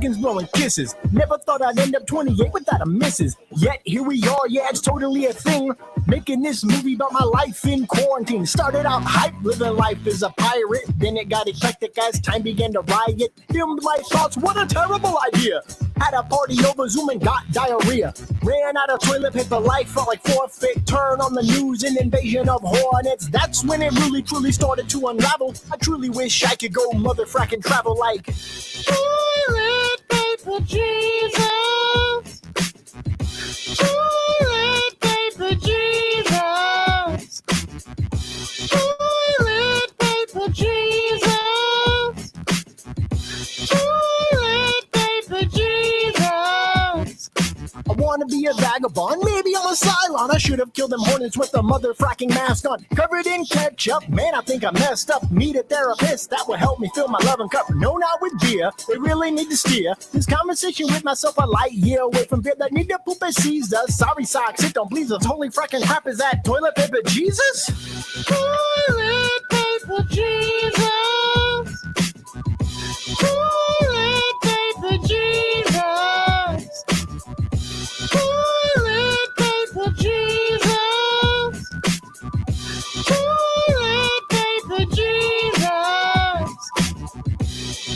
seconds blowing kisses. Never thought I'd end up 28 without a missus. Yet here we are, yeah, it's totally a thing. Making this movie about my life in quarantine. Started out hype, living life as a pirate. Then it got eclectic as time began to riot. Filmed my thoughts, what a terrible idea. Had a party over Zoom and got diarrhea. Ran out of toilet paper, life felt like forfeit. Turn on the news, an invasion of hornets. That's when it really truly started to unravel. I truly wish I could go motherfracking travel like toilet paper Jesus. Toilet paper Jesus. Toilet paper Jesus. Toilet paper Jesus. I wanna be a vagabond, maybe I'm a Cylon. I should have killed them hornets with a motherfracking mask on. Covered in ketchup, man, I think I messed up. Need a therapist that will help me fill my loving cup. No, not with beer, they really need to steer this conversation with myself a light year away from beer that need to poop as sees does. Sorry socks, it don't please us. Holy fracking crap, is that toilet paper Jesus? Toilet paper Jesus. Toilet paper Jesus. Toilet paper Jesus. Toilet paper Jesus.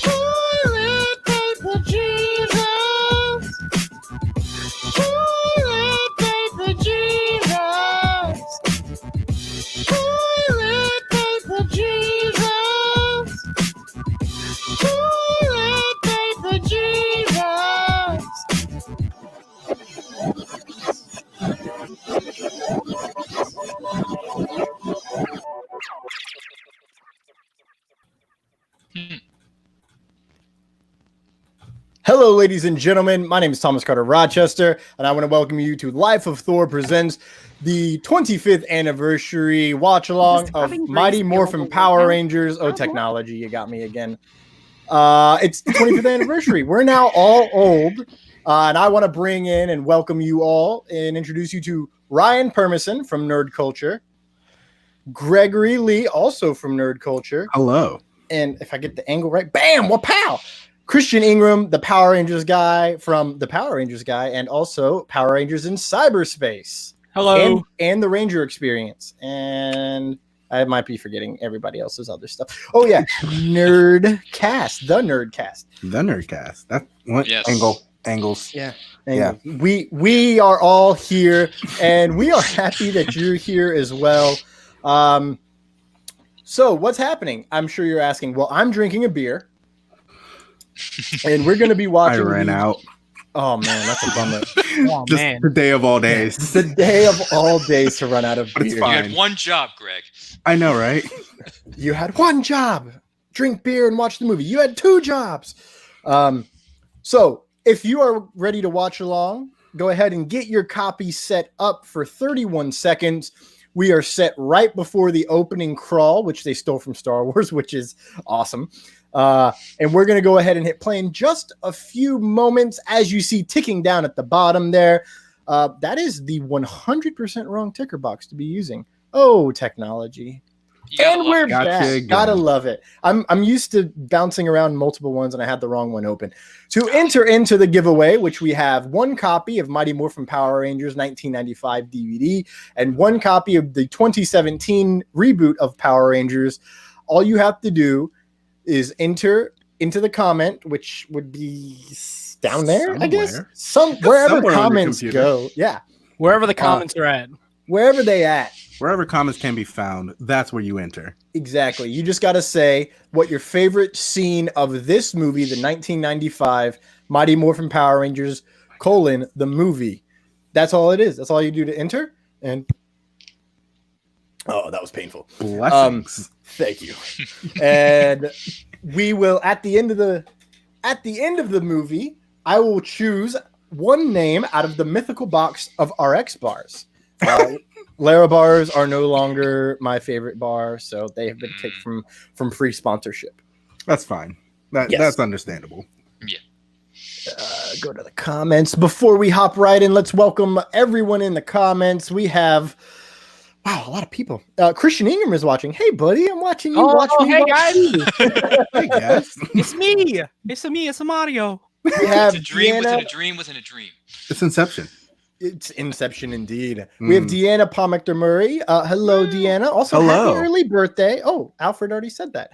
Toilet paper Jesus. Toilet paper Jesus. Toilet paper Jesus. Toilet paper Jesus. Hello, ladies and gentlemen. My name is Thomas Carter Rochester, and I want to welcome you to Life of Thor presents the 25th anniversary watch-along of Mighty Morphin Power Rangers. Oh, technology, you got me again. It's the 25th anniversary. We're now all old, and I want to bring in and welcome you all and introduce you to Ryan Permison from Nerd Culture, Gregory Lee, also from Nerd Culture. Hello. And if I get the angle right, bam, wapow! Christian Ingram, the Power Rangers guy from the Power Rangers guy, and also Power Rangers in Cyberspace. Hello. And the Ranger Experience. And I might be forgetting everybody else's other stuff. Oh, yeah. Nerdcast. The Nerdcast. The Nerdcast. That what? Yes. Angles. Yeah. Yeah. We are all here, and we are happy that you're here as well. So what's happening? I'm sure you're asking. Well, I'm drinking a beer. And we're going to be watching. I ran out. Oh, man, that's a bummer. Oh, Just man. the day of all days. The day of all days to run out of But it's beer. fine. You had one job, Greg. I know, right? You had one job. Drink beer and watch the movie. You had two jobs. So if you are ready to watch along, go ahead and get your copy set up for 31 seconds. We are set right before the opening crawl, which they stole from Star Wars, which is awesome. And we're going to go ahead and hit play in just a few moments as you see ticking down at the bottom there. That is the 100% wrong ticker box to be using. Oh, technology. And we're back. Gotta love it. I'm used to bouncing around multiple ones, and I had the wrong one open. To enter into the giveaway, which we have one copy of Mighty Morphin Power Rangers 1995 DVD and one copy of the 2017 reboot of Power Rangers, all you have to do is enter into the comment, which would be down there, I guess. Wherever comments go. Yeah. Wherever the comments are at. Wherever they at. Wherever comments can be found, that's where you enter. Exactly. You just got to say what your favorite scene of this movie, the 1995 Mighty Morphin Power Rangers, the movie. That's all it is. That's all you do to enter. And oh, that was painful. Blessings. Thank you. And we will at the end of the movie, I will choose one name out of the mythical box of RX bars. Lara bars are no longer my favorite bar, so they have been kicked from free sponsorship. That's fine. That's understandable. Yeah. Go to the comments. Before we hop right in, let's welcome everyone in the comments. We have a lot of people. Christian Ingram is watching. Hey, buddy, I'm watching you. Hey, guys. Hey, guys. It's me. It's Mario. We have It's a dream Deanna. within a dream within a dream. It's Inception. It's Inception indeed. We have Deanna Palmector Murray. Hello, Deanna. Also, Hello. happy early birthday. Oh, Alfred already said that.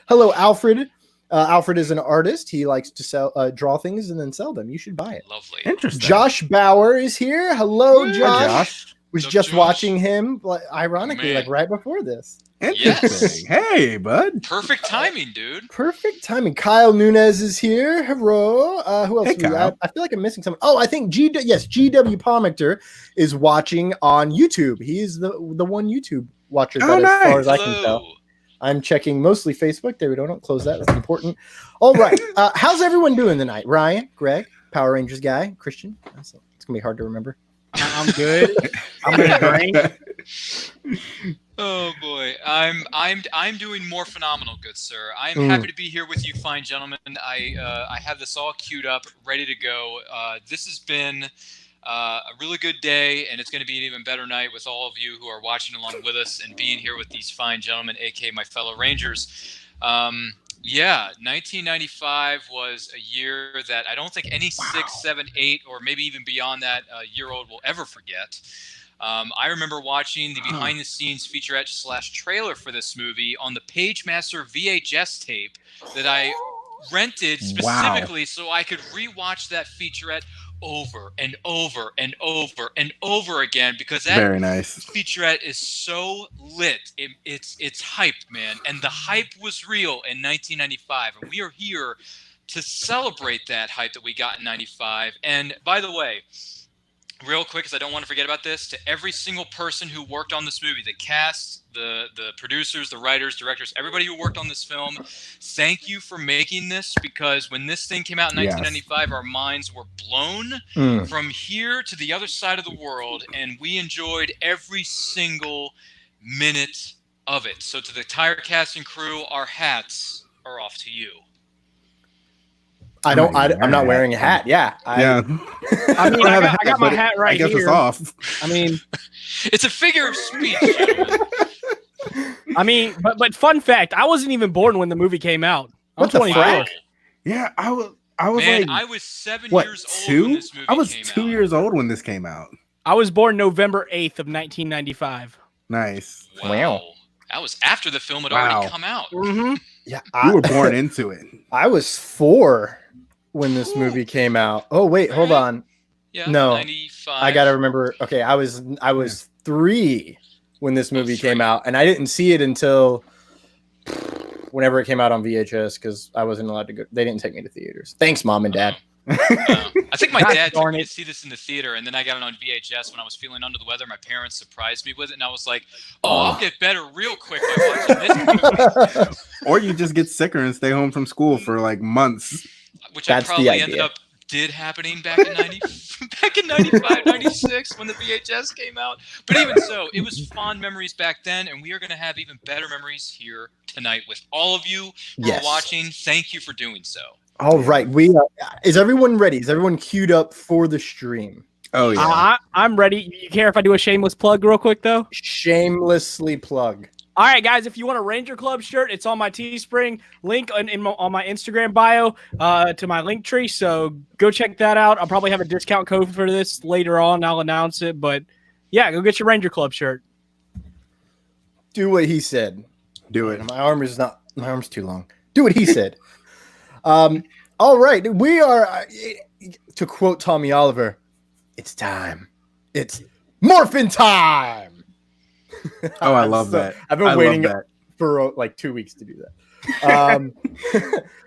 Hello, Alfred. Alfred is an artist. He likes to draw things and then sell them. You should buy it. Lovely. Interesting. Josh Bauer is here. Hello, Hi, Josh. Was What's up, just Josh? watching him, ironically, Man. like right before this. Interesting. Hey, bud. Perfect timing, dude. Perfect timing. Kyle Nunez is here. Hello. Who else? Hey, do we Kyle. got? I feel like I'm missing someone. Oh, I think GW Palmector is watching on YouTube. He's the one YouTube watcher that, as far as I can tell. Hello. I'm checking mostly Facebook. There we go. Don't close that. That's important. All right. How's everyone doing tonight? Ryan, Greg, Power Rangers guy, Christian. It's gonna be hard to remember. I'm good. I'm gonna drink. Oh boy, I'm doing more phenomenal, good sir. I am happy to be here with you, fine gentlemen. I have this all queued up, ready to go. This has been a really good day, and it's going to be an even better night with all of you who are watching along with us and being here with these fine gentlemen, aka my fellow Rangers. Yeah, 1995 was a year that I don't think any 6, 7, 8, or maybe even beyond that year-old will ever forget. I remember watching the behind-the-scenes featurette / trailer for this movie on the PageMaster VHS tape that I rented specifically so I could rewatch that featurette over and over and over and over again, because that Very nice. featurette is so lit. It's hyped, man, and the hype was real in 1995, and we are here to celebrate that hype that we got in 95. And by the way, real quick, because I don't want to forget about this, to every single person who worked on this movie, the cast, the producers, the writers, directors, everybody who worked on this film, thank you for making this, because when this thing came out in 1995, our minds were blown from here to the other side of the world, and we enjoyed every single minute of it. So to the entire cast and crew, our hats are off to you. I'm not wearing a hat. Yeah. I mean, I got my hat right I guess here. it's off. I mean, It's a figure of speech, gentlemen. but fun fact, I wasn't even born when the movie came out. I'm What the 24. fuck? Yeah, I was Man, like, I was 7 what, years old 2? when this movie I was came 2 out. years old when this came out. I was born November 8th of 1995. Nice. Wow. That was after the film had already come out. Mm-hmm. Yeah. You were born into it. I was 4 when this movie came out. Oh wait, hold on. Yeah, No, 95. I gotta remember. Okay, I was 3 when this movie came out, and I didn't see it until whenever it came out on VHS, because I wasn't allowed to go. They didn't take me to theaters. Thanks, Mom and Dad. I think my God dad took darn me it. to see this in the theater, and then I got it on VHS when I was feeling under the weather. My parents surprised me with it, and I was like, "Oh, I'll get better real quick by watching this movie," Or you just get sicker and stay home from school for like months. which That's the I probably ended idea. up happening back in 95, 96 when the VHS came out. But even so, it was fond memories back then, and we are going to have even better memories here tonight with all of you who Yes. are watching. Thank you for doing so. All right, is everyone ready? Is everyone queued up for the stream? Oh yeah. I'm ready. You care if I do a shameless plug real quick, though? Shamelessly plug. All right, guys, if you want a Ranger Club shirt, it's on my Teespring link on my Instagram bio to my link tree. So go check that out. I'll probably have a discount code for this later on. I'll announce it. But yeah, go get your Ranger Club shirt. Do what he said. Do it. My arm's too long. Do what he said. All right, we are, to quote Tommy Oliver, it's time. It's morphin' time. Oh, I love that. I've been I love waiting that. for like 2 weeks to do that.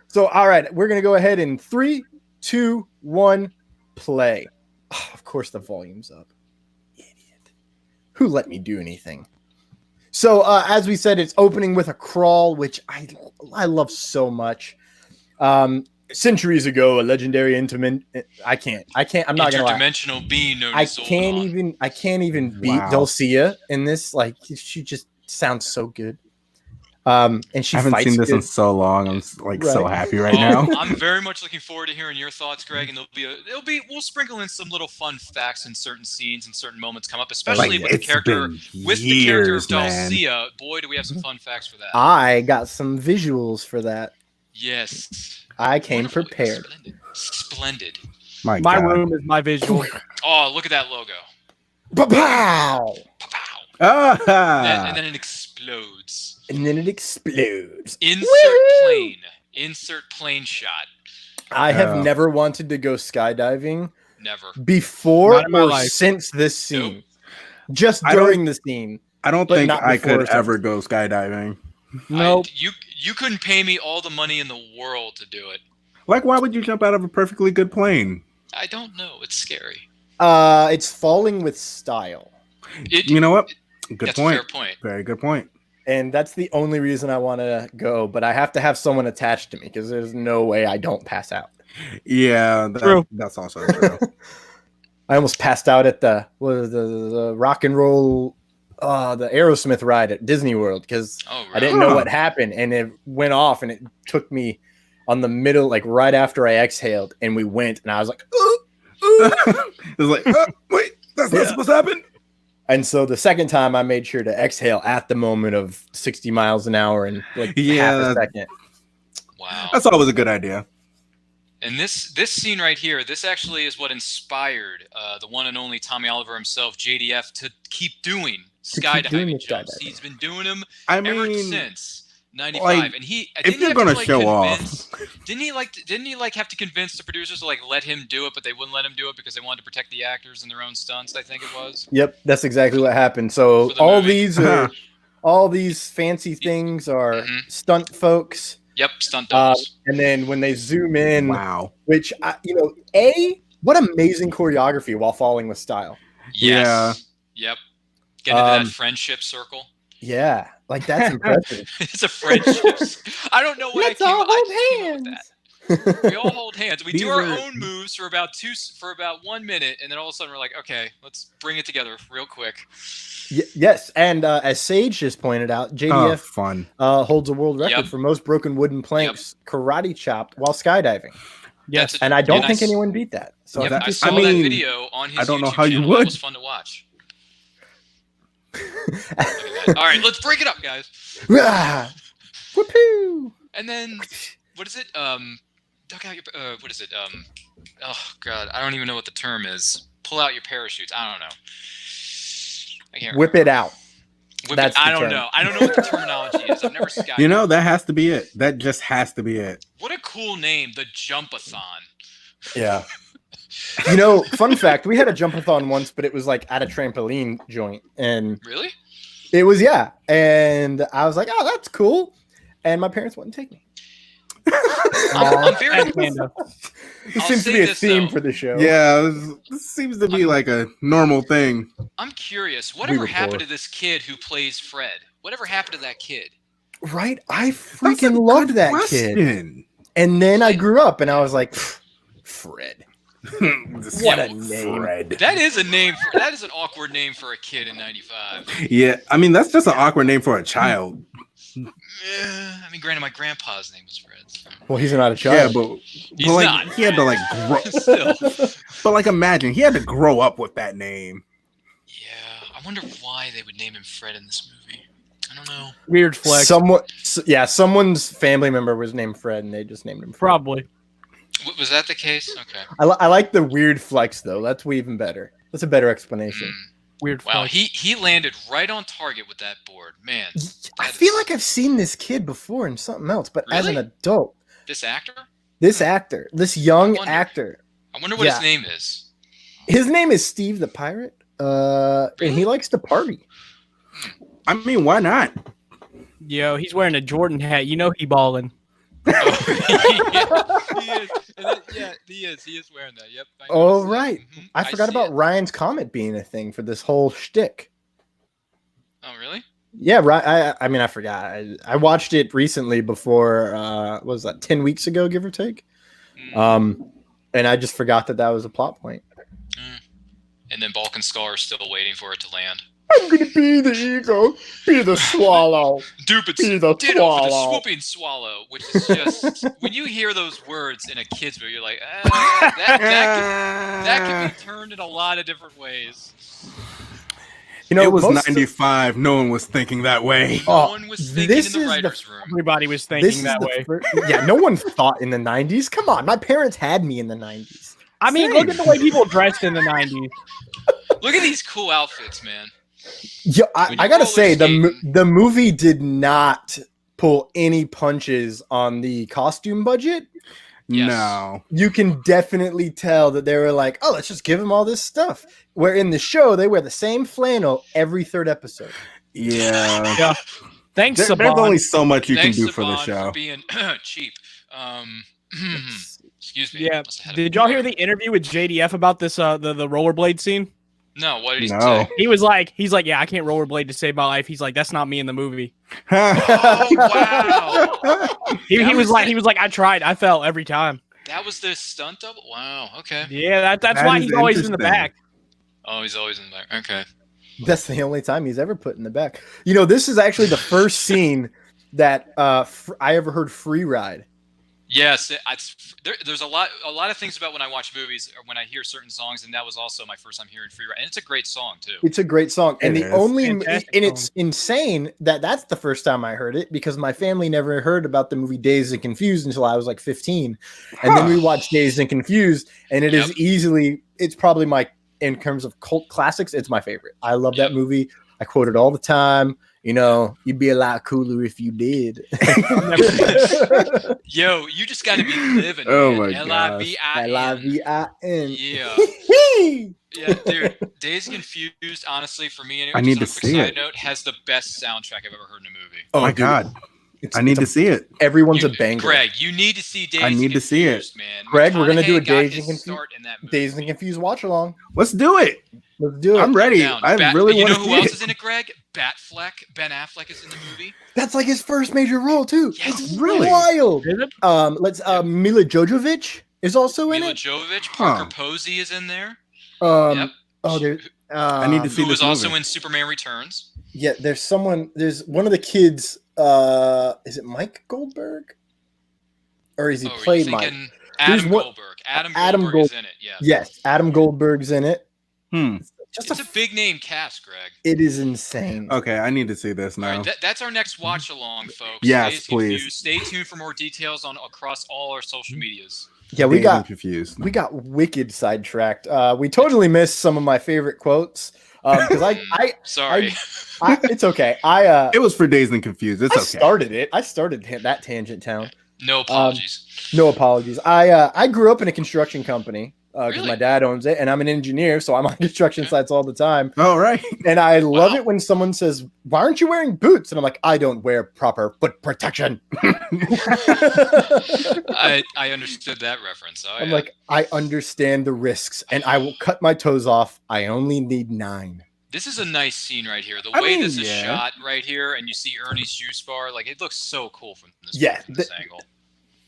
So, all right, we're going to go ahead in 3, 2, 1, play. Oh, of course, the volume's up. Idiot. Who let me do anything? So, as we said, it's opening with a crawl, which I love so much. Centuries ago, a legendary I'm not gonna lie. Interdimensional being known I as Zordon. can't even beat Wow. Dulcia in this. Like, she just sounds so good. And she I haven't fights seen this good. in so long. I'm like so Right. happy right now. I'm very much looking forward to hearing your thoughts, Greg. And we'll sprinkle in some little fun facts in certain scenes and certain moments come up, especially Like, with the it's character been of years, man. Dulcia. Boy, do we have some fun facts for that. I got some visuals for that. Yes. I came Wonderful. prepared. Splendid. splendid. My My God. room is my visual. Oh, look at that logo. Pow! Pow. Ah! And then it explodes. And then it explodes. Insert Woo! plane. Insert plane shot. I have Oh. never wanted to go skydiving Never. before Not in my or life. since this scene. Nope. Just I don't- during the scene. I don't But think not I before could or ever something. go skydiving. Nope. You couldn't pay me all the money in the world to do it. Like, why would you jump out of a perfectly good plane? I don't know. It's scary. It's falling with style. You know what? Good That's point. a fair point. Very good point. And that's the only reason I want to go, but I have to have someone attached to me because there's no way I don't pass out. Yeah, True. that's also true. I almost passed out at the rock and roll, the Aerosmith ride at Disney World because Oh, really? I didn't know what happened, and it went off, and it took me on the middle, like right after I exhaled, and we went, and I was like, ooh, ooh. It's like, wait, that's not supposed to happen. And so the second time, I made sure to exhale at the moment of 60 miles an hour and like half a second. Wow. That's always a good idea. And this scene right here, this actually is what inspired the one and only Tommy Oliver himself, JDF, to keep doing skydiving jumps. skydiving. He's been doing them I ever mean, since '95, like, and he if didn't you're have gonna to, like, show convince- off, didn't he have to convince the producers to like let him do it, but they wouldn't let him do it because they wanted to protect the actors and their own stunts. I think it was. Yep, that's exactly what happened. So For the all movie. all these fancy things are Mhm. stunt folks. Yep, stunt doubles. And then when they zoom in, wow. which what amazing choreography while falling with style. Yes. Yep. Get into Um, that friendship circle. Yeah, like that's impressive. It's a friendship. I don't know what Let's I came all up with that. We hold all hold hands. We These do our are- own moves for about 1 minute, and then all of a sudden we're like, okay, let's bring it together real quick. Yes, and as Sage just pointed out, Oh, JDF fun. holds a world record Yep. for most broken wooden planks karate chopped while skydiving, Yes. That's a- and I don't and think s- anyone beat that. So Yep, I think I he's saw I mean, that video on his I don't know YouTube how you channel. would. That was fun to watch. Look at that. All right, let's break it up, guys. Ah, whoopoo. And then what is it? Duck out your. What is it? Oh God, I don't even know what the term is. Pull out your parachutes. I don't know. I can't. Whip it out. Whip That's it. I the don't term. know. I don't know what the terminology is. I've never skydived. You know, that has to be it. That just has to be it. What a cool name, the Jumpathon. Yeah. Fun fact, we had a jumpathon once, but it was like at a trampoline joint. And Really? it was, and I was like, oh, that's cool. And my parents wouldn't take me. I'm very. And Panda. This I'll seems to say be a this, theme though. for the show. Yeah, this seems to be like a normal thing. I'm curious. We Whatever were happened poor. to this kid who plays Fred? Whatever happened to that kid? Right? I That's a freaking loved good that kid. question. And then I grew up and I was like, Fred. What a name. Fred. That is a name. That is an awkward name for a kid in '95. Yeah, I mean, that's just an awkward name for a child. I mean, granted, my grandpa's name was Fred. So. Well, he's not a Yeah, child. but He's like, not. he had to like grow. Still. But like, imagine he had to grow up with that name. Yeah, I wonder why they would name him Fred in this movie. I don't know. Weird flex. Someone's family member was named Fred and they just named him Fred. Probably. Was that the case? Okay. I like the weird flex though. That's even better. That's a better explanation. Weird Wow, flex. he landed right on target with that board, man. I that feel is- like I've seen this kid before in something else, but as an Really? adult, This actor. this actor, this young I wonder. actor, I wonder what Yeah. his name is. his name is Steve the Pirate, and he Really? likes to party. I mean, why not? Yo, he's wearing a Jordan hat. You know he balling. Oh, he is. And he is. He is wearing that. Yep. I Oh, noticed that. right. Mhm, I forgot see about it. Ryan's Comet being a thing for this whole shtick. Oh, really? Yeah, right. I mean, I forgot. I watched it recently before. What was that 10 weeks ago, give or take? Mm. And I just forgot that was a plot point. And then Balkan Skull are still waiting for it to land. I'm gonna be the eagle, be the swallow. Dupe, it's Be the ditto for the swallow. swooping swallow, which is just when you hear those words in a kid's movie, you're like, that can be turned in a lot of different ways. You know, it was most 95. No one was thinking that way. No one was thinking this in the is the writer's room. Everybody was this thinking is that the way. yeah, no one thought in the 90s. Come on, my parents had me in the 90s. I mean, look at the way people dressed in the 90s. Look at these cool outfits, man. Yeah, When I you gotta roller say skating- the movie did not pull any punches on the costume budget. Yes. No. You can definitely tell that they were like, oh, let's just give them all this stuff. Where in the show, they wear the same flannel every third episode. Yeah. Yeah. Thanks, There's Saban. only so much you Thanks, can do for the Saban, show. for being cheap. Excuse me. Yeah. Must have had a Did y'all hear beer. the interview with JDF about this the rollerblade scene? No, what did he No. say? He's like, yeah, I can't rollerblade to save my life. He's like, that's not me in the movie. Oh wow! He was like, I tried, I fell every time. That was the stunt double. Wow. Okay. Yeah, that's That why is he's always in the interesting. back. Oh, he's always in there. Okay. That's the only time he's ever put in the back. You know, this is actually the first scene that I ever heard Free Ride. Yes, there's a lot of things about when I watch movies or when I hear certain songs, and that was also my first time hearing Free Ride, and it's a great song too. It's a great song, and It the is. only Fantastic and it's insane that that's the first time I heard it because my family never heard about the movie Dazed and Confused until I was like 15, and then we watched Dazed and Confused, and it is easily it's probably my in terms of cult classics, it's my favorite. I love that movie. I quote it all the time. You know, you'd be a lot cooler if you did. Yo, you just got to be living. Oh man. my gosh. L-I-V-I-N. L-I-V-I-N. Yeah. Yeah, dude. Dazed and Confused, honestly, for me, anyway, I need just to on a see quick it. side note, has the best soundtrack I've ever heard in a movie. Oh my dude, god. it's- I need it's to see it. Everyone's a You- banger. Greg, you need to see Dazed I need and to see it. Confused, man. Greg, we're gonna do a McConaughey got Dazed his and Confused- start in that movie. Dazed and Confused watch along. Let's do it. Let's do it. I'm ready. Down. I really You want know to who see else it. is in it, Greg? Batfleck. Ben Affleck is in the movie. That's like his first major role too. Yes. It's Really? wild. Is it? Mila Jovovich is also in Mila it. Jovovich. Parker Huh. Posey is in there. There. I need to see Who was this also movie. in Superman Returns. Yeah, there's one of the kids. Is it Mike Goldberg? Or is he Oh, are you played Mike? thinking Adam one- Goldberg. Adam Adam Goldberg is Gold- in it. Yeah. Yes, Adam Goldberg's in it. It's a big name cast, Greg. It is insane. Okay, I need to see this All now. right, that's our next watch along, folks. Yes, Dazed and please. Confused. Stay tuned for more details on across all our social medias. Yeah, we Dazed got and confused. we got wicked sidetracked. We totally missed some of my favorite quotes because Sorry. it's okay. I It was for Dazed and Confused. It's I okay. started it. I started that tangent town. No apologies. No apologies. I grew up in a construction company because Really? my dad owns it, and I'm an engineer, so I'm on construction sites all the time. All right. And I love Wow. it when someone says, "Why aren't you wearing boots?" And I'm like, "I don't wear proper foot protection." I understood that reference. Oh, I'm yeah. like, I understand the risks, and I will cut my toes off. I only need 9. This is a nice scene right here. The I way mean, this is yeah. shot right here, and you see Ernie's juice bar, like it looks so cool from this, Yeah, from this angle.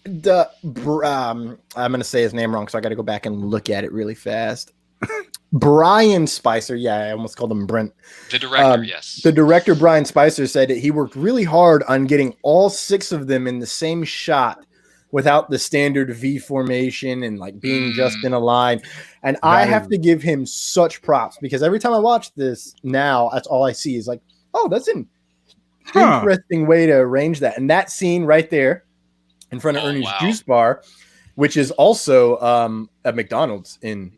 I'm gonna say his name wrong, so I got to go back and look at it really fast. Brian Spicer. Yeah, I almost called him Brent. The director, yes. The director Brian Spicer said that he worked really hard on getting all 6 of them in the same shot without the standard V formation and like being just in a line. And I have to give him such props because every time I watch this now, that's all I see is like, oh, that's an interesting way to arrange that. And that scene right there in front of Ernie's wow. juice bar, which is also a McDonald's in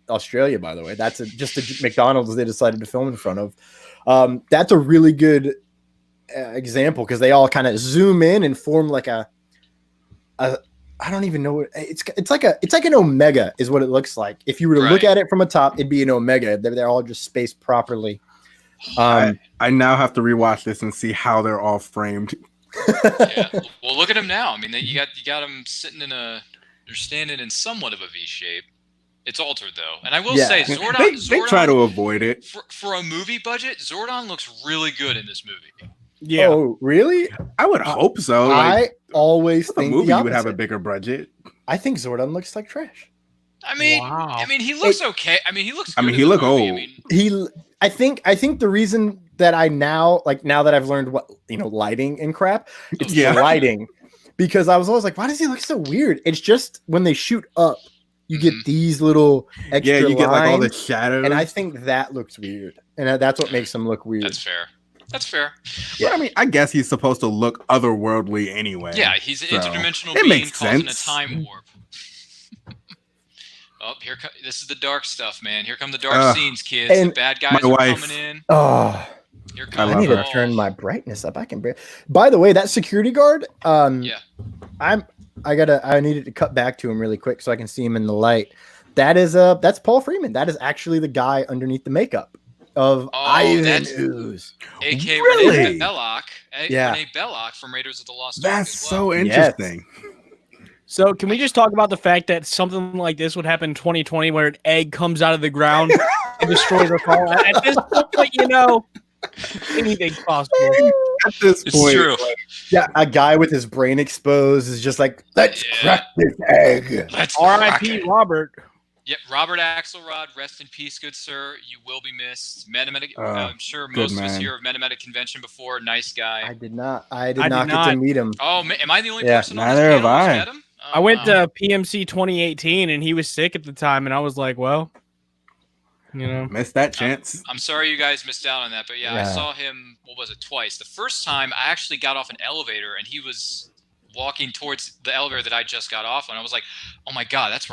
Australia, by the way. That's just a McDonald's they decided to film in front of. That's a really good example because they all kind of zoom in and form like a I don't even know what it's like an omega is what it looks like. If you were to look Right. at it from a top, it'd be an omega. They're all just spaced properly. I now have to rewatch this and see how they're all framed. Yeah. Well, look at him now. I mean, you got them sitting they're standing in somewhat of a V shape. It's altered though, and I will Yeah. say They Zordon try to avoid it. for a movie budget. Zordon looks really good in this movie. Yeah. Oh, really? I would hope so. I Like, always a think movie the you would have a opposite. bigger budget. I think Zordon looks like trash. I mean, Wow. he looks okay. I mean, he looks. I mean, good he in the look movie. old. I think the reason that I now that I've learned what lighting and crap, it's Yeah. the lighting. Because I was always like, why does he look so weird? It's just when they shoot up, you get these little extra Yeah, you get like all the lines, shadows. and I think that looks weird, and that's what makes him look weird. That's fair. That's fair. Yeah, I mean, I guess he's supposed to look otherworldly anyway. Yeah, he's an so interdimensional it being makes causing sense. a time warp. Oh, this is the dark stuff, man. Here come the dark scenes, kids. and The bad guys my are wife. coming in. Oh, Here I comes I love need her. to turn my brightness up. I can. By the way, that security guard. Yeah. I needed to cut back to him really quick so I can see him in the light. That's Paul Freeman. That is actually the guy underneath the makeup of Ivan that's Ooze. A.K. Really? Renee Belloc. Yeah. Renee Belloc from Raiders of the Lost Ark That's as well. so interesting. So can we just talk about the fact that something like this would happen in 2020 where an egg comes out of the ground and destroys us all? At this point, anything's possible. At this It's point, true. Yeah, a guy with his brain exposed is just like, let's crack this egg. Let's rock R.I.P. it. Robert. Yep, Robert Axelrod, rest in peace, good sir. You will be missed. I'm sure good most of us man. here have met him at a convention before. Nice guy. I did not get not. to meet him. Oh, am I the only Yeah, person on this neither have panel who's I. met him? Oh, I went wow. to PMC 2018 and he was sick at the time, and I was like, well, missed that chance. I'm sorry you guys missed out on that, but yeah, I Yeah. saw him, twice. The first time I actually got off an elevator and he was walking towards the elevator that I just got off on. I was like, oh my God, that's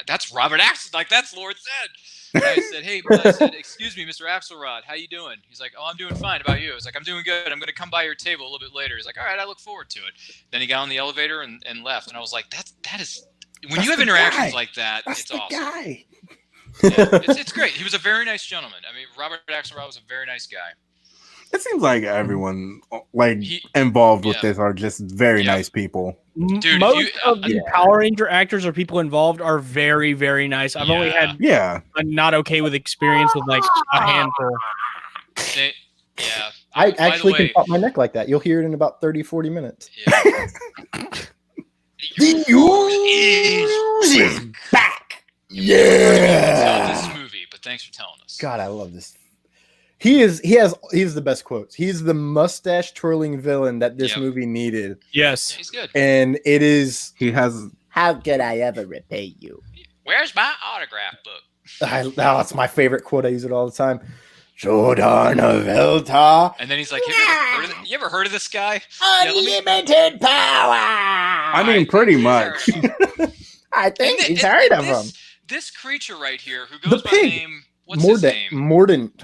that's Robert Axelrod. Like, that's Lord Zed. And I said, excuse me, Mr. Axelrod, how you doing? He's like, oh, I'm doing fine. About you? I was like, I'm doing good. I'm going to come by your table a little bit later. He's like, all right, I look forward to it. Then he got on the elevator and left. And I was like, that is, when you have interactions like that, it's awesome. Guy. Yeah, it's great. He was a very nice gentleman. I mean, Robert Axelrod was a very nice guy. It seems like everyone involved with this are just very nice people. Dude, most of the Power Ranger actors or people involved are very, very nice. I've only had a not okay with experience with like a handful. I actually can pop my neck like that. You'll hear it in about 30, 40 minutes. Yeah. The Ooze is back. Yeah. This movie, but thanks for telling us. God, I love this. He's the best quotes. He's the mustache twirling villain that this movie needed. Yes. He's good. And it is. He has. How could I ever repay you? Where's my autograph book? That's my favorite quote. I use it all the time. Jordana Velta. And then he's like, you ever heard of this guy? Unlimited power. I mean, pretty much. I think he's heard of him. This creature right here, who goes by the name, what's his name? Mordant,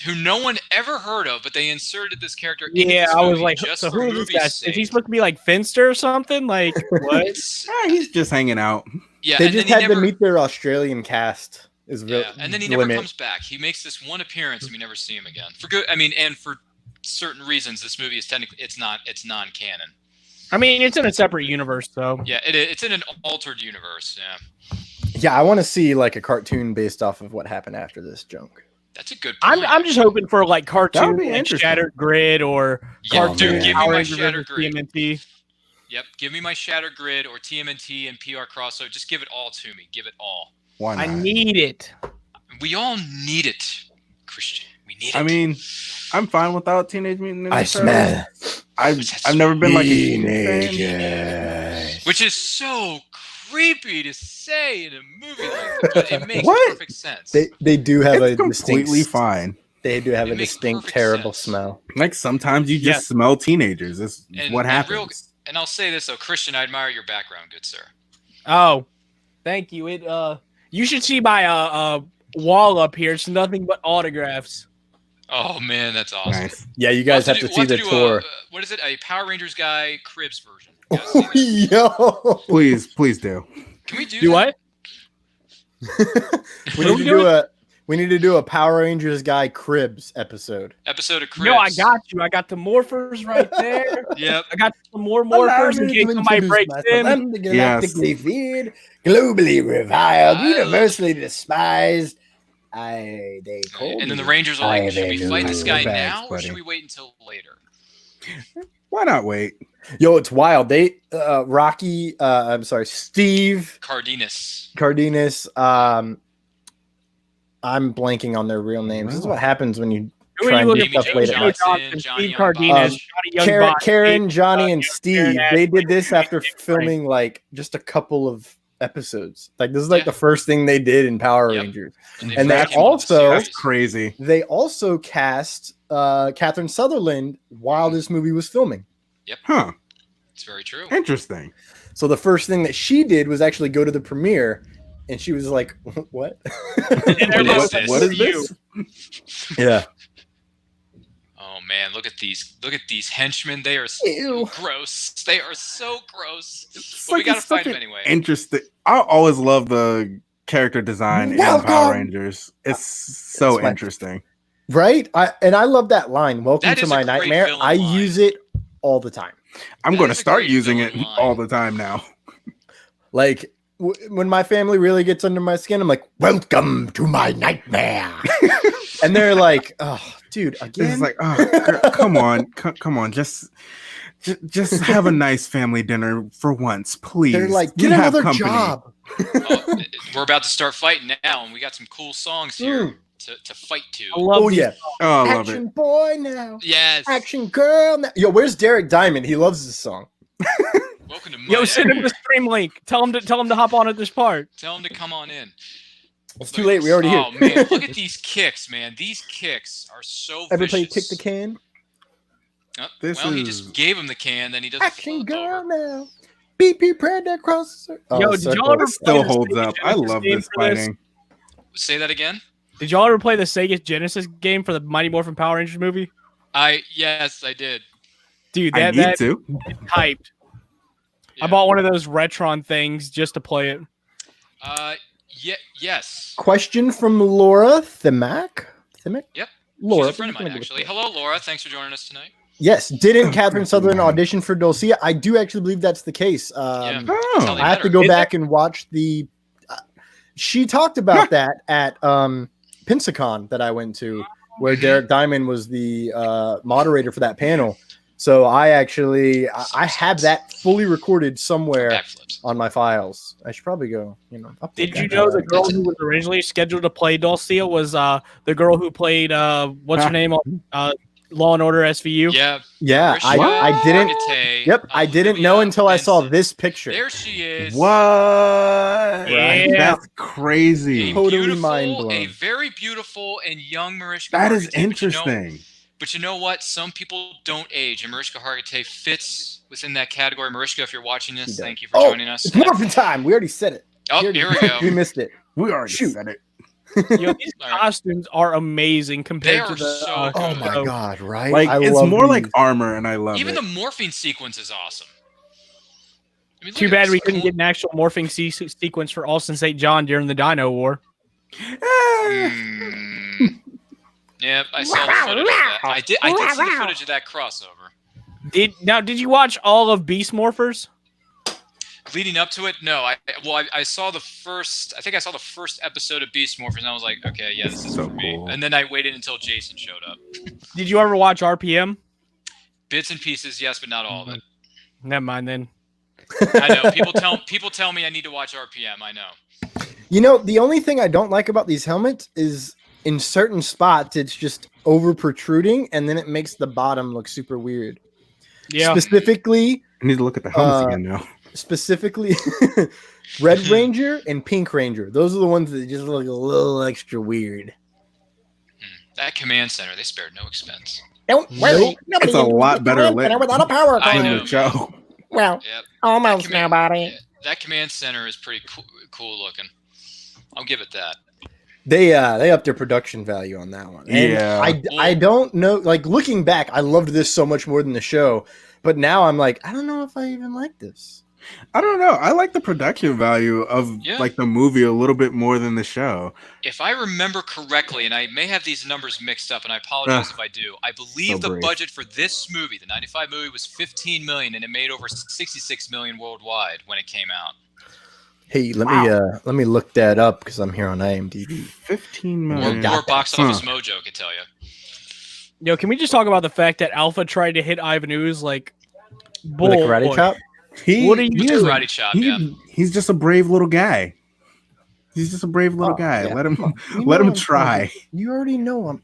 who no one ever heard of, but they inserted this character. Yeah, I was like, just so for who is this guy? sake. Is he supposed to be like Finster or something? Like what? He's just hanging out. Yeah, they just had to meet their Australian cast. And then he never comes back. He makes this one appearance, and we never see him again. For good, I mean, and for certain reasons, this movie is technically it's non-canon. I mean, it's in a separate universe, though. Yeah, it's in an altered universe. Yeah. Yeah, I want to see like a cartoon based off of what happened after this junk. That's a good point. I'm just hoping for like cartoon, be like Shattered Grid or cartoon. Dude, give me Power my Rangers Shattered Grid. TMNT. Yep, give me my Shattered Grid or TMNT and PR crossover. Just give it all to me. Give it all. Why not? I need it. We all need it, Christian. We need it. I mean, I'm fine without Teenage Mutant Ninja I Turtles. smell. I've never been like a teenagers. Which is so creepy to say in a movie like that, but it makes What? perfect sense. They do have It's a completely distinct. fine. They do have It a makes distinct, perfect terrible sense. smell. Like sometimes you just smell teenagers. That's what happens. And I'll say this though, Christian, I admire your background, good sir. Oh, thank you. You should see my wall up here. It's nothing but autographs. Oh man, that's awesome. Nice. Yeah, you guys have to see the tour. What is it? A Power Rangers guy cribs version. Oh, yo, Please do. Can we do Do that? what? We need to do a Power Rangers guy cribs episode. Episode of Cribs. No, I got you. I got the morphers right there. Yep. I got some more morphers in case somebody breaks in. I'm the galactically feared, globally reviled, universally despised. They call And then the me Rangers are like, should we Ivan fight this guy Ooze. now or Buddy. should we wait until later? Why not wait? Yo, it's wild. Steve Cardenas. I'm blanking on their real names. This is what happens when you Who are try you and looking do Amy stuff Jo late at night. Johnson, Steve Johnny Cardenas, Youngbot. Johnny Youngbot, Karen, Steve, Johnny, and Steve. Karen They Ashley, did this after Steve filming like just a couple of episodes. Like this is like the first thing they did in Power Rangers. And that's crazy. They also cast Catherine Sutherland while this movie was filming. Yep. Huh. It's very true. Interesting. So the first thing that she did was actually go to the premiere, and she was like, "What? What is this?" Yeah. Oh man, look at these henchmen. They are gross. They are so gross. But we gotta fight them anyway. Interesting. I always love the character design in Power Rangers. It's so interesting. Right? I love that line. Welcome to my nightmare. I use it all the time. I'm going to start using it all the time now. Like when my family really gets under my skin, I'm like, "Welcome to my nightmare," and they're like, "Oh, dude, again." It's like, "Oh, girl, come on, just have a nice family dinner for once, please." They're like, "Get another job." We're about to start fighting now, and we got some cool songs here to fight to. I love yeah. Oh, I love Action it. boy now. Yes. Action girl now. Yo, where's Derek Diamond? He loves this song. Welcome to Yo, send him the stream link. Tell him to hop on at this part. Tell him to come on in. It's too late. We already here. Oh man, look at these kicks, man. These kicks are so Ever play vicious. Kick the Can? Oh, he just gave him the can, then he doesn't. Action girl now. BP Predator cross. Yo, did y'all ever still holds up. I love this fighting. Say that again. Did y'all ever play the Sega Genesis game for the Mighty Morphin Power Rangers movie? Yes, I did. Dude, I need to. Hyped. Yeah. I bought one of those Retron things just to play it. Yes. Question from Laura Thimac. Yep. Laura, she's a friend of mine, actually. Hello, Laura. Thanks for joining us tonight. Yes. Didn't Catherine Sutherland audition for Dulcia? I do actually believe that's the case. I have to go back and watch the. She talked about that at Pensacon that I went to, where Derek Diamond was the moderator for that panel. So I have that fully recorded somewhere on my files. I should probably go. Did you know the girl who was originally scheduled to play Dulcia was the girl who played what's her name on Law and Order SVU? Yeah. I didn't. Yep, I didn't know until I saw this picture. There she is. What? Yeah. That's crazy. Totally mind blown. A very beautiful and young Mariska. That is Hargitay, interesting. But you know what? Some people don't age, and Mariska Hargitay fits within that category. Mariska, if you're watching this, thank you for joining us. It's Morphin time. We already said it. Oh, here we go. We missed it. We already said it. Yo, these costumes are amazing compared to the. So oh my god! Right? Like it's more like armor, and I love it. Even the morphing sequence is awesome. I mean, too bad we couldn't get an actual morphing sequence for Austin St. John during the Dino War. Yep, I saw the footage of that. I did see the footage of that crossover. Did you watch all of Beast Morphers? Leading up to it, no. I saw the first. I think I saw the first episode of Beast Morphers, and I was like, okay, yeah, this is so for me. And then I waited until Jason showed up. Did you ever watch RPM? Bits and pieces, yes, but not all of it. Never mind then. I know people tell me I need to watch RPM. I know. The only thing I don't like about these helmets is in certain spots it's just over protruding, and then it makes the bottom look super weird. Yeah. Specifically, I need to look at the helmets again now. Specifically, Red Ranger and Pink Ranger. Those are the ones that just look a little extra weird. That command center, they spared no expense. It's a lot better lit without a power I than know, the show. Well, almost nobody. That command center is pretty cool looking. I'll give it that. They upped their production value on that one. And yeah. I don't know. Like looking back, I loved this so much more than the show. But now I'm like, I don't know if I even like this. I don't know. I like the production value of like the movie a little bit more than the show. If I remember correctly, and I may have these numbers mixed up, and I apologize if I do. I believe the budget for this movie, the '95 movie, was $15 million, and it made over $66 million worldwide when it came out. Hey, let me look that up because I'm here on IMDb. 15 million. More Box Office Mojo could tell you. Yo, can we just talk about the fact that Alpha tried to hit Ivan Ooze like with a karate chop? What are you doing? Karate chop, he's just a brave little guy. He's just a brave little guy. Yeah. Let him try. You already know him.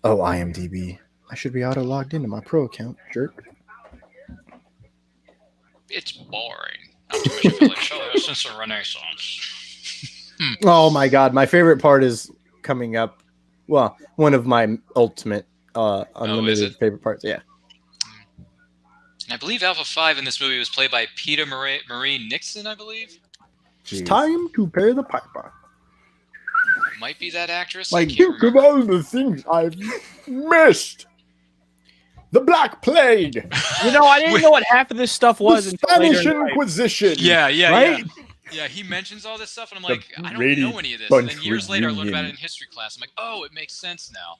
Oh, IMDb. I should be auto logged into my pro account, jerk. It's boring. Optimus Village. Oh, since the Renaissance. Oh my god, my favorite part is coming up. Well, one of my ultimate unlimited favorite parts. Yeah. And I believe Alpha 5 in this movie was played by Peter Marie Nixon, I believe. It's time to pay the piper. Might be that actress. Like, think of all the things I've missed. The Black Plague. You know, I didn't know what half of this stuff was The until later Spanish in life. Inquisition. Yeah, right? Yeah, he mentions all this stuff, and I'm The like, I don't Brady know any of this. And then Bunch years later, I learned about reunion. it in history class. I'm like, oh, it makes sense now.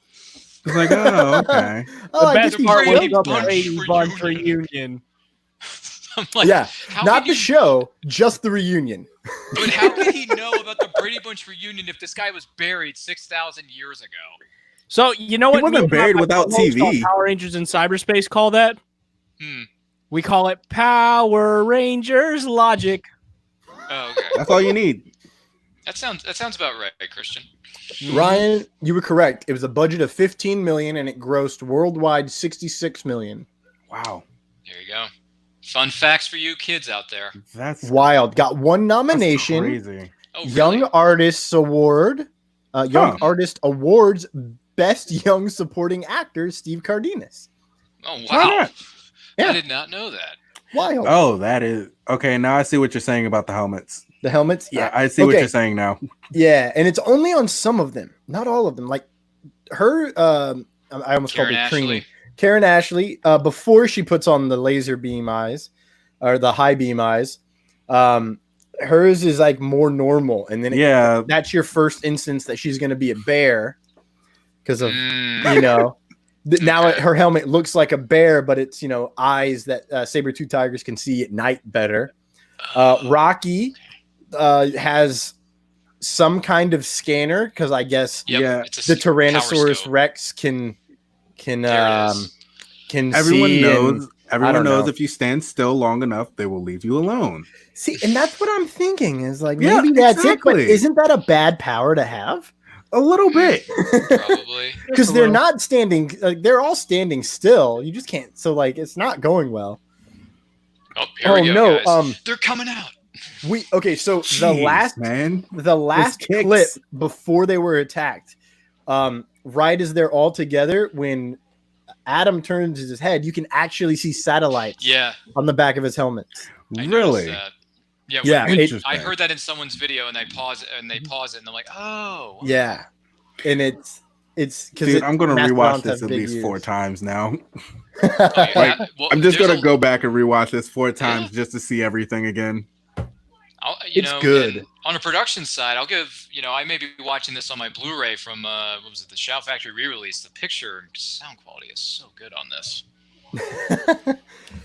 It's like, oh, okay. Oh, I The guess best we part was Brady the Bunch Brady Bunch reunion. reunion. I'm like, yeah, how not could the you- show, just the reunion. But how could he know about the Brady Bunch reunion if this guy was buried 6,000 years ago? So you know what? wasn't me and buried my without co-host on TV. Power Rangers in cyberspace call that? We call it Power Rangers logic. Oh, okay. That's all you need. That sounds about right, Christian. Ryan, you were correct. It was a budget of 15 million and it grossed worldwide 66 million. Wow. There you go. Fun facts for you kids out there. That's Wild. Got one that's nomination. crazy. Oh, really? Young Artists Award. Young Artist Awards Best Young Supporting Actor, Steve Cardenas. Oh, Why wow. not? Yeah. I did not know that. Wild. Oh, that is okay. Now I see what you're saying about the helmets. The helmets? Yeah. I see what Okay. you're saying now. Yeah, and it's only on some of them, not all of them. Like her, I almost Karen called her Ashley. Trini. Karen Ashley, before she puts on the laser beam eyes or the high beam eyes, hers is like more normal, and then Yeah. that's your first instance that she's going to be a bear because of Mm, you know. Now Okay. her helmet looks like a bear, but it's eyes that saber-tooth tigers can see at night better. Rocky has some kind of scanner because I guess yep, Yeah, it's a the Tyrannosaurus Power Scope. Rex can There it is. Everyone see knows. and- Everyone don't knows know. if you stand still long enough, they will leave you alone. see, and that's what I'm thinking is like Yeah, maybe that's it. But exactly. isn't that a bad power to have? A little bit. Probably. Because they're not standing, like, they're all standing still. You just can't. So like, it's not going well. Oh, here we go, no, guys. They're coming out. Okay, so the Jeez, last man. the last kicks. clip before they were attacked, right as they're all together, when Adam turns his head, you can actually see satellites Yeah, on the back of his helmet. I noticed Really? that. Yeah, Yeah, when- it- I heard that in someone's video, and they pause it, and I'm like, oh. Yeah, and it's because Dude, I'm gonna rewatch mastodons this have at big least ears. 4 times now. Oh, yeah. Like, Well, I'm just there's gonna a- go back and rewatch this 4 times just to see everything again. It's good. and on a production side, I'll give, I may be watching this on my Blu-ray from, what was it, the Shout Factory re-release. The picture and sound quality is so good on this.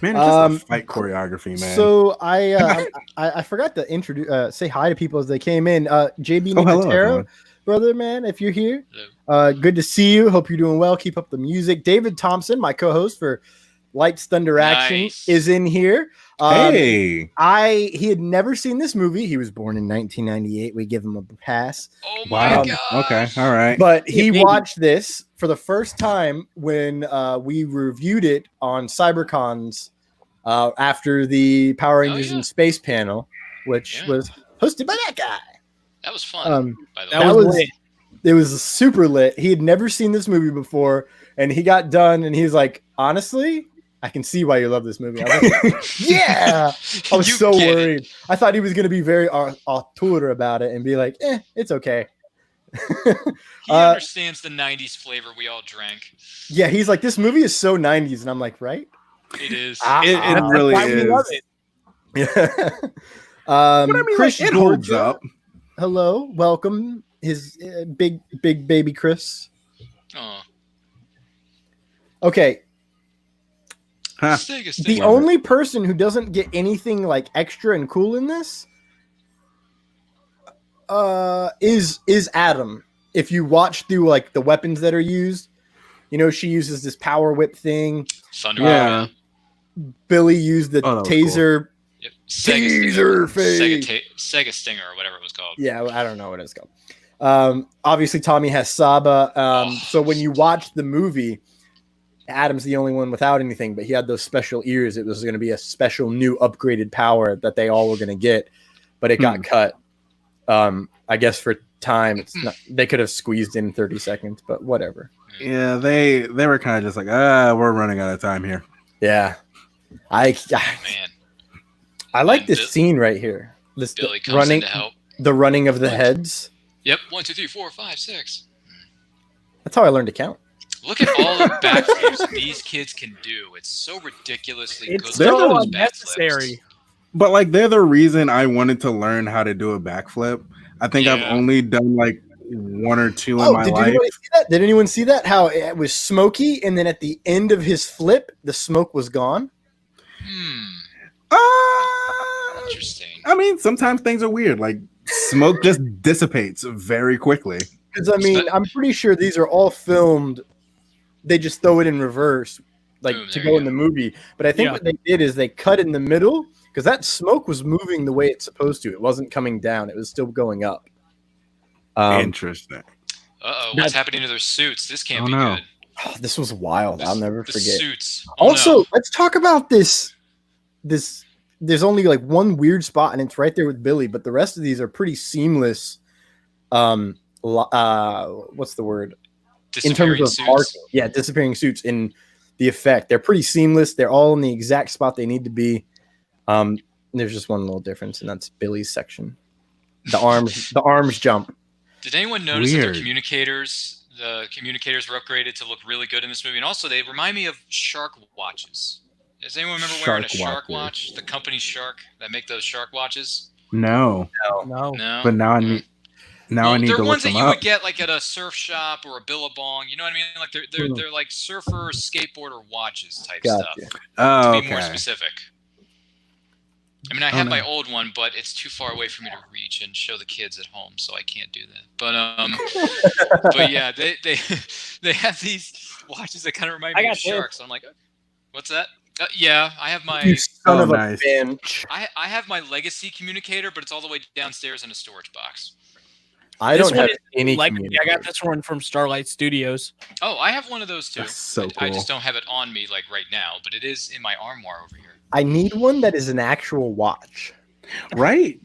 Man, it's just a fight choreography, man. So I forgot to introduce say hi to people as they came in. JB Oh, hello, Nicotero, everyone. brother, man, if you're here, Hello. good to see you. Hope you're doing well. Keep up the music. David Thompson, my co-host for Lights Thunder Action, Nice. is in here. Hey, He had never seen this movie. He was born in 1998. We give him a pass. Oh my wow. god. Okay, all right. But he Yeah, baby. watched this for the first time when we reviewed it on CyberCons after the Power Rangers yeah. in Space panel, which Yeah. was hosted by that guy. That was fun, by the That way. That was was- lit. It was super lit. He had never seen this movie before, and he got done, and he was like, "Honestly, I can see why you love this movie." I was like, "Yeah." I was You so get it. worried. I thought he was going to be very auteur about it and be like, it's okay. He Uh, understands the 90s flavor we all drank. Yeah, he's like, this movie is so 90s. And I'm like, right? It is. It really Why we love is. it. Yeah. But I mean, Chris like, it holds Georgia, up. hello, welcome. His big baby Chris. Oh. Okay, Huh. Sega the Stinger. only person who doesn't get anything like extra and cool in this is Adam. If you watch through like the weapons that are used, she uses this power whip thing. Thunder. Yeah. Billy used the Oh, that was taser. Yep. Taser face. Sega Stinger or whatever it was called. Yeah, I don't know what it's called. Obviously, Tommy has Saba. So when you watch the movie, Adam's the only one without anything, but he had those special ears. It was going to be a special new upgraded power that they all were going to get, but it got cut. I guess for time, it's not. They could have squeezed in 30 seconds, but whatever. Yeah, they were kind of just like, we're running out of time here. Yeah, Man, I like And this scene right here. This Billy comes in to help. the running of the heads. Yep, 1, 2, 3, 4, 5, 6. That's how I learned to count. Look at all the backflips these kids can do. It's so ridiculously good. It's Look at so those unnecessary. backflips. But like, they're the reason I wanted to learn how to do a backflip. I think I've only done like 1 or 2 in my did life. Anybody see that? Did anyone see that? How it was smoky, and then at the end of his flip, the smoke was gone. Interesting. I mean, sometimes things are weird. Like smoke just dissipates very quickly. Because I mean, I'm pretty sure these are all filmed. They just throw it in reverse, like Boom, to there go you in the movie. But I think what they did is they cut in the middle because that smoke was moving the way it's supposed to. It wasn't coming down; it was still going up. Interesting. What's happening to their suits? This can't be no. good. Oh, this was wild. I'll never The forget. suits. Also, let's talk about this. There's only like one weird spot, and it's right there with Billy. But the rest of these are pretty seamless. What's the word? In terms of suits. disappearing suits in the effect. They're pretty seamless. They're all in the exact spot they need to be. There's just one little difference, and that's Billy's section. The arms jump. Did anyone notice that their communicators, the communicators were upgraded to look really good in this movie? And also, they remind me of shark watches. Does anyone remember wearing a shark watch? The company Shark that make those shark watches? No. But now I need. I need to look them up. They're ones that you would get like at a surf shop or a Billabong. You know what I mean? Like they're like surfer, skateboarder watches type stuff. Oh, to be more specific. I mean, I have my old one, but it's too far away for me to reach and show the kids at home, so I can't do that. But yeah, they have these watches that kind of remind me of sharks. So I'm like, what's that? Yeah, I have my son of a bitch. I have my legacy communicator, but it's all the way downstairs in a storage box. I don't have any. I got this one from Starlight Studios. Oh, I have one of those too. That's so cool. I just don't have it on me like right now, but it is in my armoire over here. I need one that is an actual watch. Right.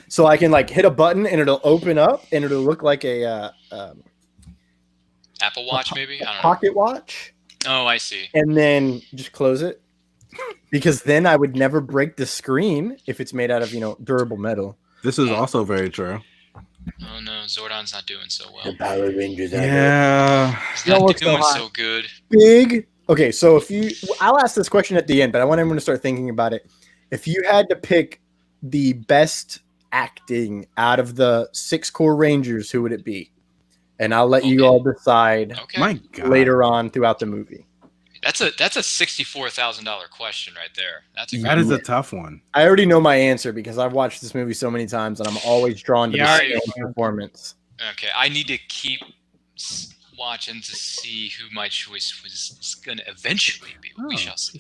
So I can like hit a button and it'll open up and it'll look like a Apple Watch, maybe? I don't know. Pocket watch. Oh, I see. And then just close it. Because then I would never break the screen if it's made out of, durable metal. This is also very true. Oh no, Zordon's not doing so well. The Power Rangers. Yeah. He's not doing so good. Big. Okay, so I'll ask this question at the end, but I want everyone to start thinking about it. If you had to pick the best acting out of the 6 core Rangers, who would it be? And I'll let you all decide My God. later on throughout the movie. That's a $64,000 question right there. That is a tough one. I already know my answer because I've watched this movie so many times, and I'm always drawn to the performance. Okay, I need to keep watching to see who my choice was going to eventually be. We shall see.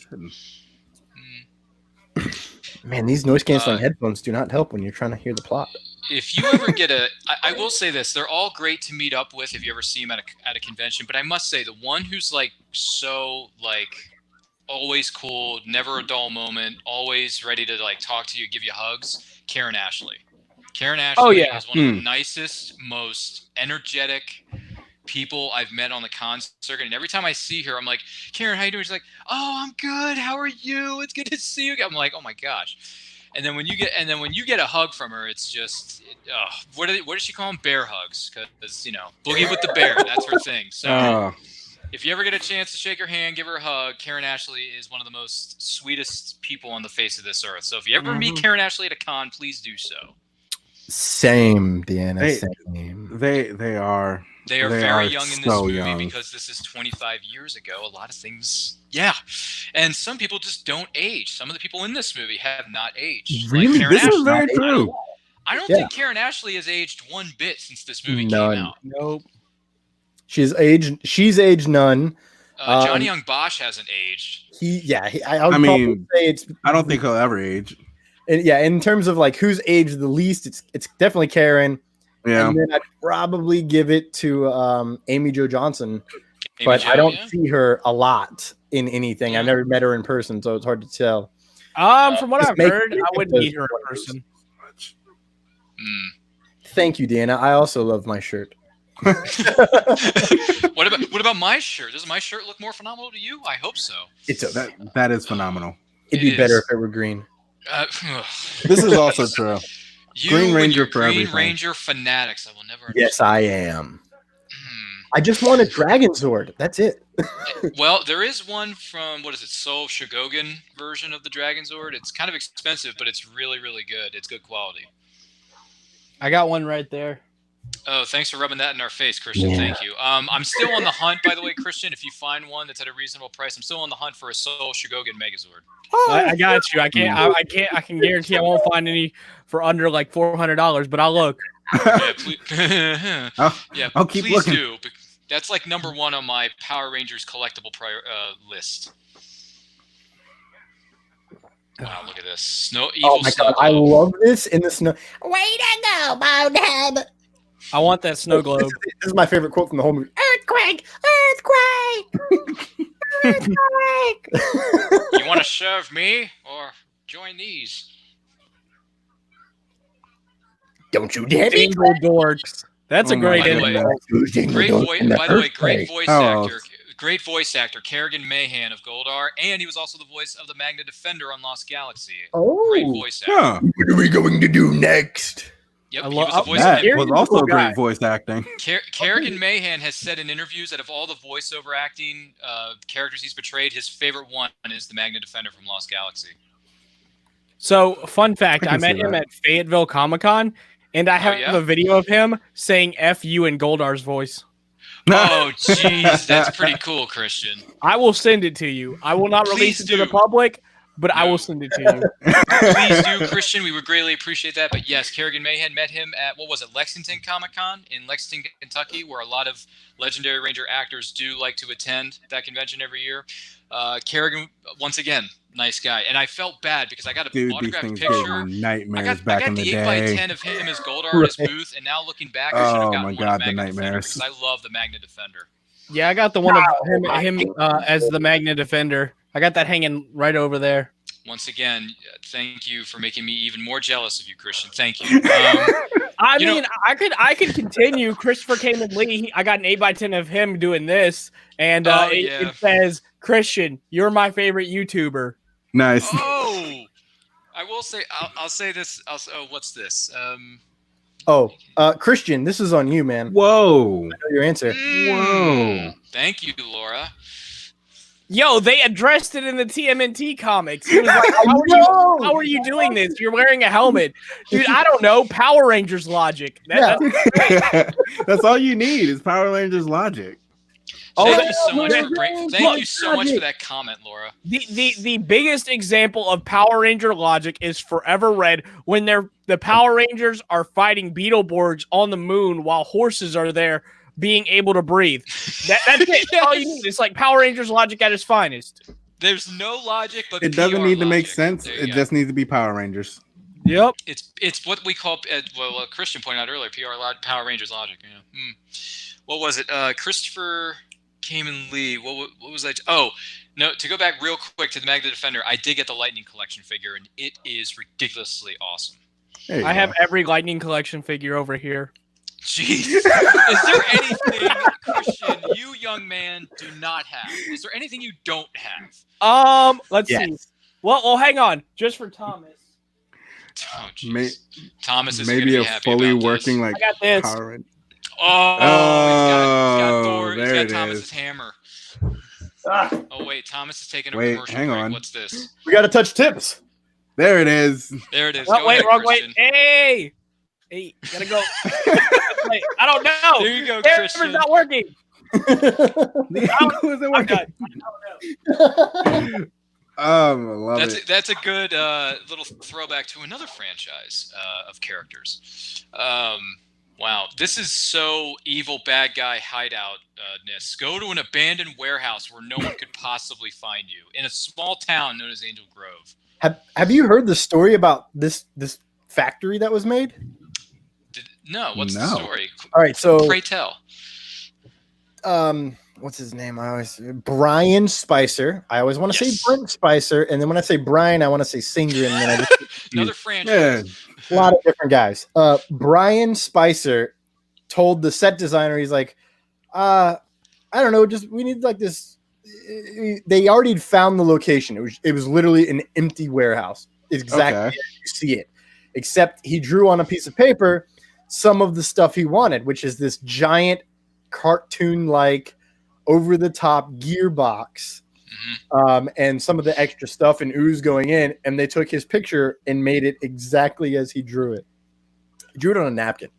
Man, these noise canceling headphones do not help when you're trying to hear the plot. If you ever get I will say this, they're all great to meet up with if you ever see them at a convention, but I must say the one who's like so like always cool, never a dull moment, always ready to like talk to you, give you hugs, Karen Ashley. Karen Ashley is one of the nicest, most energetic people I've met on the con circuit, and every time I see her, I'm like, Karen, how you doing? She's like, oh, I'm good. How are you? It's good to see you. I'm like, oh my gosh. And then when you get a hug from her, it's just what does she call them? Bear hugs, because Boogie with the Bear, that's her thing. So if you ever get a chance to shake her hand, give her a hug. Karen Ashley is one of the most sweetest people on the face of this earth. So if you ever meet Karen Ashley at a con, please do so. Same, Deanna. Same. They are. They are very young in this movie because this is 25 years ago. A lot of things, and some people just don't age. Some of the people in this movie have not aged. Really, like this is very true. I don't think Karen Ashley has aged one bit since this movie came out. Nope. She's aged none. Johnny Young Bosch hasn't aged. I don't think he'll ever age. In terms of like who's aged the least, it's definitely Karen. Yeah. And then I'd probably give it to Amy Jo Johnson. but Joe, I don't yeah. see her a lot in anything. Yeah. I've never met her in person, so it's hard to tell. From what Just I've make heard, it I wouldn't because meet her in one of person. Mm. Thank you, Deanna. I also love my shirt. What about my shirt? Does my shirt look more phenomenal to you? I hope so. That is phenomenal. It'd be better if it were green. This is also true. You Green and Ranger your for Green everything. Ranger fanatics. I will never. Yes, I am. Hmm. I just want a dragon sword. That's it. Well, there is one from what is it, Soul Shogogen version of the Dragon Zord. It's kind of expensive, but it's really, really good. It's good quality. I got one right there. Oh, thanks for rubbing that in our face, Christian. Yeah. Thank you. I'm still on the hunt, by the way, Christian. If you find one that's at a reasonable price, I'm still on the hunt for a Soul Shogogen Megazord. I got you. I can guarantee I won't find any for under like $400, but I'll look. Yeah, please, I'll keep please looking. do. That's like number one on my Power Rangers collectible list. Wow, look at this. Evil Oh my snow god, I globe. love this in the snow. Way to go, Bonehead! I want that snow globe. This is my favorite quote from the whole movie. Earthquake! Earthquake! Earthquake! You want to serve me or join these? Don't you dare be Jingle dorks. That's a Oh great my ending. God. Great voice, by the way, great voice Oh. actor. Great voice actor, Kerrigan Mahan of Goldar, and he was also the voice of the Magna Defender on Lost Galaxy. Oh, Great voice actor. Huh. what are we going to do next? Yep, I he love- was the voice That of was also great voice acting. Kerrigan Mahan has said in interviews that of all the voiceover acting characters he's portrayed, his favorite one is the Magna Defender from Lost Galaxy. So, fun fact, I I can met see him that. at Fayetteville Comic-Con, and I have yeah? a video of him saying F you in Goldar's voice. Oh, jeez, that's pretty cool, Christian. I will send it to you. I will not release Please it to the do. public, but I No. will send it to you. Please do, Christian. We would greatly appreciate that. But yes, Kerrigan Mahan met him at, what was it, Lexington Comic-Con in Lexington, Kentucky, where a lot of Legendary Ranger actors do like to attend that convention every year. Kerrigan, once again, nice guy. And I felt bad because I got an Dude, these autographed things gave picture. me I nightmares got, back I in got the the day. 8x10 of him as Goldar at his booth, and now looking back, I should have Oh gotten my one God, of the Magna Defender nightmares. because I love the Magna Defender. Yeah, I got the one of him as the Magna Defender. I got that hanging right over there. Once again, thank you for making me even more jealous of you, Christian. Thank you. I You know- mean, I could continue. Christopher Kamen Lee. I got an 8x10 of him doing this, and Oh, it, yeah. it says, "Christian, you're my favorite YouTuber." Nice. Oh, I will say. I'll say this. What's this? Christian, this is on you, man. Whoa. I know your answer. Whoa. Thank you, Laura. Yo, they addressed it in the TMNT comics. He was like, how are you doing this? You're wearing a helmet. Dude, I don't know. Power Rangers logic. That's all you need is Power Rangers logic. Thank that- you so much for thank you so much for logic. that comment, Laura. The biggest example of Power Ranger logic is Forever Red when the Power Rangers are fighting Beetleborgs on the moon while horses are there being able to breathe. That's it. That's all you need. It's like Power Rangers logic at its finest. There's no logic, but It doesn't PR need to make logic. sense. There you It go. just needs to be Power Rangers. Yep. It's what we call what Christian pointed out earlier. Power Rangers logic. Yeah. What was it? Christopher Kamen Lee. What was that? Oh no! To go back real quick to the Magna Defender, I did get the Lightning Collection figure, and it is ridiculously awesome. There you I go. have every Lightning Collection figure over here. Jeez. Is there anything, Christian, you young man do not have? Is there anything you don't have? Let's Yes. see. Well, hang on. Just for Thomas. Oh, May- jeez. Thomas is Maybe gonna be a happy fully about working this. like I got this. Power Ranger. Oh, he's got Thor. there He's it got Thomas's is. hammer. Ah, Oh wait, Thomas is taking a Wait, commercial hang break. on. What's this? we got to touch tips. There it is. There it is. Oh, Go wait, ahead, wrong way. Christian. Hey, gotta go. Wait, I don't know. There you go, Camera's Christian. not working. The angle isn't I'm working. done. I don't know. I love it. That's a good little throwback to another franchise of characters. Wow, this is so evil bad guy hideout-ness. Go to an abandoned warehouse where no one could possibly find you in a small town known as Angel Grove. Have you heard the story about this factory that was made? No, what's the No. story? All right, so Pray tell. what's his name? Brian Spicer. I always want to say Yes. Brent Spicer, and then when I say Brian, I want to say Singer, and then I just Another Yeah. franchise. a lot of different guys. Brian Spicer told the set designer, he's like, I don't know, just we need like this. They already had found the location. It was literally an empty warehouse. It's exactly Okay. as you see it, except he drew on a piece of paper some of the stuff he wanted, which is this giant cartoon-like, over-the-top gearbox, and some of the extra stuff and ooze going in. And they took his picture and made it exactly as he drew it. He drew it on a napkin.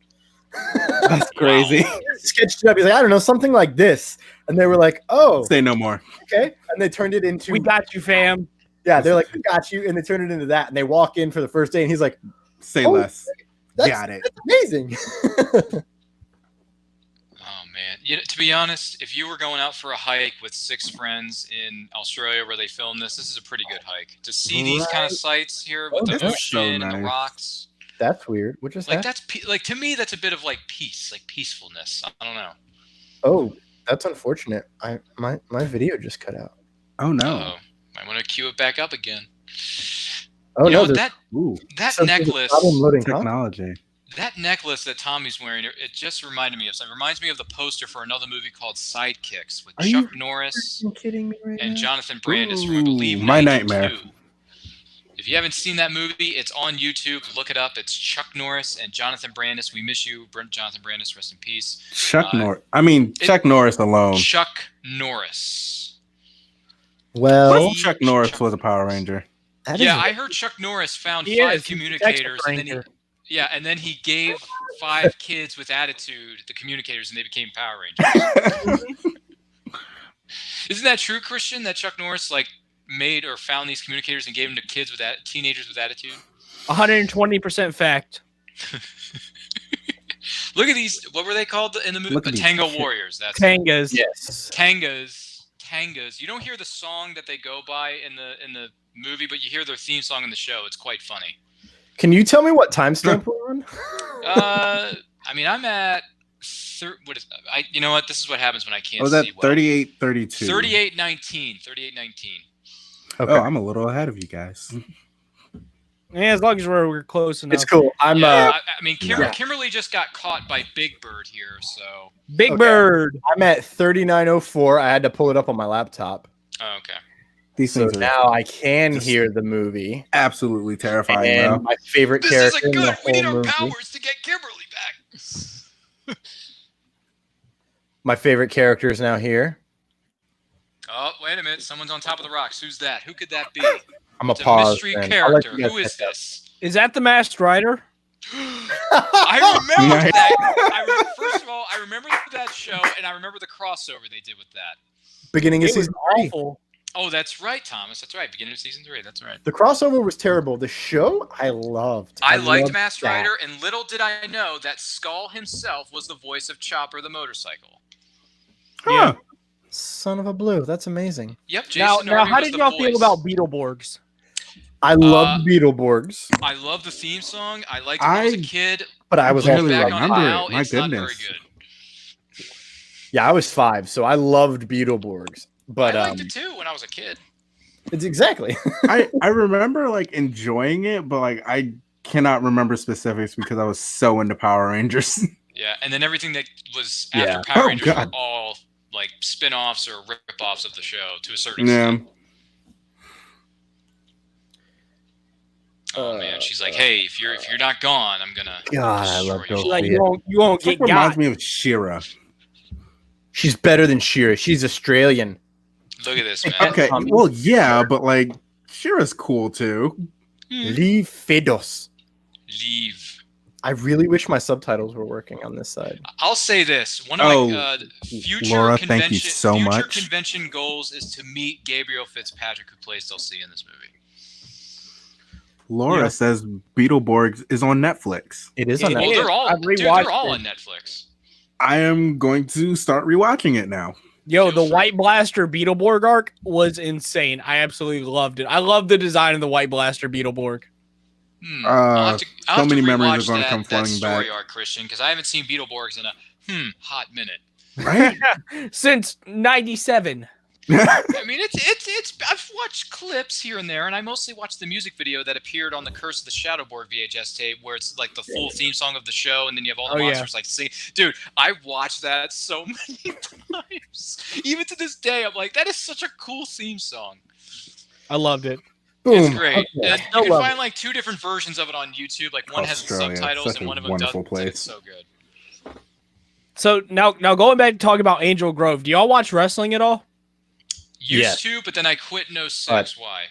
That's crazy. Sketched it up. He's like, I don't know, something like this. And they were like, oh, Say no more. okay. And they turned it into. We got you, fam. Yeah, they're like, we got you. And they turned it into that. And they walk in for the first day. And he's like, Say Oh, less. that's, Got it. that's amazing. Oh man, to be honest, if you were going out for a hike with 6 friends in Australia where they filmed this is a pretty good hike. To see these kind of sights here with Oh, the that's so ocean and the nice. rocks, That's weird. What just like happened? that's like to me that's a bit of like peace, like peacefulness. I don't know. Oh, that's unfortunate. My video just cut out. Oh no. Uh-oh. Might want to cue it back up again. Oh, You no. know, there's Ooh. that something with necklace. problem loading content. Technology. That necklace that Tommy's wearing, it just reminded me of something. It reminds me of the poster for another movie called Sidekicks with Are you Chuck Norris Are you kidding me right and now? Jonathan Brandis from, I believe, My 92. nightmare. If you haven't seen that movie, it's on YouTube. Look it up. It's Chuck Norris and Jonathan Brandis. We miss you, Jonathan Brandis. Rest in peace. Chuck Uh, Norris. I mean, Chuck Norris alone. Chuck Norris. Well, Chuck Norris was a Power Ranger. that Yeah, is- I heard Chuck Norris found He 5 is. He's a communicators, and then Texas and then he gave 5 kids with attitude the communicators, and they became Power Rangers. Isn't that true, Christian? That Chuck Norris made or found these communicators and gave them to kids with teenagers with attitude? 120% fact. Look at these. What were they called in the movie? Look at these Tango kids. Warriors. That's Tangas. yes. Tangas. You don't hear the song that they go by in the movie, but you hear their theme song in the show. It's quite funny. Can you tell me what timestamp we're on? I mean, I'm at you know what? This is what happens when I can't Was that see well. 38-32? 38-19. 38-19. Okay. Oh, I'm a little ahead of you guys. Yeah, as long as we're close enough. It's cool. I'm Yeah, I mean, yeah. Kimberly just got caught by Big Bird here, so. Big Okay. Bird. I'm at 3904. I had to pull it up on my laptop. Oh, okay. These So things are now I can just- hear the movie. absolutely terrifying. And Though. my favorite This character isn't in the good. We need whole our movie. powers to get Kimberly back. My favorite character is now here. Oh, wait a minute. Someone's on top of the rocks. Who's that? Who could that be? I'm a It's a pause. mystery then. I'll let character. you guys Who is check this? Is that the Masked Rider? I remember Nice. that. First of all, I remember that show, and I remember the crossover they did with that. out. Beginning of It was season 3. awful. Oh, that's right, Thomas. That's right. Beginning of season 3. That's right. The crossover was terrible. The show I loved. I liked loved Masked that. Rider, and little did I know that Skull himself was the voice of Chopper the motorcycle. Huh. Son of a blue. That's amazing. Yep, Now, Jason now, Irving how was did the y'all feel voice. about Beetleborgs? I love Beetleborgs, I love the theme song. I liked it when I was a kid. but I was barely also Back on remember it it. now, My it's not very goodness. good. yeah, I was 5, so I loved Beetleborgs. But I liked it too when I was a kid. it's exactly. I remember enjoying it, but I cannot remember specifics because I was so into Power Rangers. Yeah, and then everything that was Yeah. after Power Oh, Rangers God. were all spin-offs or rip-offs of the show to a certain Yeah. extent. Oh man, she's like, "Hey, if you're not gone, I'm gonna." God, I love destroy you." Bill. Like, Yeah. you won't It get reminds got. me of She-Ra. She's better than Shira. She's Australian. Look at this, man. Okay, well, yeah, but She-Ra's cool too. Leave Fedos. Leave. I really wish my subtitles were working on this side. I'll say this: one of my future Laura, convention thank you so future much. convention goals is to meet Gabriel Fitzpatrick, who plays Dulcie in this movie. Laura Yeah. says Beetleborgs is on Netflix. It is It on Well, that. is. they're all I've dude, rewatched they're all it. on Netflix. I am going to start rewatching it now. Yo, the White Blaster Beetleborg arc was insane. I absolutely loved it. I love the design of the White Blaster Beetleborg. I'll have to so many memories rewatch are gonna come that flooding story back. arc, Christian, because I haven't seen Beetleborgs in a hot minute. Right? Since '97. I mean, it's. I've watched clips here and there, and I mostly watched the music video that appeared on the Curse of the Shadowboard VHS tape, where it's like the full theme song of the show, and then you have all the monsters like sing. Dude, I watched that so many times. Even to this day, I'm like, that is such a cool theme song. I loved it. Boom. It's great. Okay. And you can find like 2 different versions of it on YouTube. Like one has the Australia, subtitles, such and a one of them wonderful doesn't. place. It's so good. So now going back to talking about Angel Grove, do y'all watch wrestling at all? Used to, but then I quit in 06. Why?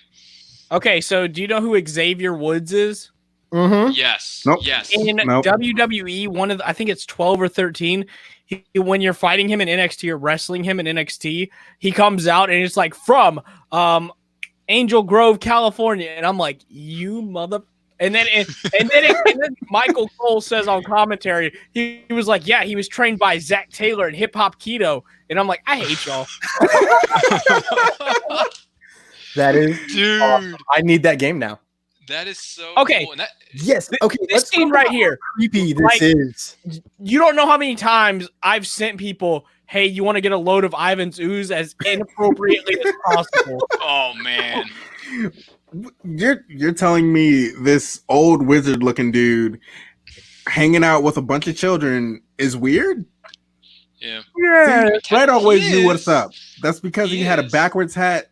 Okay, so do you know who Xavier Woods is? Mm-hmm. Yes. Nope. Yes. In WWE, I think it's 12 or 13, when you're fighting him in NXT or wrestling him in NXT, he comes out and it's like from Angel Grove, California, and I'm like, you mother. And then Michael Cole says on commentary, he was like, yeah, he was trained by Zach Taylor and Hip Hop Keto, and I'm like, I hate y'all. That is, dude. Awesome. I need that game now. That is so okay. Cool. And that, yes. Okay. This scene right here, creepy. This is. You don't know how many times I've sent people, hey, you want to get a load of Ivan's ooze as inappropriately as possible. Oh man. You're telling me this old wizard looking dude hanging out with a bunch of children is weird? Yeah. Yeah. Fred always knew what's up. That's because he had a is. backwards hat,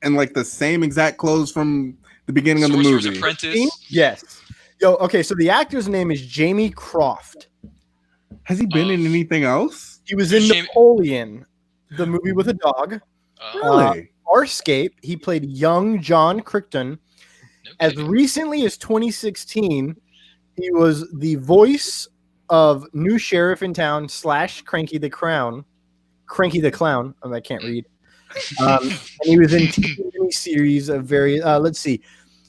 and like the same exact clothes from the beginning of the Sorcerer's movie. Apprentice. Yes. Yo. Okay. So the actor's name is Jamie Croft. Has he been in anything else? He was in Napoleon, the movie with a dog. Really? Farscape, he played young John Crichton. As recently as 2016, he was the voice of new sheriff in town / Cranky the Clown. I can't read. And he was in TV series of various. Let's see,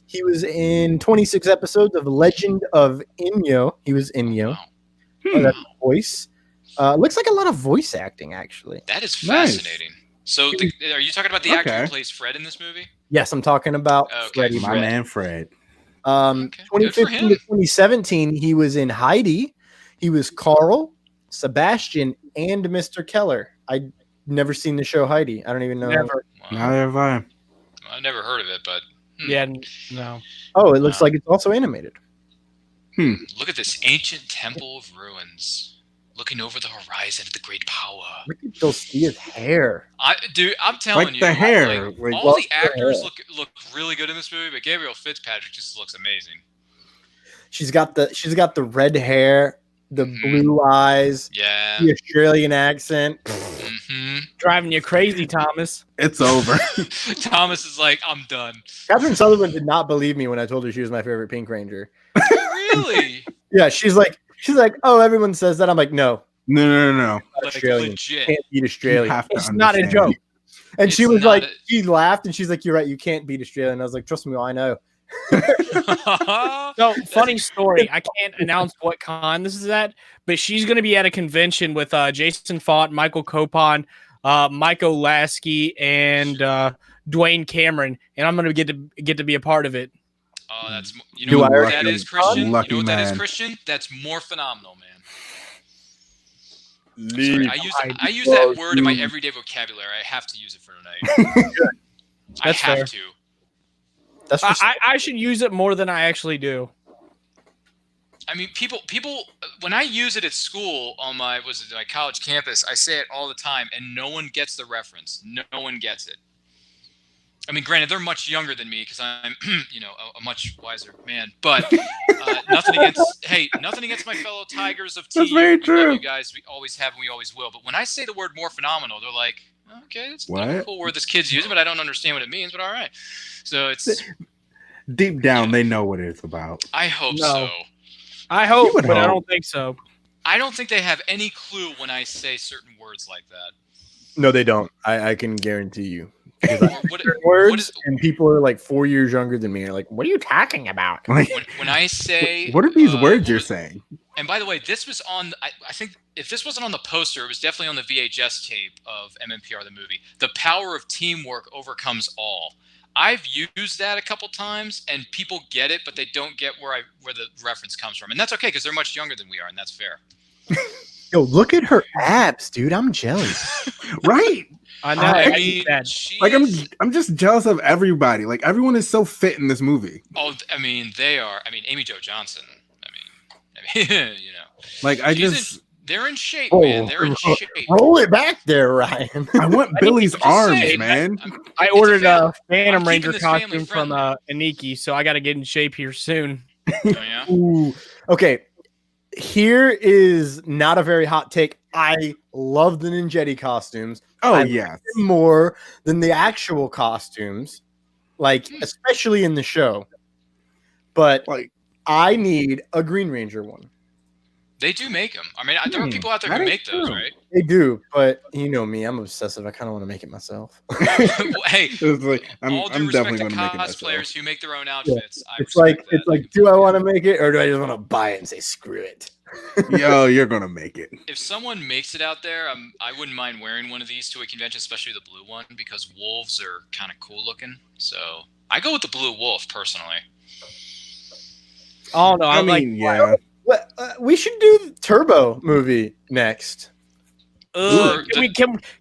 he was in 26 episodes of Legend of Inyo. He was Inyo. That's the voice. Looks like a lot of voice acting, actually. That is fascinating. Nice. So, are you talking about the actor who plays Fred in this movie? Yes, I'm talking about Freddie. My man, Fred. 2015 to 2017, he was in Heidi. He was Carl, Sebastian, and Mr. Keller. I'd never seen the show Heidi. I don't even know. Never. Wow. Neither have I. I never heard of it, but yeah, no. Oh, it looks like it's also animated. Look at this ancient temple of ruins. Looking over the horizon at the great power. Look at Dulcia's hair. Dude, I'm telling you, the hair. All the actors look really good in this movie, but Gabriel Fitzpatrick just looks amazing. She's got the red hair, the blue eyes, the Australian accent. Driving you crazy, Thomas. It's over. Thomas is like, I'm done. Catherine Sullivan did not believe me when I told her she was my favorite Pink Ranger. Really? Yeah, she's like, oh, everyone says that. I'm like, no. No. Like, Australian. legit. Can't beat Australia. It's not a joke. And she was like, she laughed and she's like, you're right, you can't beat Australia. And I was like, trust me, I know. So, funny story. I can't announce what con this is at, but she's going to be at a convention with Jason Fott, Michael Copon, Mike Olasky, and Dwayne Cameron, and I'm going to get to be a part of it. Oh, that's what that is, Christian. You know what that is, Christian? That's more phenomenal, man. Sorry, I use that word in my everyday vocabulary. I have to use it for tonight. I have to. That's I should use it more than I actually do. I mean, people. When I use it at school on my college campus, I say it all the time, and no one gets the reference. No one gets it. I mean, granted, they're much younger than me because I'm, a much wiser man. But nothing against my fellow Tigers of T. That's very true. Love you guys, we always have and we always will. But when I say the word more phenomenal, they're like, okay, that's a cool word this kid's using, but I don't understand what it means. But all right, so it's deep down they know what it's about. I hope so. I hope, but I don't think so. I don't think they have any clue when I say certain words like that. No, they don't. I can guarantee you. Words and people are like 4 years younger than me are like, what are you talking about? When I say, what are these words you're saying? And by the way, this was on. I think if this wasn't on the poster, it was definitely on the VHS tape of MMPR the movie. The power of teamwork overcomes all. I've used that a couple times, and people get it, but they don't get where the reference comes from, and that's okay because they're much younger than we are, and that's fair. Yo, look at her abs, dude. I'm jealous. Right? I know. I I mean, that. Like I'm just jealous of everybody. Like everyone is so fit in this movie. Oh, I mean, they are. I mean, Amy Jo Johnson. I mean, you know, Like they're in shape, Oh, man. They're in shape. Roll it back there, Ryan. I want Billy's I'm just arms, saying, man. I it's ordered a a Phantom I'm keeping Ranger this family costume from friendly. Aniki, so I got to get in shape here soon. Oh, yeah. Ooh. Okay. Here is not a very hot take. I love the Ninjetti costumes. Oh I yes. like them more than the actual costumes, like especially in the show. But Like I need a Green Ranger one. They do make them. I mean, there are people out there that who is make those, true. right? They do, but you know me, I'm obsessive. I kind of want to make it myself. Hey, It's like, all due I'm respect definitely to going to make it myself. cosplayers who make their own outfits. I It's like respect that. do I want to make it or do I just want to buy it and say screw it? Yo, you're going to make it. If someone makes it out there, I wouldn't mind wearing one of these to a convention, especially the blue one, because wolves are kind of cool looking. So I go with the blue wolf personally. Oh no, I mean, yeah. We should do the Turbo movie next. Ooh,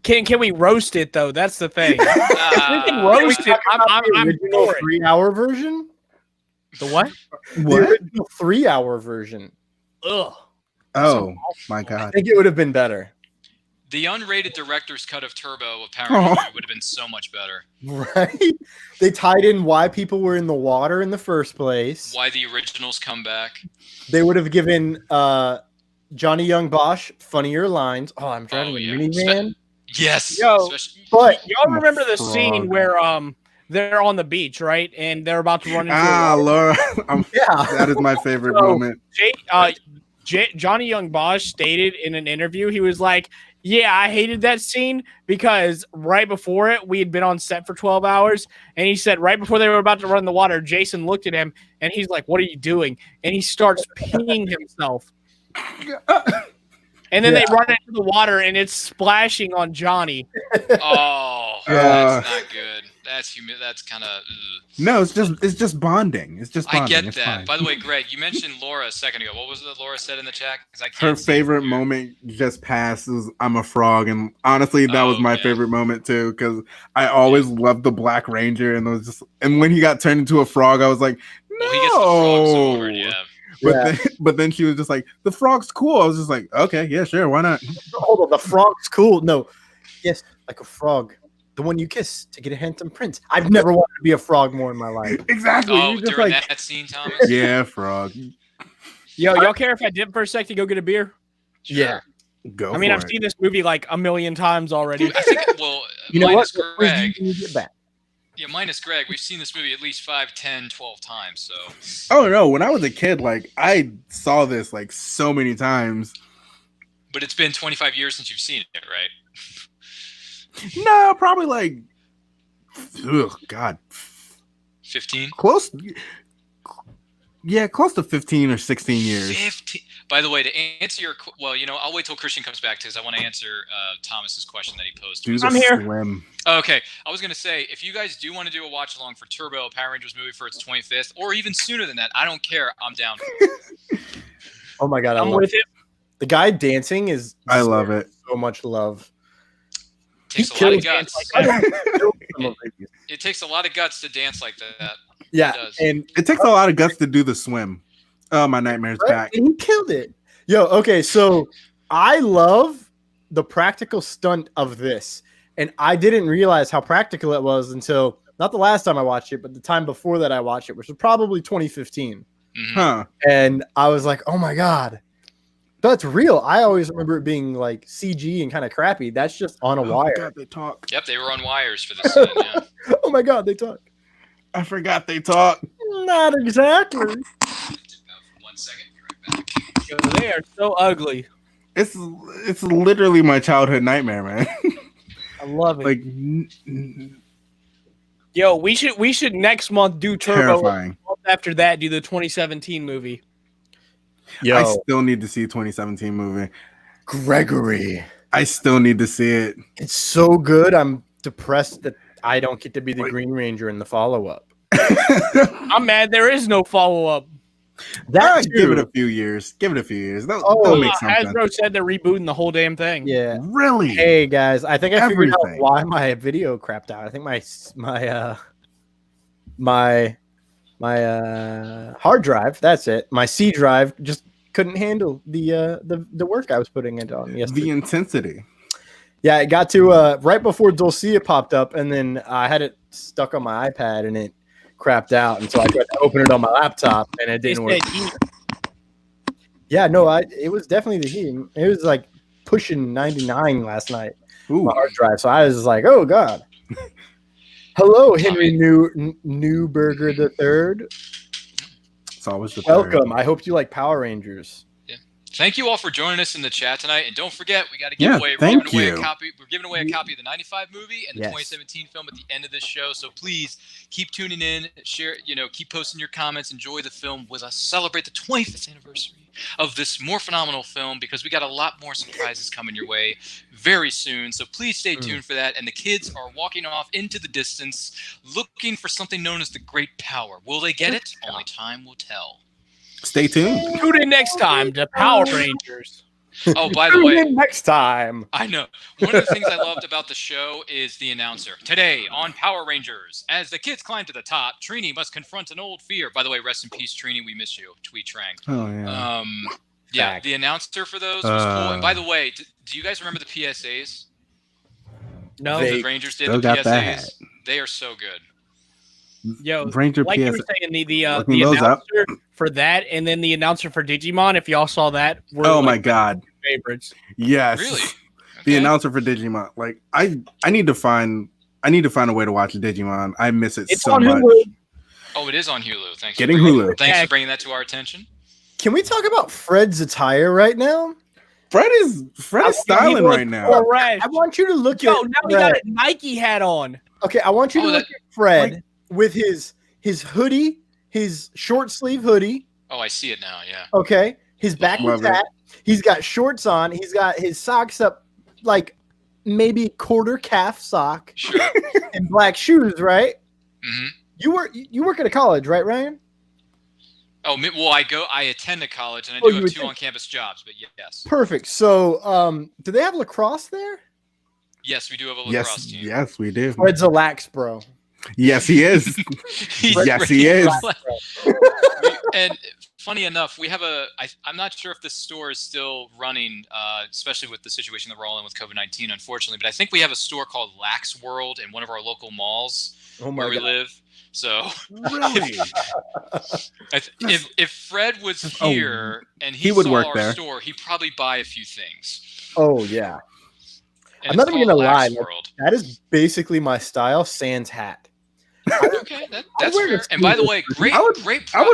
can we roast it though? That's the thing. We can Uh, roast it. I'm The original for it. 3-hour version. The what? The What? original 3-hour version. Ugh. Oh my I god. think it would have been better. the unrated director's cut of Turbo of Power Rangers would have been so much better. Right? They tied in why people were in the water in the first place. Why the originals come back? They would have given Johnny Young Bosch funnier lines. Oh, I'm driving Oh, a yeah. minivan. Yes. Yo. especially- But Y'all remember the Frog. scene where they're on the beach, right? And they're about to run into the water. Laura, yeah, that is my favorite So- moment. Johnny Young Bosch stated in an interview, he was like, yeah, I hated that scene because right before it, we had been on set for 12 hours. And he said right before they were about to run in the water, Jason looked at him and he's like, what are you doing? And he starts peeing himself. And then they run into the water and it's splashing on Johnny. Oh, Uh, that's not good. That's kind of. No, it's just bonding. It's just bonding. I get It's that. fine. By the way, Greg, you mentioned Laura a second ago. What was it that Laura said in the chat? 'Cause I can't Her see it favorite here. moment just passed is I'm a frog, and honestly, that was my Okay. favorite moment too because I always loved the Black Ranger, and it was just when he got turned into a frog, I was like, no. Well, he gets the frog sword, yeah. But then she was just like, the frog's cool. I was just like, okay, yeah, sure, why not? hold on. The frog's cool. No, yes, like a frog. The one you kiss to get a handsome prince. I've never wanted to be a frog more in my life. Exactly. Oh, You're just during like, that scene, Thomas? yeah, frog. Yo, y'all care if I dip for a sec to go get a beer? Sure. Yeah. Go. I mean, for I've it. seen this movie like a million times already. I think, well, You know what? minus What quiz do Greg. you get back? Yeah, minus Greg, we've seen this movie at least 5, 10, 12 times, so. Oh no, when I was a kid, like I saw this like so many times. But it's been 25 years since you've seen it, right? No, probably like, oh god, 15? close. Yeah, close to 15 or 16 years. 15. By the way, to answer your, well, I'll wait till Christian comes back because I want to answer Thomas's question that he posed. Dude, I'm here. Slim. Okay, I was gonna say if you guys do want to do a watch along for Turbo, a Power Rangers movie for its 25th, or even sooner than that, I don't care. I'm down. Oh my god, I I'm love with it. the guy dancing is. I love it. So much love. Takes He a lot of kills guts. It takes a lot of guts to dance like that. Yeah, It does. and It takes a lot of guts to do the swim. Oh, my nightmare's back. and he killed it. Yo, okay, so I love the practical stunt of this, and I didn't realize how practical it was until not the last time I watched it, but the time before that I watched it, which was probably 2015. Mhm. Huh. And I was like, oh my god, that's real. I always remember it being like CG and kind of crappy. That's just on a Oh, wire. God, they talk. Yep, they were on wires for this scene. Yeah. Oh my god, they talk. I forgot they talk. Not exactly. 1 second. Be right back. Yo, they are so ugly. It's literally my childhood nightmare, man. I love it. Like Yo, we should next month do Turbo. terrifying. Month after that, do the 2017 movie. Yo, I still need to see 2017 movie. Gregory. I still need to see it. It's so good. I'm depressed that I don't get to be the Wait. Green Ranger in the follow-up. I'm mad there is no follow up. That Give it too. a few years. Give it a few years. They'll Oh, make something. Hasbro said they're rebooting the whole damn thing. Yeah. Really? Hey guys, I think I figured out Everything. why my video crapped out. I think my hard drive, that's it. My C drive just couldn't handle the work I was putting it on yesterday. The intensity. Yeah, it got to right before Dulcia popped up, and then I had it stuck on my iPad, and it crapped out, and so I tried to open it on my laptop, and it didn't work. Yeah, no, it was definitely the heat. It was like pushing 99 last night. Ooh. My hard drive, so I was like, oh god. Hello, Henry Newberger the Third. It's always the third. Welcome. I hope you like Power Rangers. Thank you all for joining us in the chat tonight, and don't forget we got to give away. Thank We're you. giving away a copy of the '95 movie and the Yes. 2017 film at the end of this show. So please keep tuning in, share, keep posting your comments, enjoy the film with us, celebrate the 25th anniversary of this more phenomenal film, because we got a lot more surprises coming your way very soon. So please stay tuned for that. And the kids are walking off into the distance, looking for something known as the Great Power. Will they get it? Only time will tell. Stay tuned. Tune in next time to Power Rangers. Oh, by the Tune way, in next time. I know. One of the things I loved about the show is the announcer. Today on Power Rangers, as the kids climb to the top, Trini must confront an old fear. By the way, rest in peace, Trini. We miss you. Tweet Trang. Oh yeah. Yeah, Fact. the announcer for those was cool. And by the way, do you guys remember the PSAs? No, The Rangers did still the got PSAs. that. They are so good. yo, Ranger like you were PS. saying, the Looking those up. announcer for that, and then the announcer for Digimon. If y'all saw that, were Oh my like god. favorites. Yes. Really? The Okay. announcer for Digimon. Like I need to find a way to watch Digimon. I miss it It's so on much. Hulu. Oh, it is on Hulu. Thanks. Getting for bringing, Hulu. Thanks Yeah. for bringing that to our attention. Can we talk about Fred's attire right now? Fred is styling right now. All right. I want you to look Yo, at now he got a Nike hat on. Okay, I want you to Oh, look at Fred with his hoodie, his short sleeve hoodie. Oh, I see it now. Yeah. Okay, his backwards Love it. hat. He's got shorts on. He's got his socks up, like maybe quarter calf sock, Sure. and black shoes. Right? hmm You work at a college, right, Ryan? Oh, well, I attend a college, and I Oh, do you have two attend- on-campus jobs. But yes, Perfect. So, do they have lacrosse there? yes, we do have a lacrosse team. Yes, we do. Fred's a lax, bro. Yes, he is. He's Yes, he really is. And funny enough, we have I'm not sure if this store is still running, especially with the situation that we're all in with COVID-19, unfortunately. But I think we have a store called Lax World in one of our local malls Oh where we live. So Really? if Fred was Oh, here and he he would saw work our there. store, he'd probably buy a few things. Oh yeah, And I'm not it's even called gonna Lax lie, World. that is basically my style. Sans hat. Okay, that's wear fair. this And by the too. way, great I would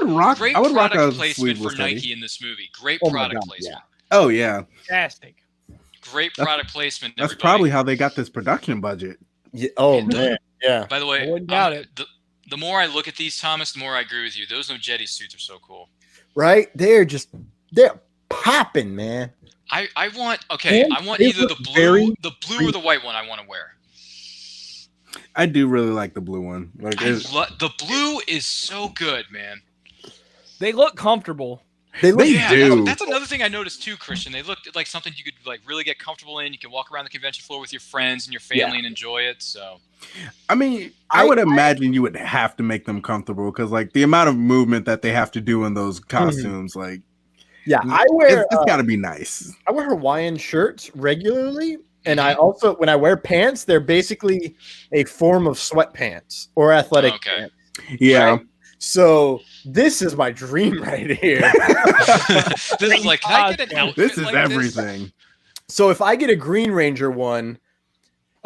rock product a placement sleeveless for Nike hoodie. in this movie. Great Oh my product God, placement. Oh yeah. Fantastic. Great product placement. That's everybody. probably how they got this production budget. Yeah. Oh And, man. Yeah. By the way, I wouldn't doubt it. The more I look at these, Thomas, the more I agree with you. Those Nogeti suits are so cool. Right? They're popping, man. I want And I want they either the look blue or the white one I want to wear. I do really like the blue one. Like The blue is so good, man. They look comfortable. They look They Yeah, do. that's another thing I noticed too, Christian. They look like something you could like really get comfortable in. You can walk around the convention floor with your friends and your family and enjoy it. So I mean, I would imagine you would have to make them comfortable because, like, the amount of movement that they have to do in those costumes, like, yeah, I wear it's got to be nice. I wear Hawaiian shirts regularly, and I also when I wear pants, they're basically a form of sweatpants or athletic Okay. pants. Yeah, Right? So this is my dream right here. this is like, can I get an outfit this is like everything. So if I get a Green Ranger one,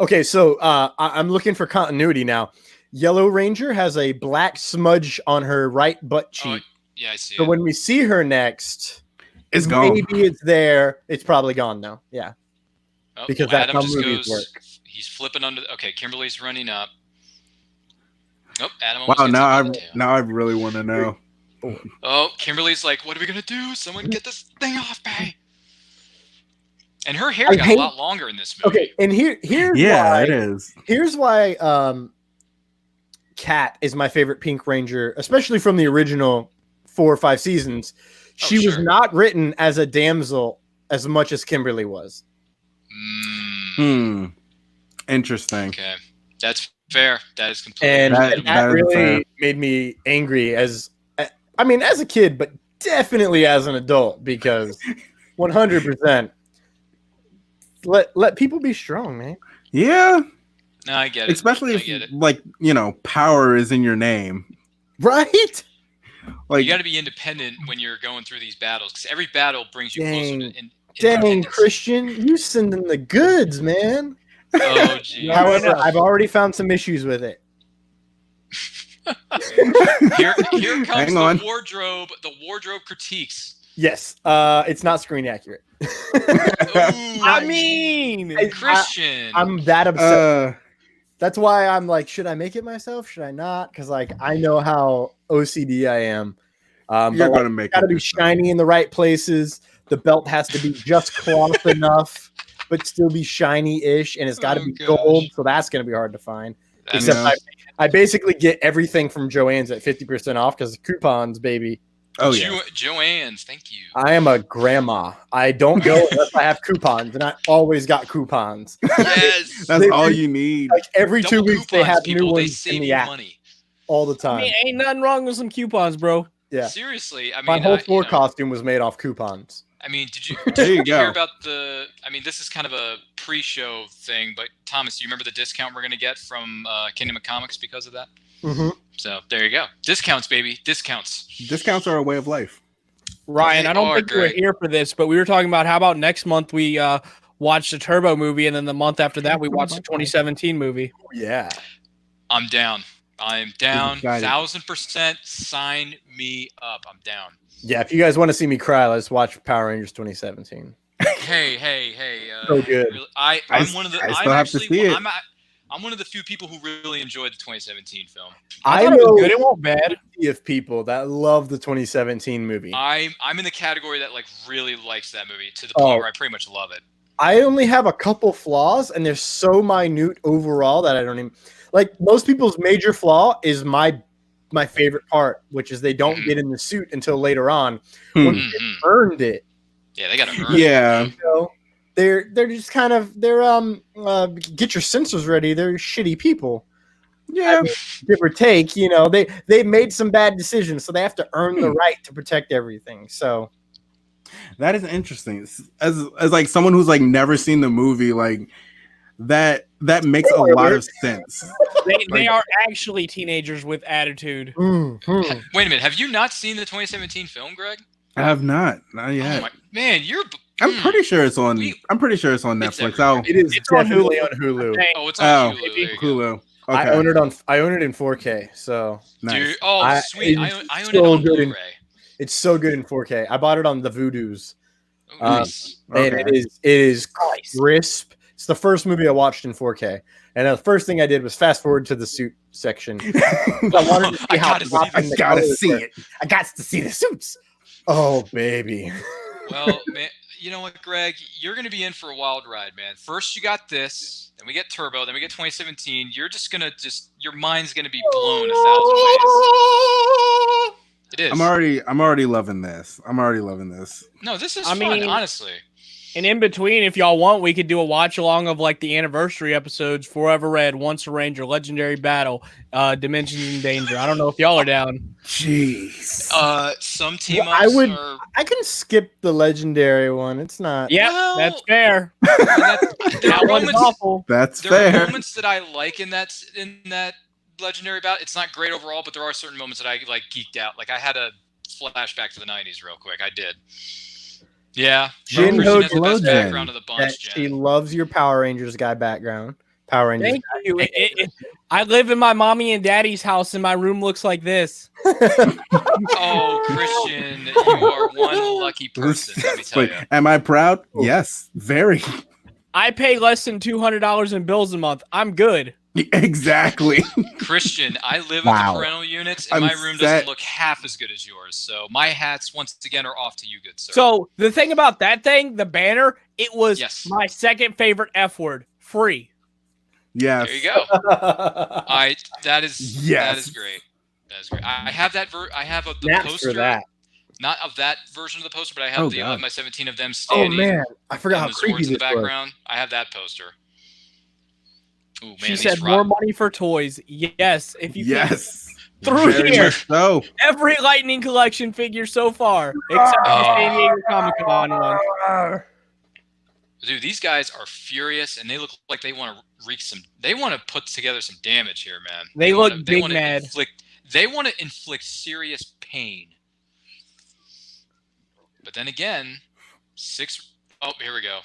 okay. So I'm looking for continuity now. Yellow Ranger has a black smudge on her right butt Oh, cheek. yeah, I see So it. when we see her next, It's gone. maybe it's there. It's probably gone now. Yeah. Oh, because that's Adam how just movies goes. work. He's flipping under. Okay, Kimberly's running up. Oh, Adam. Wow, almost gets now up I on the tail. now I really want to know. Oh, Kimberly's like, what are we gonna do? Someone get this thing off me. And her hair I got hate- a lot longer in this movie. Okay, and here's Yeah, why, it is. Here's why Cat is my favorite Pink Ranger, especially from the original 4 or 5 seasons. She was sure. not written as a damsel as much as Kimberly was. Interesting. Okay, that's fair. That is completely And legitimate. that is really fair. made me angry as a kid, but definitely as an adult, because 100% let people be strong, man. Yeah. No, I get it. Especially I if, get it. like, power is in your name. Right? Like, You got to be independent when you're going through these battles, because every battle brings you closer to Dang, independence. Christian, you sending the goods, man. Oh, geez. However, I've already found some issues with it. Here comes Hang on. the wardrobe critiques. Yes, it's not screen accurate. Ooh, I mean, Christian. I'm that upset. That's why I'm like, should I make it myself? Should I not? Because like I know how OCD I am. you're But gonna make got to it be yourself. shiny in the right places. The belt has to be just cloth enough, but still be shiny-ish, and it's got to Oh, be gosh. gold. So that's going to be hard to find. That's- Except I basically get everything from Joann's at 50% off because coupons, baby. Oh yeah. Joanne's, thank you. I am a grandma. I don't go unless I have coupons, and I always got coupons. Yes. That's all you need. Like every 2 Double weeks, they coupons, have new people. They ones save in the you app money. all the I time. mean, ain't nothing wrong with some coupons, bro. Yeah, Seriously, I mean, my whole Thor you know, costume was made off coupons. I mean, did you There you hear go. about the? I mean, this is kind of a pre-show thing, but Thomas, do you remember the discount we're gonna get from Kingdom of Comics because of that? Mm-hmm. So there you go, discounts, baby, discounts. Discounts are a way of life. Ryan, They I don't are think you were great. here for this, but we were talking about how about next month we watch the Turbo movie, and then the month after that we watch the 2017 movie. Yeah. I'm down. I'm down. excited. 1000%. Sign me up. I'm down. Yeah, if you guys want to see me cry, let's watch Power Rangers 2017. Hey. So good. Really, I'm one of the. I I'm still have to actually. see it. I'm one of the few people who really enjoyed the 2017 film. I thought it was good. It wasn't bad. Of people that love the 2017 movie. I'm in the category that like really likes that movie to the point where I pretty much love it. I only have a couple flaws, and they're so minute overall that I don't even like. Most people's major flaw is my favorite part, which is they don't get in the suit until later on when they earned it. Yeah, they got to earn it. Yeah. You know, they're just kind of get your sensors ready. They're shitty people. Yeah. I mean, give or take, they made some bad decisions, so they have to earn the right to protect everything. So That is interesting. As like someone who's like never seen the movie, like that makes a lot of sense. They are actually teenagers with attitude. Wait a minute. Have you not seen the 2017 film, Greg? I have not yet. Oh my, man, you're. I'm pretty sure it's on. I'm pretty sure it's on It's Netflix. everywhere. it is It's on definitely on Hulu. Dang. Oh, it's on Oh, Hulu. There you go. Hulu. Okay. I own it in 4K. So Nice. Dude, oh, I- sweet. I it's own it so on good in- Blu-ray. it's so good in 4K. I bought it on the Voodoos. Oh, nice. And Okay. it is crisp. It's the first movie I watched in 4K, and the first thing I did was fast forward to the suit section. I wanted to see I how gotta see popping this. the I gotta colors see were. it. I got to see the suits. Oh baby, Well, man, you know what, Greg? You're going to be in for a wild ride, man. First, you got this, then we get Turbo, then we get 2017. You're just going to your mind's going to be blown 1,000 ways. It is. I'm already loving this. No, this is I fun, mean- honestly. And in between, if y'all want, we could do a watch along of like the anniversary episodes: Forever Red, Once a Ranger, Legendary Battle, Dimensions in Danger. I don't know if y'all are down. Jeez. Some team Well, I ups would- are. I can skip the legendary one. It's not. Yeah, Well, that's fair. There That are one's moments. awful. That's There are fair. moments that I like in that legendary bout. It's not great overall, but there are certain moments that I like geeked out. Like I had a flashback to the 90s real quick. I did. Yeah. Jin Christian Ho has the best told Jen background of the That bunch, she Jen. loves your Power Rangers guy background. Power Rangers. Thank you. I live in my mommy and daddy's house, and my room looks like this. Oh, Christian, you are one lucky person. Let me tell Wait, you. am I proud? Yes, very. I pay less than $200 in bills a month. I'm good. Exactly. Christian, I live with Wow. the parental units, and I'm my room set. doesn't look half as good as yours. So my hats, once again, are off to you, good sir. So the thing about that thing, the banner, it was Yes. my second favorite F word, free. Yes. there you go. That is Yes. great. That is great. I have that. I have the Snaps poster. for that. not of that version of the poster, but I have the 11 by 17 of them Oh standing. man, I forgot how and the creepy Zords in the this was. background. I have that poster. Ooh, man, She said more money for toys. Yes, if you can. Through Very here, much so. every Lightning collection figure so far, except the San Diego Comic-Con one. Dude, these guys are furious, and they look like they want to wreak some. They want to put together some damage here, man. They look big mad. They want to inflict serious pain. But then again, Oh, here we go.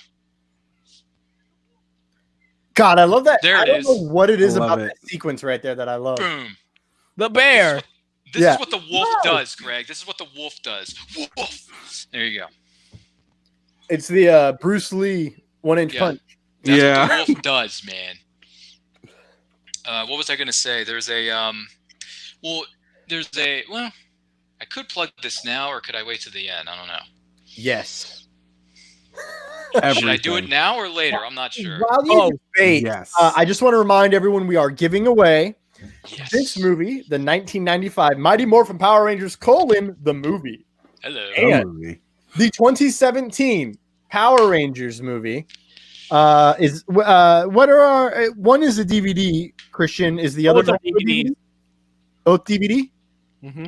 God, I love that. There it I don't is. know what it is Love about it. that sequence right there that I love. Boom. The bear. This is what the wolf does, Greg. This is what the wolf does. Woof. There you go. It's the Bruce Lee 1-inch punch. That's what the wolf does, man. What was I going to say? There's a I could plug this now, or could I wait to the end? I don't know. Yes. Should I do it now or later? I'm not sure. While you debate, yes. I just want to remind everyone we are giving away this movie, the 1995 Mighty Morphin Power Rangers: the movie. Hello. And the 2017 Power Rangers movie is what are our one is a DVD. Christian is the other DVD. Both DVD. Mm-hmm.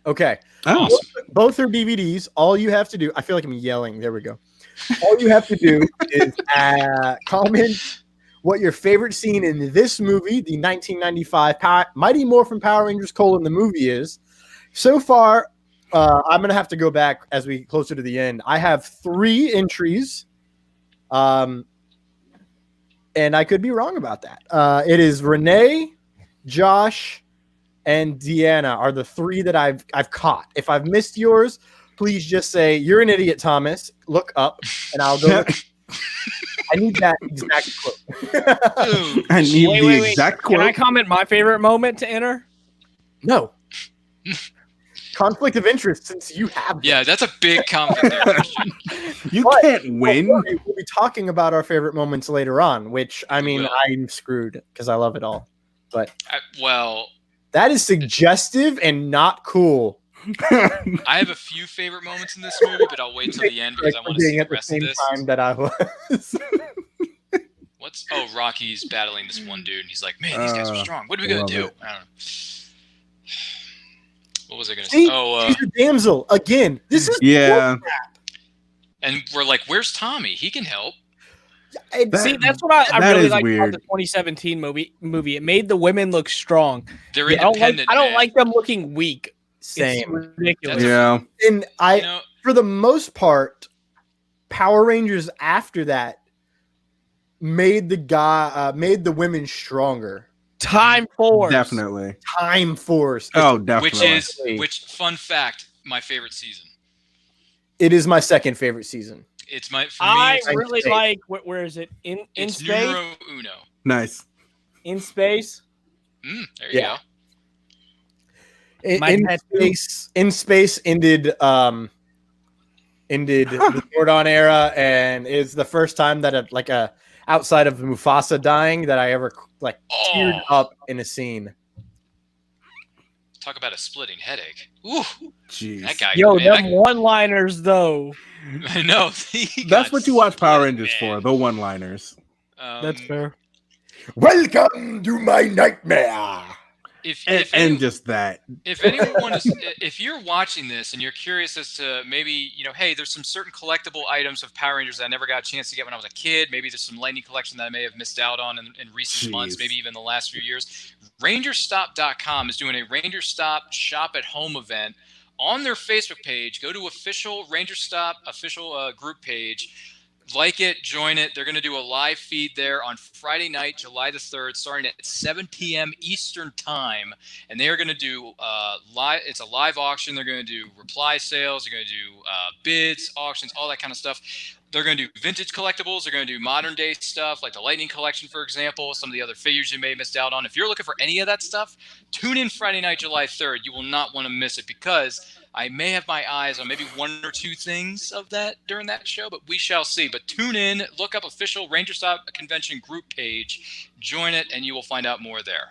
Okay. Oh. Both are DVDs. All you have to do, I feel like I'm yelling. There we go. All you have to do is comment what your favorite scene in this movie, the 1995 Mighty Morphin Power Rangers: the movie is. So far, I'm going to have to go back as we get closer to the end. I have 3 entries. And I could be wrong about that. It is Renee, Josh, and Deanna are the 3 that I've caught. If I've missed yours, please just say, "You're an idiot, Thomas." Look up, and I'll go. I need that exact quote. I need the exact quote. Can I comment my favorite moment to enter? No. Conflict of interest, since you have them. Yeah, that's a big conflict there, Christian. You can't win. We'll be talking about our favorite moments later on, which, I mean, will. I'm screwed because I love it all. But well, that is suggestive and not cool. I have a few favorite moments in this movie, but I'll wait till the end because I want to see the rest of this. Time that I was. Rocky's battling this one dude, and he's like, "Man, these guys are strong. What are we gonna do?" I don't know. What was I gonna say? She's a damsel again. This is and we're like, "Where's Tommy? He can help." See, that's what I really like weird. about the 2017 movie. It made the women look strong. They're independent. I don't like them looking weak. Same. It's ridiculous. Yeah. And for the most part, Power Rangers after that made the women stronger. Time Force. Definitely. Time Force. Oh, definitely. Which fun fact, my favorite season. It is my second favorite season. It's my. For I me, really like. Where is it? In it's space. Numero uno. Nice. In space. There you go. In space ended the Zordon era, and is the first time that outside of Mufasa dying that I ever teared up in a scene. Talk about a splitting headache. Ooh, jeez. That guy. Yo, them one-liners though. I know. That's what you watch Power Rangers for, the one-liners. That's fair. Welcome to my nightmare. Just that. If you're watching this and you're curious as to maybe, hey, there's some certain collectible items of Power Rangers that I never got a chance to get when I was a kid. Maybe there's some Lightning collection that I may have missed out on in recent months, maybe even the last few years. Rangerstop.com is doing a Ranger Stop Shop at Home event on their Facebook page. Go to official Ranger Stop official group page. Like it, join it. They're going to do a live feed there on Friday night, July the 3rd, starting at 7 p.m. Eastern time. And they are going to do live. It's a live auction. They're going to do reply sales. They're going to do bids, auctions, all that kind of stuff. They're going to do vintage collectibles. They're going to do modern day stuff like the Lightning collection, for example, some of the other figures you may have missed out on. If you're looking for any of that stuff, tune in Friday night, July 3rd. You will not want to miss it because I may have my eyes on maybe 1 or 2 things of that during that show, but we shall see. But tune in, look up official Ranger Stop Convention group page, join it, and you will find out more there.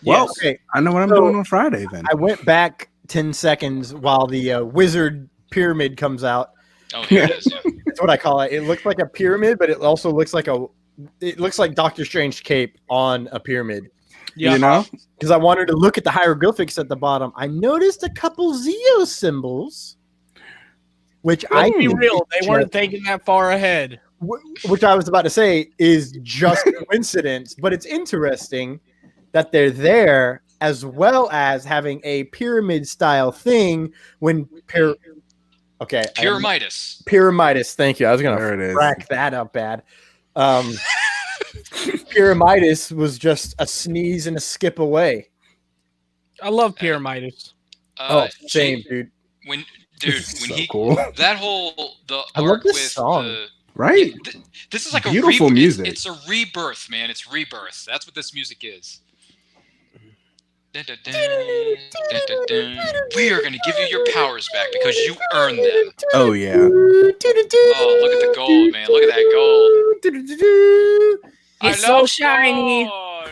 Well, I know what I'm doing on Friday then. I went back 10 seconds while the wizard pyramid comes out. Oh, here it is. Yeah. That's what I call it. It looks like a pyramid, but it also looks like Doctor Strange cape on a pyramid. Yeah. You know? Because I wanted to look at the hieroglyphics at the bottom. I noticed a couple Zeo symbols, which Let's be real, they weren't thinking that far ahead. which I was about to say is just coincidence, but it's interesting that they're there, as well as having a pyramid style thing when Pyramidas. Pyramidas. Thank you. I was There gonna it is. rack that up bad. Pyramidas was just a sneeze and a skip away. I love Pyramidas. Same, dude. When So he cool. that whole the I love arc this with song. Right? This is like a Beautiful music. It's a rebirth, man. It's rebirth. That's what this music is. Dun, dun, dun, dun, dun, dun. We are going to give you your powers back because you earned them. Oh yeah. Oh, look at the gold, man. Look at that gold. It's I so love shiny. gold.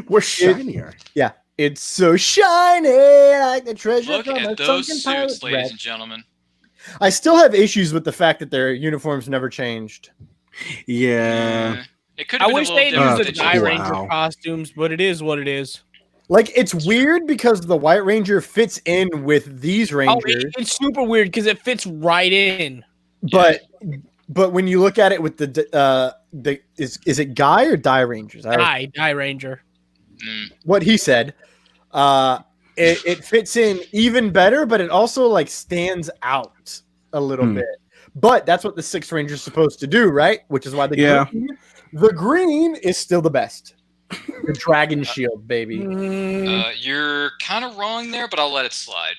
We're shinier. Yeah, it's so shiny, like the treasure Look from a at those sunken pirate suits, ladies wreck. and gentlemen. I still have issues with the fact that their uniforms never changed. Yeah. It could I have been wish a little they'd different. use the if Die they Wow. Ranger costumes, but it is what it is. Like, it's weird because the White Ranger fits in with these Oh, Rangers, it's super weird because it fits right in. but when you look at it with is it Guy or Die Rangers? Die Ranger. What he said, it fits in even better, but it also like stands out a little bit. But that's what the Sixth Ranger is supposed to do, right? Which is why the green is still the best. The Dragon Shield, baby. You're kind of wrong there, but I'll let it slide.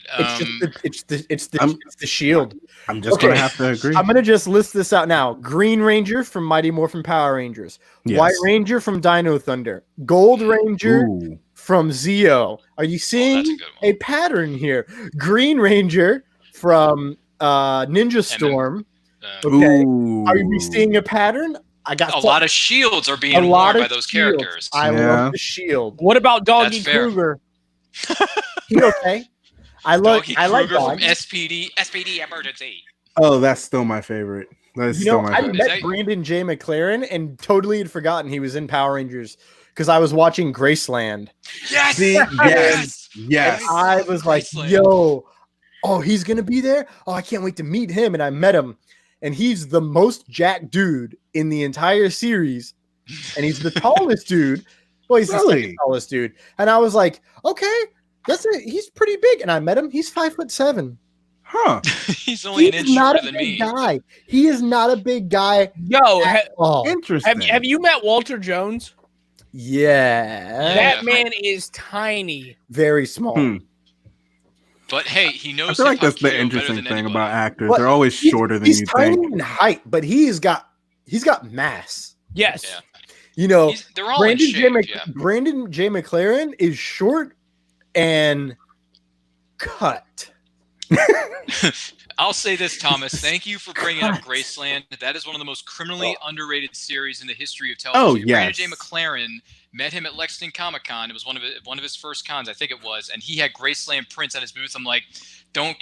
It's the shield. I'm just Okay. gonna have to agree. I'm gonna just list this out now. Green Ranger from Mighty Morphin Power Rangers. Yes. White Ranger from Dino Thunder. Gold Ranger Ooh. from Zeo. Are you seeing that's a good one. a pattern here? Green Ranger from Ninja Storm. Okay. Ooh. Are we seeing a pattern? I got A lot of shields are being a lot worn by of those shields. characters. I Yeah. love the shield. What about Doggy That's fair. Kruger? He okay. I like Kruger Dog. from SPD Emergency. Oh, that's still my favorite. That's still my I favorite. met Brandon J. McLaren and totally had forgotten he was in Power Rangers because I was watching Graceland. Yes! See, yes! Yes. And I was like, Graceland. he's going to be there? Oh, I can't wait to meet him. And I met him. And he's the most jacked dude in the entire series. And he's the tallest dude. Well, he's the Really? second tallest dude. And I was like, okay, that's it. He's pretty big. And I met him. He's 5'7". Huh. He's only an He's inch not shorter a than big me. guy. He is not a big guy Yo, at all. Interesting. have you met Walter Jones? Yeah. That man is tiny. Very small. But hey, he knows I feel like hip-hop that's the keto interesting better than thing anybody. about actors. But They're always shorter than he's you tiny think. in height, but he's got mass. Yes. Yeah. You know, They're all in shape, yeah. Brandon J. McLaren is short and cut. I'll say this, Thomas. Thank you for bringing up Graceland. That is one of the most criminally underrated series in the history of television. Oh, Brandon yes. J. McLaren met him at Lexington Comic Con. It was one of his first cons, I think it was, and he had Graceland prints at his booth. I'm like, no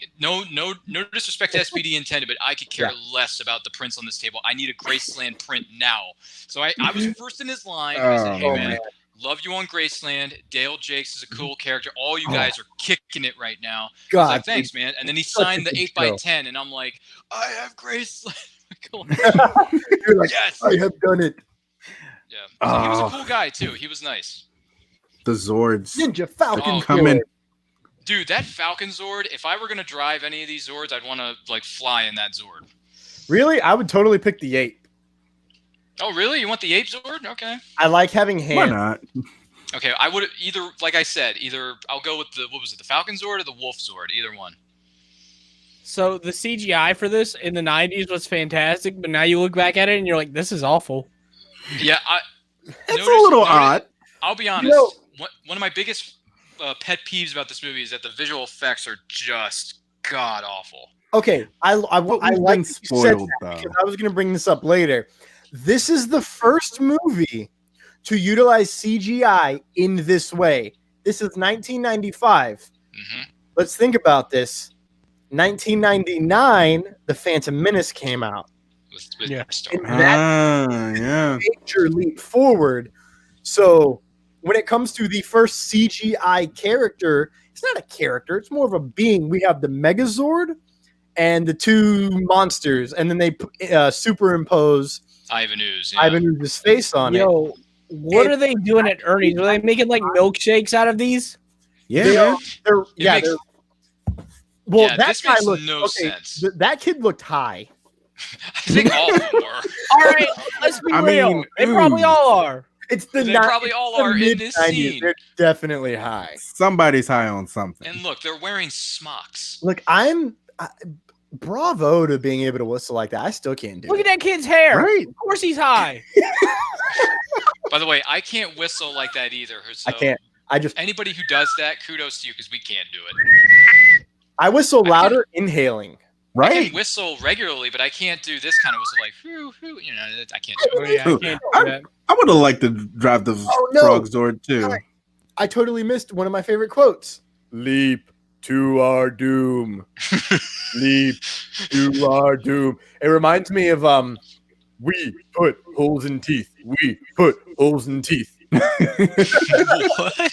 disrespect to SPD intended, but I could care less about the prints on this table. I need a Graceland print now. So I was first in his line. And I said, hey man, love you on Graceland. Dale Jakes is a cool character. All you guys are kicking it right now. I was like, thanks, man. And then he signed the 8x10, and I'm like, I have Graceland. You're like, yes. I have done it. Yeah. So he was a cool guy too. He was nice. The Zords. Ninja Falcon. Coming. Dude, that Falcon Zord, if I were going to drive any of these Zords, I'd want to like fly in that Zord. Really? I would totally pick the ape. Oh, really? You want the Ape Zord? Okay. I like having Why hands. not? Okay, I would either, like I said, I'll go with the Falcon Zord or the Wolf Zord, either one. So the CGI for this in the 90s was fantastic, but now you look back at it and you're like, this is awful. Yeah, It's a little odd. I'll be honest. One of my biggest pet peeves about this movie is that the visual effects are just god awful. Okay, I We've like been that you said spoiled, that though. because I was going to bring this up later. This is the first movie to utilize CGI in this way. This is 1995. Mm-hmm. let's think about this. 1999, The Phantom Menace came out. With Yeah. Star Wars. Yeah. Major leap forward. So when it comes to the first CGI character, it's not a character, it's more of a being. We have the Megazord and the two monsters, and then they superimpose Ivan Ooze. Yeah. Ivan Ooze's face on it. Yo, what are they doing at Ernie's? Are they making like milkshakes out of these? Yeah, They man. are, makes- they're well, Yeah, that this guy makes looked no sense. That kid looked high. I think all of them were. All right, let's be I real. mean, They probably ooh. all are. It's the They ni- probably it's all the are in this mid-90s. scene. They're definitely high. Somebody's high on something. And look, they're wearing smocks. Look, bravo to being able to whistle like that. I still can't do Look it. at that kid's hair. Right. Of course he's high. By the way, I can't whistle like that either. So I can't. Anybody who does that, kudos to you because we can't do it. I whistle louder inhaling. I Right. can whistle regularly, but I can't do this kind of whistle like whoo, whoo, you know, I can't do Oh, it. yeah, I can't do that. I would have liked to drive the Oh, no. Frog Zord too. Right. I totally missed one of my favorite quotes. Leap to our doom. Leap to our doom. It reminds me of we put holes in teeth. We put holes in teeth. What?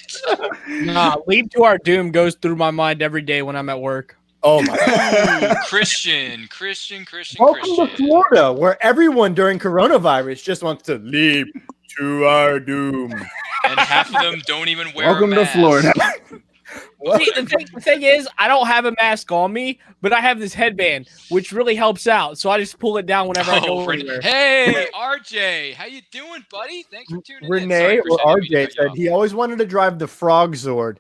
Nah, Leap to Our Doom goes through my mind every day when I'm at work. Oh my god. Ooh, Christian. Welcome to Florida, where everyone during coronavirus just wants to leap to our doom. And half of them don't even wear Welcome a to mask. Florida. See, the thing is, I don't have a mask on me, but I have this headband, which really helps out. So I just pull it down whenever I go anywhere. Hey, RJ, how you doing, buddy? Thanks for tuning in. Renee Sorry, or Christian, I didn't mean to RJ cut you said off. he always wanted to drive the Frog Zord.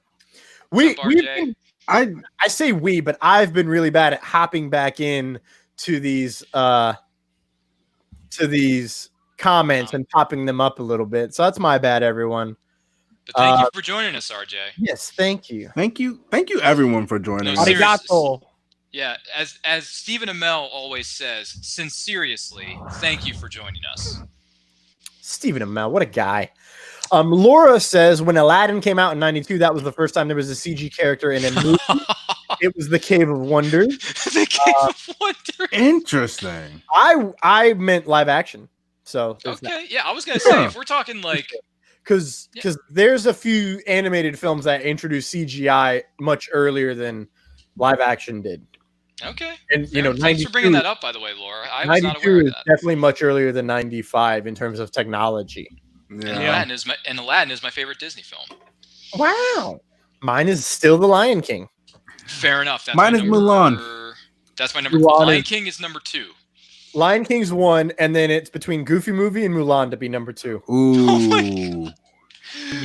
We've RJ? been, I I say we, but I've been really bad at hopping back in to these comments and popping them up a little bit. So that's my bad, everyone. But thank you for joining us, RJ. Yes, thank you. thank you everyone for joining No, us. seriously. Arigato. Yeah, as Stephen Amell always says, sincerely, thank you for joining us. Stephen Amell, what a guy. Laura says when Aladdin came out in '92, that was the first time there was a CG character in a movie. It was the Cave of Wonders. The Cave of Wonder. Interesting. I meant live action. So Okay, yeah, I was gonna say if we're talking like because there's a few animated films that introduced CGI much earlier than live action did. okay, And you know, thanks for bringing that up, by the way, Laura. I was not aware 92 of is that. definitely much earlier than 95 in terms of technology. Yeah. And Aladdin is my favorite Disney film. Wow. Mine is still The Lion King. Fair enough. That's Mine my is number- Mulan. That's my number. Mulan Lion is- King is number 2. Lion King's 1, and then it's between Goofy Movie and Mulan to be number 2. Ooh.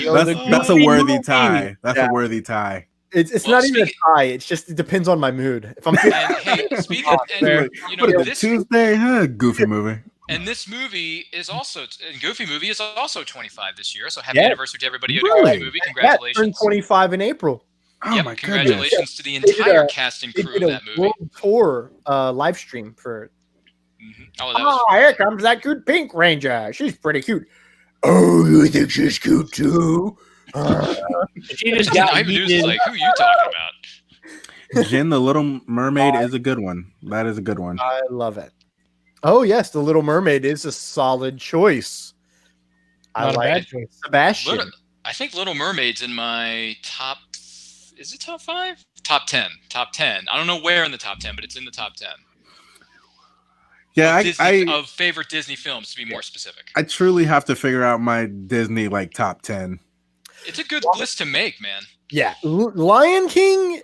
That's a Goofy worthy movie. tie. That's Yeah. a worthy tie. It's Well, not even a tie. It's just it depends on my mood. If I'm feeling And hey, speaking fair. and you know What is it, this Tuesday? Huh? Goofy movie. and this movie is also and Goofy movie is also 25 this year. So happy Yeah. anniversary to everybody at Really? Goofy movie. that turned Congratulations. 25 in April. Oh Yep, my goodness. congratulations to the They did entire a- cast and They crew did of a that movie. world tour live stream for. Oh, that was Here comes that cute pink ranger. She's pretty cute. Oh, you think she's cute too? She just got Ivan News is yeeted. like, who are you talking about? Jin the Little Mermaid is a good one. That is a good one. I love it. Oh yes, the Little Mermaid is a solid choice. I Not a like bad it. choice. Sebastian. I think Little Mermaid's in my top. Is it top 5? Top 10. Top 10. I don't know where in the top 10, but it's in the top 10. Yeah, Of favorite Disney films, to be more specific. I truly have to figure out my Disney like top 10. It's a good list to make, man. Yeah, Lion King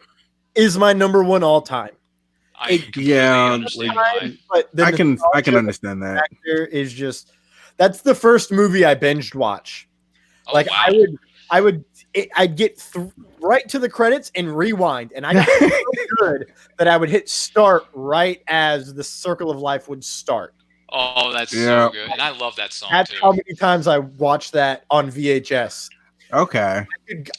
is my number 1 all time. I completely yeah, understand why. But the I can nostalgia understand that. factor is just that's the first movie I binged watch. Oh, Like wow. I'd get right to the credits and rewind, and I got so good that I would hit start right as the Circle of Life would start. Oh, that's Yeah. so good. And I love that song, That's too. how many times I watched that on VHS. Okay.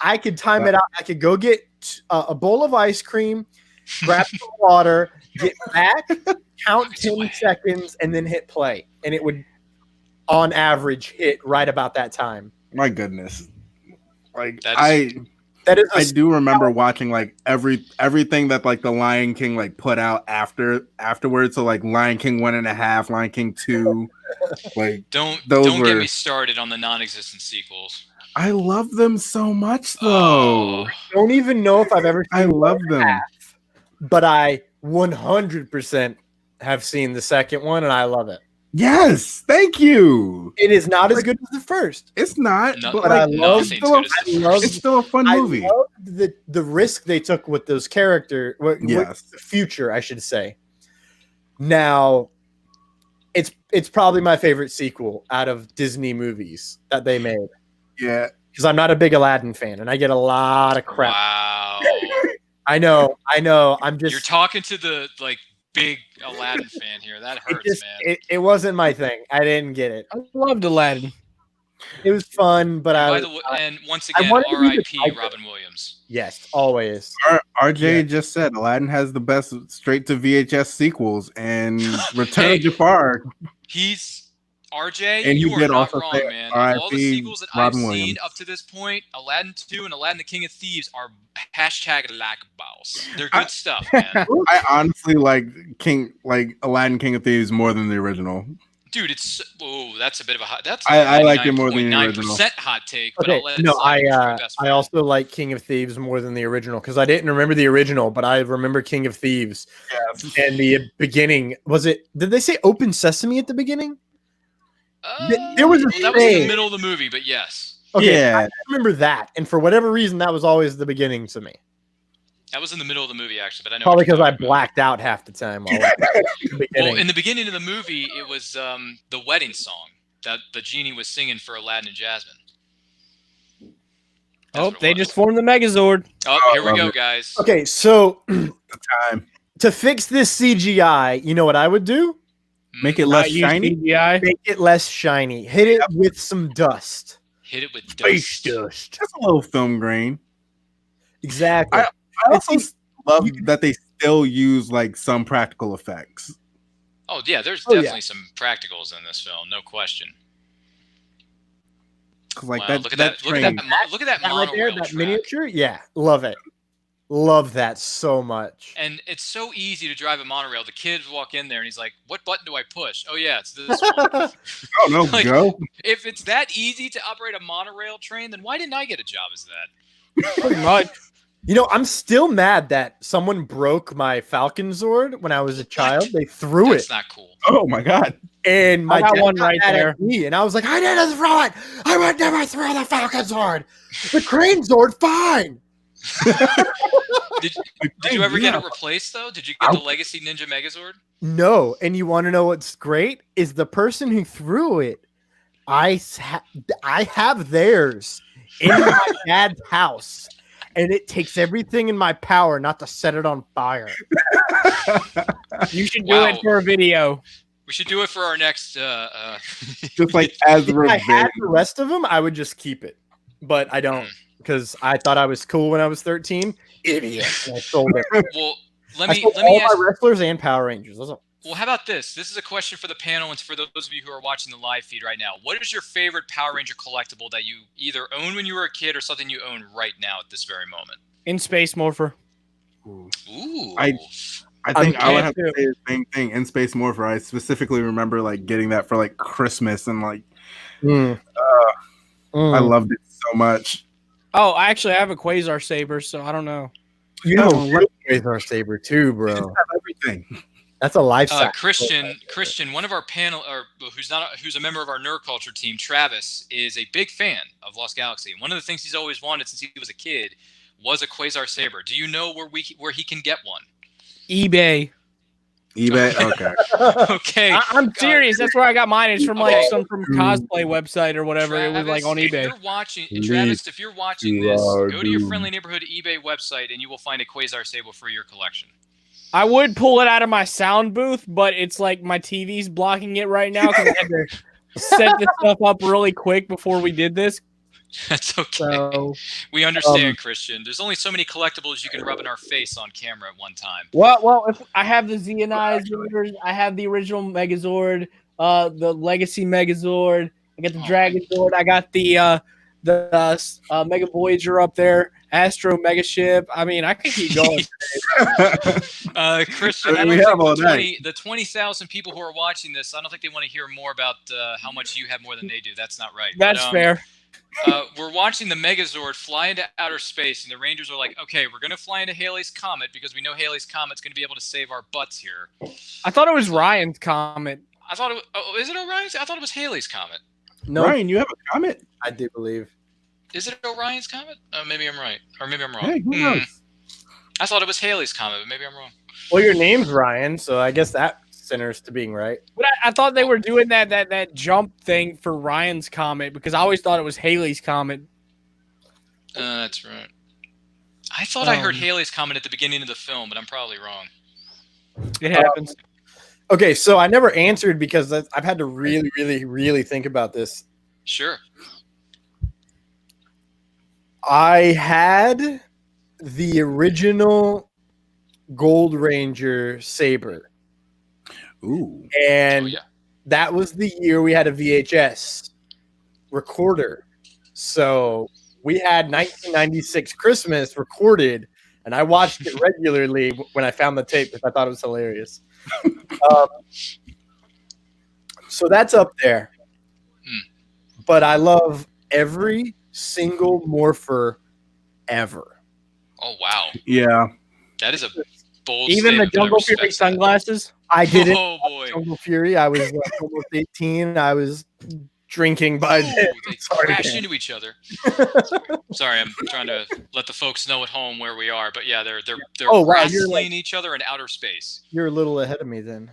I could time it out. I could go get a bowl of ice cream, grab some water, get back, count 10 seconds, and then hit play. And it would, on average, hit right about that time. My goodness. Like That's- That is I do remember watching like everything that like the Lion King like put out afterwards. So like Lion King 1.5, Lion King 2. Like Don't those get were. me started on the non-existent sequels. I love them so much though. Oh, don't even know if I've ever seen I love them. but I 100% have seen the second one, and I love it. Yes, thank you. It is not as good as the first. It's not, no, but I like, love- it's still, it's still a fun movie. I love the risk they took with those characters. Yes. The future, I should say. Now, it's probably my favorite sequel out of Disney movies that they made. Yeah. Because I'm not a big Aladdin fan, and I get a lot of crap. Wow. I know. I'm just. You're talking to the like big Aladdin fan here. That hurts, man. It wasn't my thing. I didn't get it. I loved Aladdin. It was fun, but By the way, and once again, wanted to read R.I.P. the title. Robin Williams. yes, always. RJ just said Aladdin has the best straight to VHS sequels, and Return of Jafar. He's RJ, And you he are did not also wrong, say man. R.I.P. All the sequels that Robin I've Williams. seen up to this point, Aladdin 2 and Aladdin the King of Thieves are #lackbaus. They're good stuff, man. I honestly like Aladdin King of Thieves more than the original. Dude, that's a bit of a hot. That's I like it more than the 99% hot take. But Okay, I'll let it no, slide because you're my best I friend. also like King of Thieves more than the original because I didn't remember the original, but I remember King of Thieves. And the beginning was it? Did they say Open Sesame at the beginning? There was a that was in the thing. middle of the movie, but yes, Okay, Yeah. I remember that, and for whatever reason, that was always the beginning to me. that was in the middle of the movie actually. But I know Probably what you're because I talking about. blacked out half the time. While at the Well, beginning. in the beginning of the movie, it was the wedding song that the genie was singing for Aladdin and Jasmine. That's Oh, what it they was. just formed the Megazord. Oh, I here we love go, it. guys. Okay, so The time. to fix this CGI, you know what I would do? Make it less Not use shiny. CGI. Make it less shiny. Hit it with some dust. Hit it with Space dust. dust. Just a little film grain. Exactly. I also It's- love that they still use like some practical effects. Oh yeah, there's Oh, yeah. definitely some practicals in this film, no question. 'Cause, like Wow, that, look at that that! Look at train. that! Look at that that right there, monorail that track. miniature. Yeah, love it. Love that so much. And it's so easy to drive a monorail. The kids walk in there and he's like, "What button do I push?" Oh yeah, it's this one. Oh no, Like- Joe. If it's that easy to operate a monorail train, then why didn't I get a job as that? Pretty much. You know, I'm still mad that someone broke my Falcon Zord when I was a child. They threw That's it, not cool. Oh my god. and my I got dad one got right mad at there. me, and I was like, "I didn't throw it. I would never throw the Falcon Zord. The Crane Zord, fine." Did you ever get it replaced though? Did you get the Legacy Ninja Megazord? No, and you want to know what's great is the person who threw it. I have theirs in my dad's house, and it takes everything in my power not to set it on fire. You should do Wow. it for a video. We should do it for our next. Just like as If I had revenge. the rest of them, I would just keep it, but I don't because I thought I was cool when I was 13. Idiot! And I sold it. Well, I let me sold let me all ask. my wrestlers and Power Rangers. That's all. Well, how about this? This is a question for the panel and for those of you who are watching the live feed right now. What is your favorite Power Ranger collectible that you either own when you were a kid or something you own right now at this very moment? In Space Morpher. Ooh. I think I would have too. to say the same thing. In Space Morpher, I specifically remember like getting that for like Christmas, and like I loved it so much. Oh, I actually have a Quasar Saber, so I don't know. You have a Oh, real Quasar Saber too, You bro. just have everything. That's a lifestyle. Christian, one of our panel, or who's a member of our nerd culture team, Travis, is a big fan of Lost Galaxy. And one of the things he's always wanted since he was a kid was a Quasar Saber. Do you know where he can get one? eBay. eBay. Okay. Okay, I'm serious. That's where I got mine. It's from like Okay. some from cosplay website or whatever. It was like on Travis, eBay. If you're watching, Travis, if you're watching this, go to your friendly neighborhood eBay website and you will find a Quasar Saber for your collection. I would pull it out of my sound booth, but it's like my TV's blocking it right now because I had to set this stuff up really quick before we did this. That's okay. So, We understand, Christian. There's only so many collectibles you can rub in our face on camera at one time. well, if I have the Xenizers, I have the original Megazord, the Legacy Megazord, I got the Oh, Dragon Zord, I got the the Mega Voyager up there, Astro Mega Ship. I mean, I could keep going. Christian, I mean, we have all the 20,000 people who are watching this, I don't think they want to hear more about how much you have more than they do. That's not right. That's fair. We're watching the Megazord fly into outer space, and the Rangers are like, okay, we're going to fly into Halley's Comet because we know Halley's Comet's going to be able to save our butts here. I thought it was Ryan's Comet. I thought it was, is it Orion's? I thought it was Halley's Comet. No, Ryan, you have a comment? I do believe. Is it Orion's Comet? Maybe I'm right. Or maybe I'm wrong. Hey, who knows? I thought it was Halley's Comet, but maybe I'm wrong. Well, your name's Ryan, so I guess that centers to being right. But I thought they were doing that jump thing for Ryan's Comet because I always thought it was Halley's Comet. That's right. I thought I heard Halley's Comet at the beginning of the film, but I'm probably wrong. It happens. Okay, so I never answered because I've had to really, really, really think about this. Sure. I had the original Gold Ranger Saber. Ooh. And Oh, yeah. that was the year we had a VHS recorder. So we had 1996 Christmas recorded, and I watched it regularly when I found the tape because I thought it was hilarious. So that's up there. But I love every single morpher ever. Oh, wow. Yeah. That is a bold Even the statement, but I Jungle respect Fury that. sunglasses. I did it. Oh, boy. Jungle Fury. I was almost 18. I was drinking by then. They Sorry, crash Dan. into each other. Sorry, I'm trying to let the folks know at home where we are. But yeah, they're Oh, wow, you're wrestling each other in outer space. You're a little ahead of me then.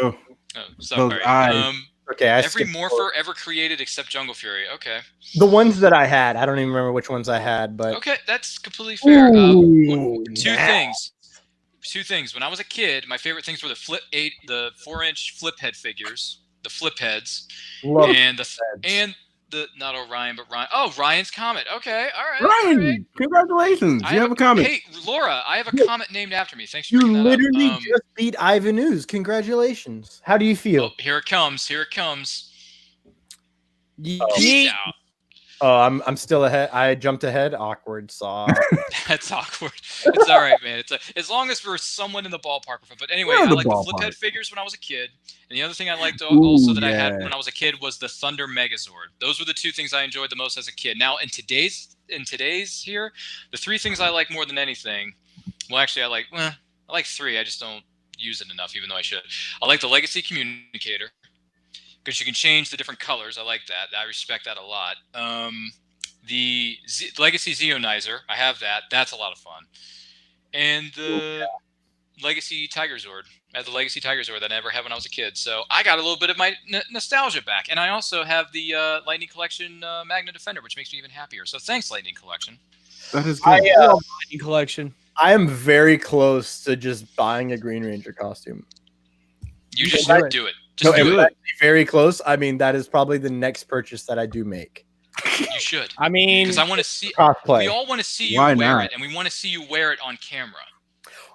Oh, Oh, sorry. Those eyes. Okay, I Every skipped morpher ever created except Jungle Fury. Okay. the ones that I had. I don't even remember which ones I had, but Okay, that's completely fair. Ooh, Two yeah. things. When I was a kid, my favorite things were the 4-inch flip head figures, the flip heads, Love and heads. not Orion, but Ryan. Oh, Ryan's Comet. Okay, all right. Ryan, all right. congratulations. You have a comment. Hey, Laura, I have a comment named after me. Thanks for You bringing that literally up. just beat Ivan Ooze. Congratulations. How do you feel? Oh, here it comes. Here it comes. Yeet. Yeah, Oh, I'm still ahead. I jumped ahead. Awkward saw. that's awkward. It's all right, man. As long as we're somewhat in the ballpark. But anyway, We're in I the like the flip ballpark. head figures when I was a kid. And the other thing I liked also that I had yeah. when I was a kid was the Thunder Megazord. Those were the two things I enjoyed the most as a kid. Now, in today's here, the three things I like more than anything. Well, actually, I like three. I just don't use it enough, even though I should. I like the Legacy Communicator because you can change the different colors. I like that. I respect that a lot. The Legacy Zeonizer, I have that. That's a lot of fun. And the Legacy Tiger Zord. I had the Legacy Tiger Zord that I never had when I was a kid. So I got a little bit of my nostalgia back. And I also have the Lightning Collection Magna Defender, which makes me even happier. So thanks, Lightning Collection. That is good. I love Lightning Collection. I am very close to just buying a Green Ranger costume. You can just do it. do it. No, Just do it's it. actually very close. I mean, that is probably the next purchase that I do make. You should. I mean, Because I want to see. Cosplay. We all want to see you Why wear not? it, and we want to see you wear it on camera.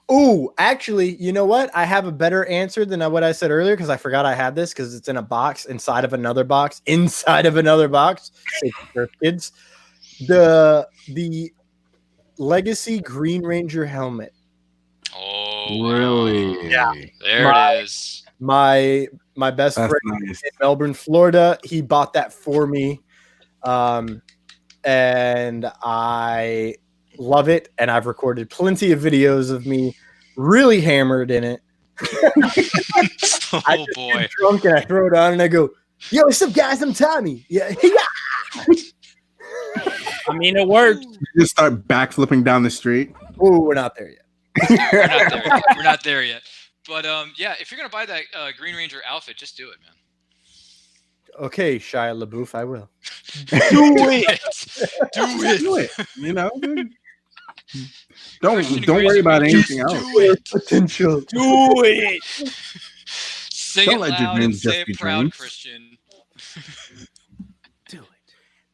Oh, actually, you know what? I have a better answer than what I said earlier because I forgot I had this because it's in a box inside of another box inside of another box. Safety first, kids. The Legacy Green Ranger helmet. Oh, Really? Yeah. There it is. My best That's friend nice. in Melbourne, Florida, he bought that for me. And I love it. And I've recorded plenty of videos of me really hammered in it. Oh I just boy. get drunk and I throw it on and I go, yo, what's up, guys? I'm Tommy. Yeah. I mean, it worked. You just start backflipping down the street. Oh, we're not there yet. We're not there yet. We're not there yet. But yeah, if you're gonna buy that Green Ranger outfit, just do it, man. Okay, Shia LaBeouf, I will. Do it. Do it. Do it. You know, Christian don't worry agrees about with me. anything Just else. Do it. Potential. Do it. Say Don't it let your loud and dreams say just it be proud, dreams. Christian. Do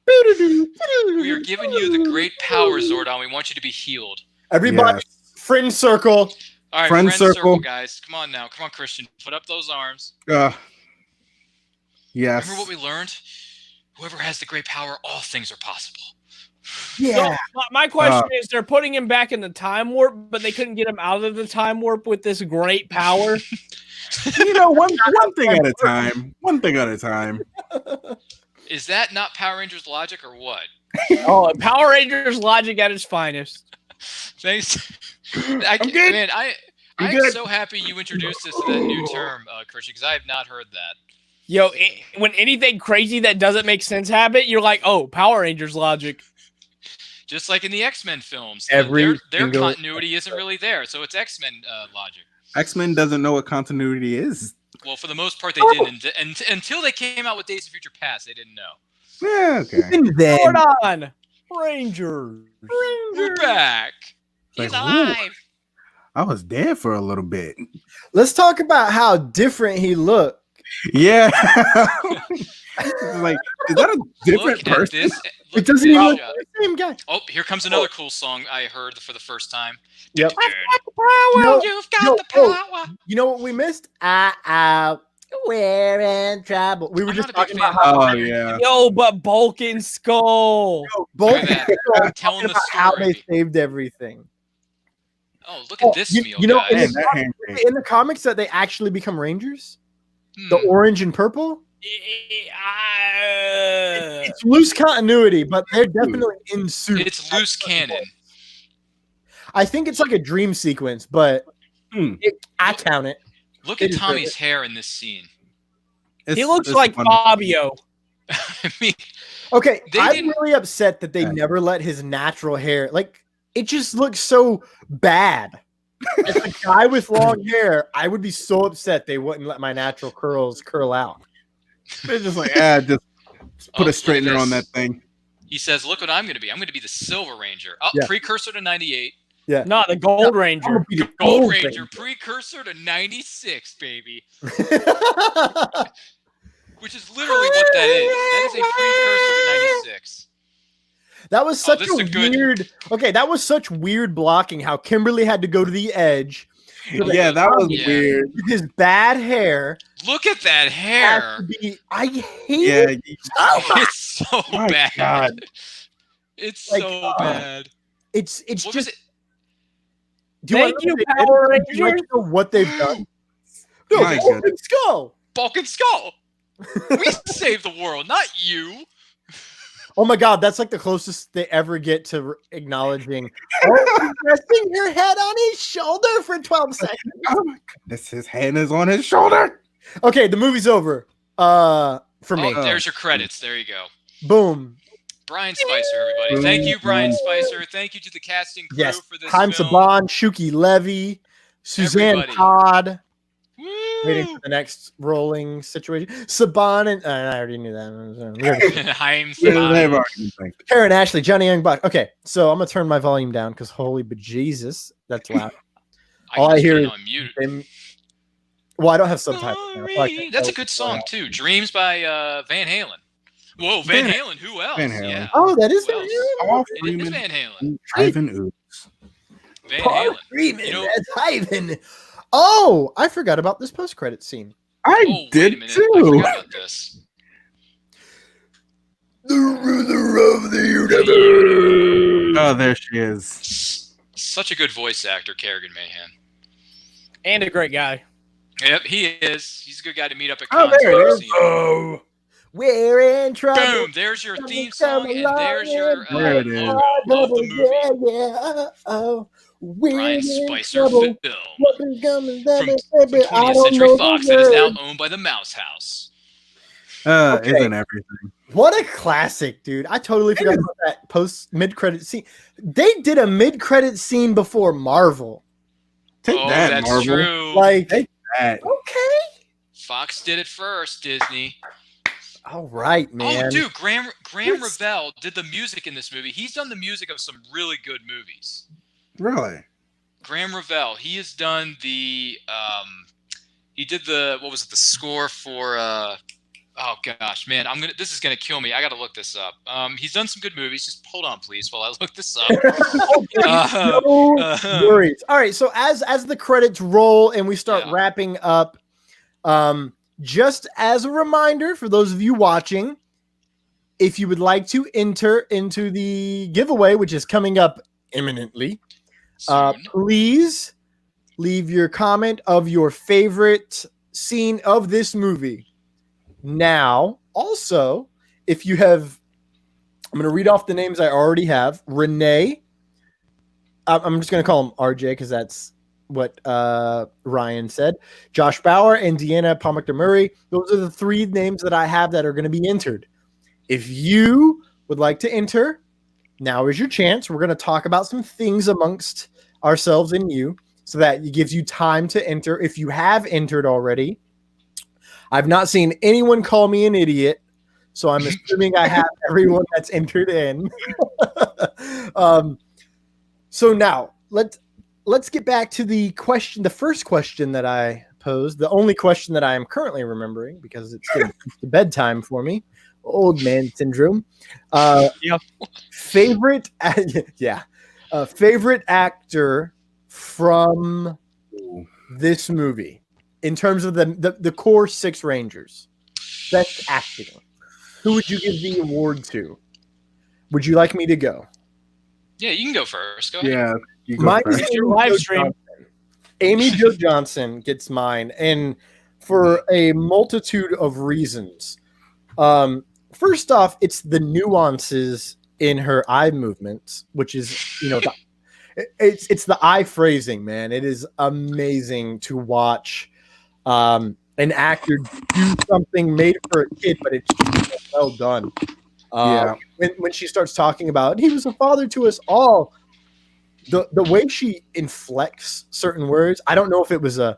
it. We are giving you the great power, Zordon. We want you to be healed. Everybody, friend circle. All right, Friend friend circle, circle. guys. Come on now. Come on, Christian. Put up those arms. Yes. Remember what we learned? whoever has the great power, all things are possible. Yeah. So, my question is, they're putting him back in the time warp, but they couldn't get him out of the time warp with this great power. One thing at a time. One thing at a time. Is that not Power Rangers logic or what? Oh, Power Rangers logic at its finest. Thanks. I'm good. Man, I'm good. so happy you introduced us to that new term, Christian, because I have not heard that. Yo, when anything crazy that doesn't make sense happen, you're like, oh, Power Rangers logic. Just like in the X-Men films, Every their single- continuity isn't really there, so it's X-Men logic. X-Men doesn't know what continuity is. Well, for the most part, they didn't. And until they came out with Days of Future Past, they didn't know. Yeah, okay. Even then, Hold on. Rangers. We're back. He's Like, alive. I was dead for a little bit. let's talk about how different he looked. Yeah. Like, is that a different Look at person? this. It Look doesn't at even this look shot. like the same guy. Oh, here comes another cool song I heard for the first time. Yep. Power, you've got the power. You know what we missed? We're in trouble. We were I'm just not a big talking about fan how Oh, of yeah. Yo, but Bulk and Skull. both Look at that. Telling talking the about how they story. saved everything. Oh, look at this meal, you know, guys. Man, that handshake. In the comics that they actually become Rangers, Hmm. the orange and purple. It's loose continuity, but they're definitely in suit. It's loose cannon. I think it's like a dream sequence, but I count it. Look It at is Tommy's hair in this scene. He looks It's like wonderful. Fabio. I mean, Okay, They I'm didn't- really upset that they never let his natural hair. Like, it just looks so bad. As a guy with long hair, I would be so upset they wouldn't let my natural curls curl out. They're just like, just put Oh, a straightener look at on this. that thing. he says, "Look what I'm going to be. I'm going to be the Silver Ranger. Oh, Yeah. precursor to 98. No, the Gold I'm Ranger. gonna be the Gold Gold Ranger, precursor to 96, baby." Ranger. Which is literally what that is. That is a precursor to 96. That was such this is a a good- weird. Okay, that was such weird blocking. How Kimberly had to go to the edge. Yeah, that was Yeah. weird. With his bad hair. Look at that Has hair. to be- I hate Yeah, it. Oh my- It's so My bad. God. It's Like, so bad. It's What was just. it? Do Thank know you, what they did? Power Would you like Rangers. to know what they've done? No, My Bulk goodness. and Skull. Bulk and Skull. We saved the world, not you. Oh my God, that's like the closest they ever get to acknowledging. Oh, he's resting her head on his shoulder for 12 seconds. Oh my goodness, his hand is on his shoulder. Okay, the movie's over. For me. Oh, there's your credits. There you go. Boom. Brian Spicer, everybody. Thank you, Brian Spicer. Thank you to the casting crew Yes. for this Haim film. Saban, Shuki Levy, Suzanne Everybody. Todd. Woo! Waiting for the next rolling situation. Saban and I already knew that. Haim They've Saban. already been thanked. Karen Ashley, Johnny Young Buck. Okay, so I'm gonna turn my volume down because holy bejesus, that's loud. All I just hear put it is on mute. Well, I don't have subtitles. now, so I Glory. can't That's a tell good what's song going on. too. Dreams by Van Halen. Whoa, Van Halen. Who else? Van Halen. Yeah. Oh, that is Who Van else? Halen? All It is Freeman, Van Halen. Ivan Ooze. Van Paul Halen. Freeman, You know- that's Ivan. Oh, I forgot about this post-credit scene. I Oh, wait a did minute. I too. forgot about this. The ruler of the universe. Oh, there she is. Such a good voice actor, Kerrigan Mahan. And a great guy. Yep, he is. He's a good guy to meet up at Oh, cons. there it I've is. seen. Oh, we're in trouble. Boom! There's your theme song, and there's your There it is. logo of the movie. Yeah. Oh, we're Brian in Spicer trouble. film What is coming from down, baby? I 20th don't Century know Fox the that is now word. owned by the Mouse House. Okay. Isn't everything? What a classic, dude. I totally forgot about that post mid-credit scene. They did a mid-credit scene before Marvel. Take Oh, that, that's Marvel. true. Like, Hey. That. okay. Fox did it first, Disney. All right, man. Oh, dude, Graham Yes. Revell did the music in this movie. He's done the music of some really good movies. Really? Graham Revell, he has done the he did the the score for oh gosh, man, this is gonna kill me. I gotta look this up. He's done some good movies. Just hold on, please, while I look this up. No worries. All right, so as the credits roll and we start Yeah. wrapping up, just as a reminder for those of you watching, if you would like to enter into the giveaway, which is coming up imminently, Soon. please leave your comment of your favorite scene of this movie. Now, also, if you have, I'm going to read off the names I already have. Renee. I'm just going to call him RJ because that's what Ryan said. Josh Bauer and Deanna Palmer-Murray. Those are the 3 names that I have that are going to be entered. If you would like to enter, now is your chance. We're going to talk about some things amongst ourselves and you so that it gives you time to enter. If you have entered already, I've not seen anyone call me an idiot, so I'm assuming I have everyone that's entered in. So now let's get back to the question, the first question that I posed, the only question that I am currently remembering because it's getting to bedtime for me. Old man syndrome. Favorite, favorite actor from this movie in terms of the core 6 Rangers. Best acting. Who would you give the award to? Would you like me to go? Yeah, you can go first. Go ahead. Yeah, you go Mine first. is Your live stream. Amy Jo Johnson gets mine, and for a multitude of reasons. First off, it's the nuances in her eye movements, which is, it's the eye phrasing, man. It is amazing to watch an actor do something made for a kid, but it's well done. When she starts talking about he was a father to us all, the way she inflects certain words, I don't know if it was a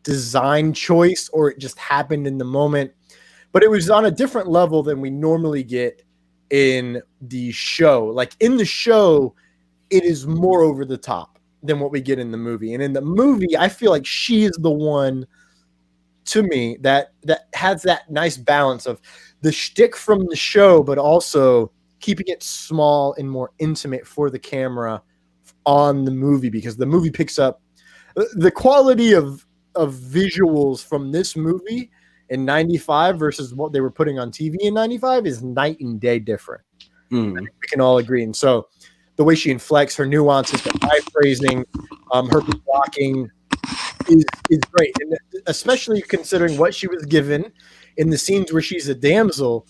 design choice or it just happened in the moment, but it was on a different level than we normally get in the show. Like in the show, it is more over the top than what we get in the movie. And in the movie, I feel like she is the one, to me, that has that nice balance of the shtick from the show, but also keeping it small and more intimate for the camera on the movie, because the movie picks up the quality of visuals from this movie in 95 versus what they were putting on TV in 95 is night and day different. We can all agree. And so the way she inflects, her nuances, her eye phrasing, her blocking is great. And especially considering what she was given in the scenes where she's a damsel,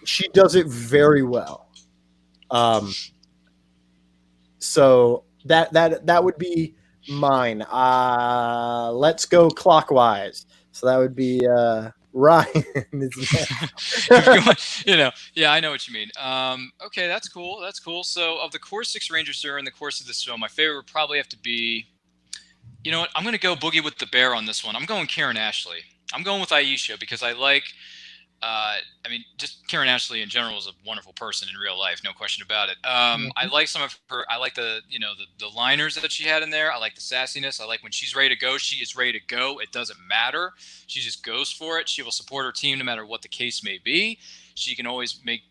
she does it very well. So that would be mine. Let's go clockwise. So that would be Ryan. Yeah, I know what you mean. Okay, that's cool. That's cool. So of the core 6 Rangers during the course of this film, my favorite would probably have to be, you know what? I'm going to go Boogie with the Bear on this one. I'm going Karen Ashley. I'm going with Aisha because I like, just Karen Ashley in general is a wonderful person in real life, no question about it. I like some of her. I like the liners that she had in there. I like the sassiness. I like when she's ready to go, she is ready to go. It doesn't matter. She just goes for it. She will support her team no matter what the case may be. She can always make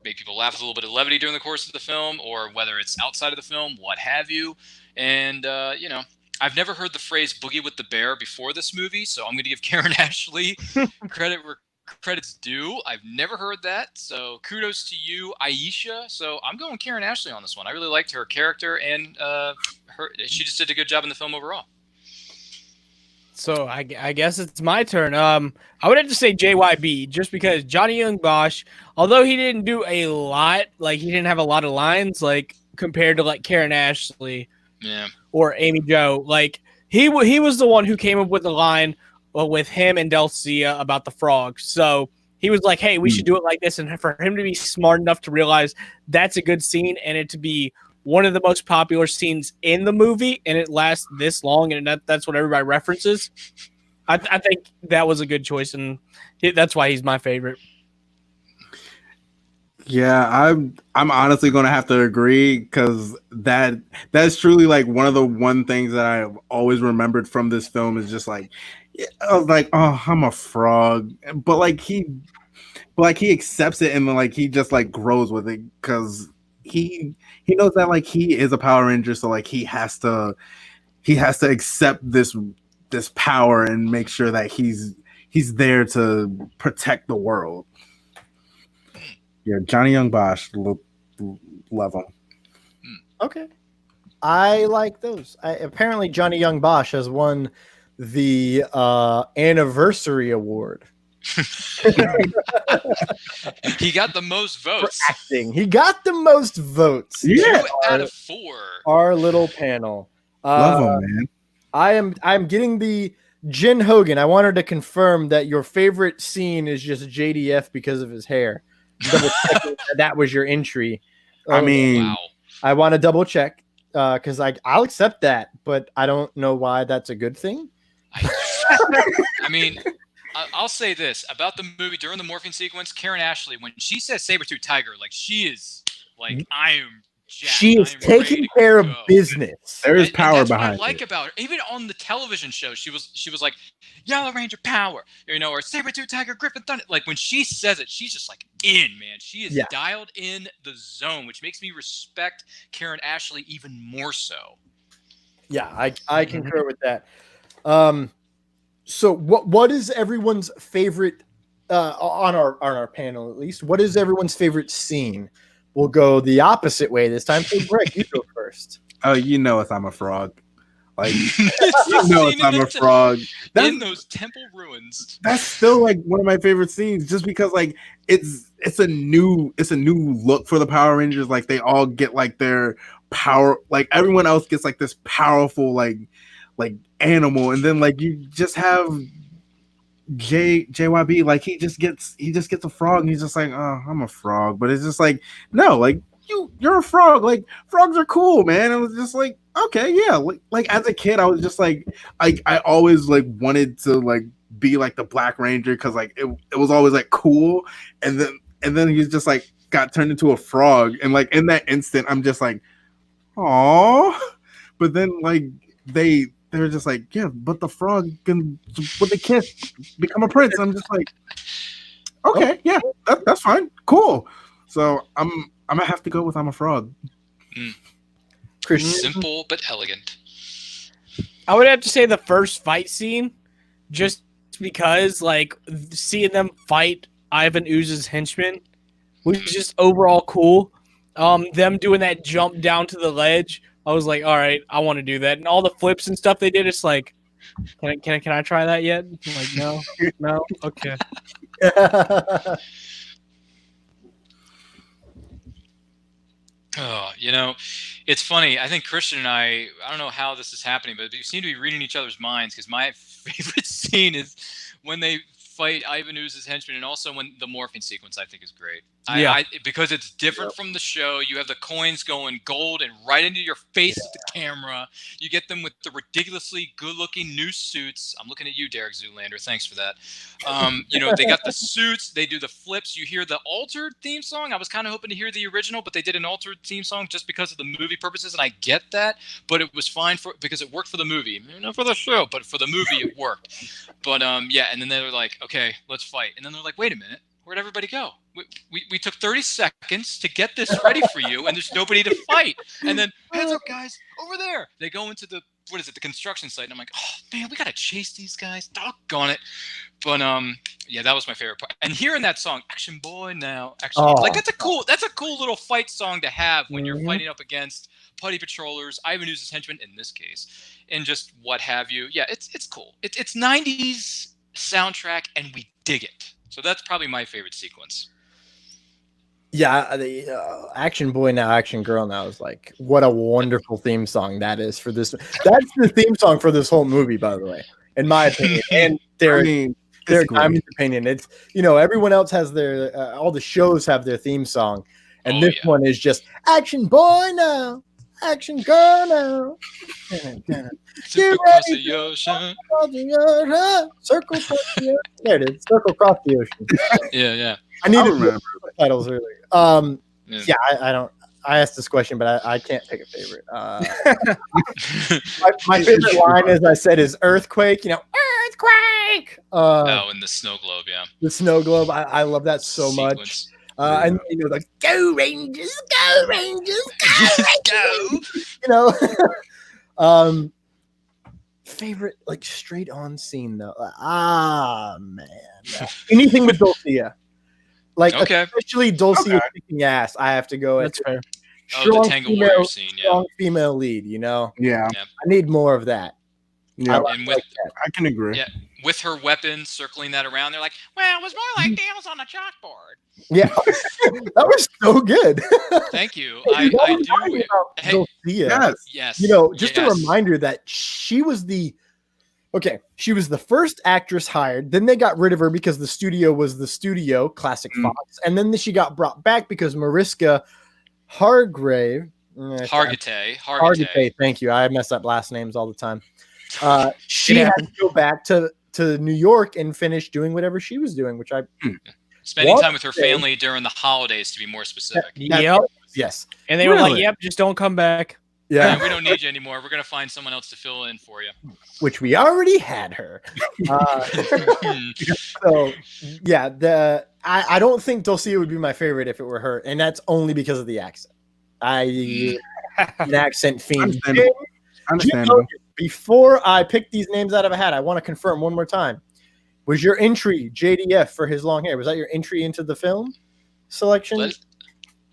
people laugh with a little bit of levity during the course of the film, or whether it's outside of the film, what have you. And I've never heard the phrase "boogie with the bear" before this movie, so I'm going to give Karen Ashley credit where credit's due. I've never heard that, so kudos to you, Aisha. So I'm going Karen Ashley on this one. I really liked her character, and she just did a good job in the film overall. So I guess it's my turn. I would have to say JYB, just because Johnny Young Bosch, although he didn't do a lot, like he didn't have a lot of lines, like compared to like Karen Ashley, or Amy Jo, like he was the one who came up with the line with him and Delcia about the frog. So he was like, hey, we should do it like this. And for him to be smart enough to realize that's a good scene and it to be one of the most popular scenes in the movie and it lasts this long and that's what everybody references, I think that was a good choice. And that's why he's my favorite. Yeah, I'm honestly going to have to agree because that's truly like one things that I've always remembered from this film is just like, I was like, oh, I'm a frog, but he accepts it and like he just like grows with it because he knows that like he is a Power Ranger, so like he has to accept this power and make sure that he's there to protect the world. Yeah, Johnny Young Bosch, love him. Okay. I like those. Apparently, Johnny Young Bosch has won the anniversary award He got the most for votes. acting. He got the most votes. Yeah, 2 out of 4. Our little panel. love him, man. I'm getting the Jen Hogan. I wanted to confirm that your favorite scene is just JDF because of his hair. Double checking that was your entry. I mean, Wow. I want to double check because I'll accept that, but I don't know why that's a good thing. I mean, I'll say this about the movie during the morphing sequence. Karen Ashley, when she says saber-tooth tiger, like she is like I am. Jacked. She is I am taking ready to care of go. business. There is And power that's behind what I like it. about her. Even on the television show, she was like Yellow Ranger power, or saber-tooth tiger, Griffin Thunder. Like when she says it, she's just like in, man. She is dialed in the zone, which makes me respect Karen Ashley even more so. Yeah, I concur with that. So what is everyone's favorite on our panel at least? What is everyone's favorite scene? We'll go the opposite way this time. So Greg, you go first. Oh, you know it's I'm a frog. Like It's you the know scene it's I'm in a frog. in those temple ruins. That's still like one of my favorite scenes, just because like it's a new look for the Power Rangers. Like they all get like their power, like everyone else gets like this powerful like animal, and then like you just have JYB, like he just gets a frog, and he's just like, oh, I'm a frog. But it's just like, no, like you're a frog. Like frogs are cool, man. It was just like, okay, yeah. Like as a kid, I was just like, I always like wanted to like be like the Black Ranger, because like it was always like cool. And then he's just like got turned into a frog, and like in that instant, I'm just like, oh. But then like they're just like, yeah, but the frog can, with a kiss, become a prince. I'm just like, okay, yeah, that's fine, cool. So I'm gonna have to go with I'm a frog. Christian. Simple but elegant. I would have to say the first fight scene, just because like seeing them fight Ivan Ooze's henchmen was just overall cool. Them doing that jump down to the ledge, I was like, all right, I want to do that. And all the flips and stuff they did, it's like, can I try that yet? I'm like, no, okay. Oh, it's funny. I think Christian and I don't know how this is happening, but we seem to be reading each other's minds, because my favorite scene is when they fight Ivan Ooze's henchmen, and also when the morphing sequence I think is great. Because it's different from the show. You have the coins going gold and right into your face at the camera. You get them with the ridiculously good-looking new suits. I'm looking at you, Derek Zoolander. Thanks for that. They got the suits. They do the flips. You hear the altered theme song. I was kind of hoping to hear the original, but they did an altered theme song just because of the movie purposes, and I get that. But it was fine because it worked for the movie, not for the show, but for the movie it worked. But and then they were like, okay, let's fight. And then they're like, wait a minute. Where'd everybody go? We took 30 seconds to get this ready for you, and there's nobody to fight. And then, heads up, guys, over there. They go into the construction site, and I'm like, oh, man, we got to chase these guys. Doggone it. But, that was my favorite part. And hearing that song, Action Boy Now, like, that's a cool little fight song to have when you're fighting up against Putty Patrollers, Ivan Ooze's henchmen in this case, and just what have you. Yeah, it's cool. It's 90s soundtrack, and we dig it. So that's probably my favorite sequence. Yeah, the Action Boy Now, Action Girl Now is like, what a wonderful theme song that is for this. That's the theme song for this whole movie, by the way, in my opinion. And Derek Diamond's opinion. It's, everyone else has their, all the shows have their theme song. And this one is just Action Boy Now, Action Girl Now. Get ready the ocean. Circle across the ocean. There it is. Circle across the ocean. Yeah. I need to remember titles earlier. I don't. I asked this question, but I can't pick a favorite. My favorite line, as I said, is Earthquake. Earthquake. And the snow globe, yeah. The snow globe. I love that so much. And like, go Rangers, go Rangers, go Rangers, go. Favorite like straight on scene though. Man, anything with Dulcia. Like, Okay. especially Dulcie Okay. kicking ass. I have to go. That's fair. Oh, the Tangle Warrior scene, yeah. Strong female lead. You know, Yeah. Yeah. I need more of that. Yeah. And with I can agree. Yeah. with her weapon circling that around, they're like, well, it was more like nails on a chalkboard. Yeah, that was so good. Thank you. Hey, I do. talking about Hey, Dulcia. Yes. yes. You know, just a yes. reminder that she was the first actress hired. Then they got rid of her because the studio was the studio, classic Fox. And then she got brought back because Mariska Hargitay. Hargitay. Thank you. I mess up last names all the time. She had to go back to New York and finish doing whatever she was doing, which I Spending time with her family during the holidays, to be more specific. Yep. Yes. And they were like, Really? "Yep, just don't come back." Yeah. We don't need you anymore. We're gonna find someone else to fill in for you. Which we already had her. So yeah, I don't think Dulcia would be my favorite if it were her, and that's only because of the accent. An accent fiend. Understandable. Before I pick these names out of a hat, I want to confirm one more time. Was your entry JDF for his long hair? Was that your entry into the film selection? Let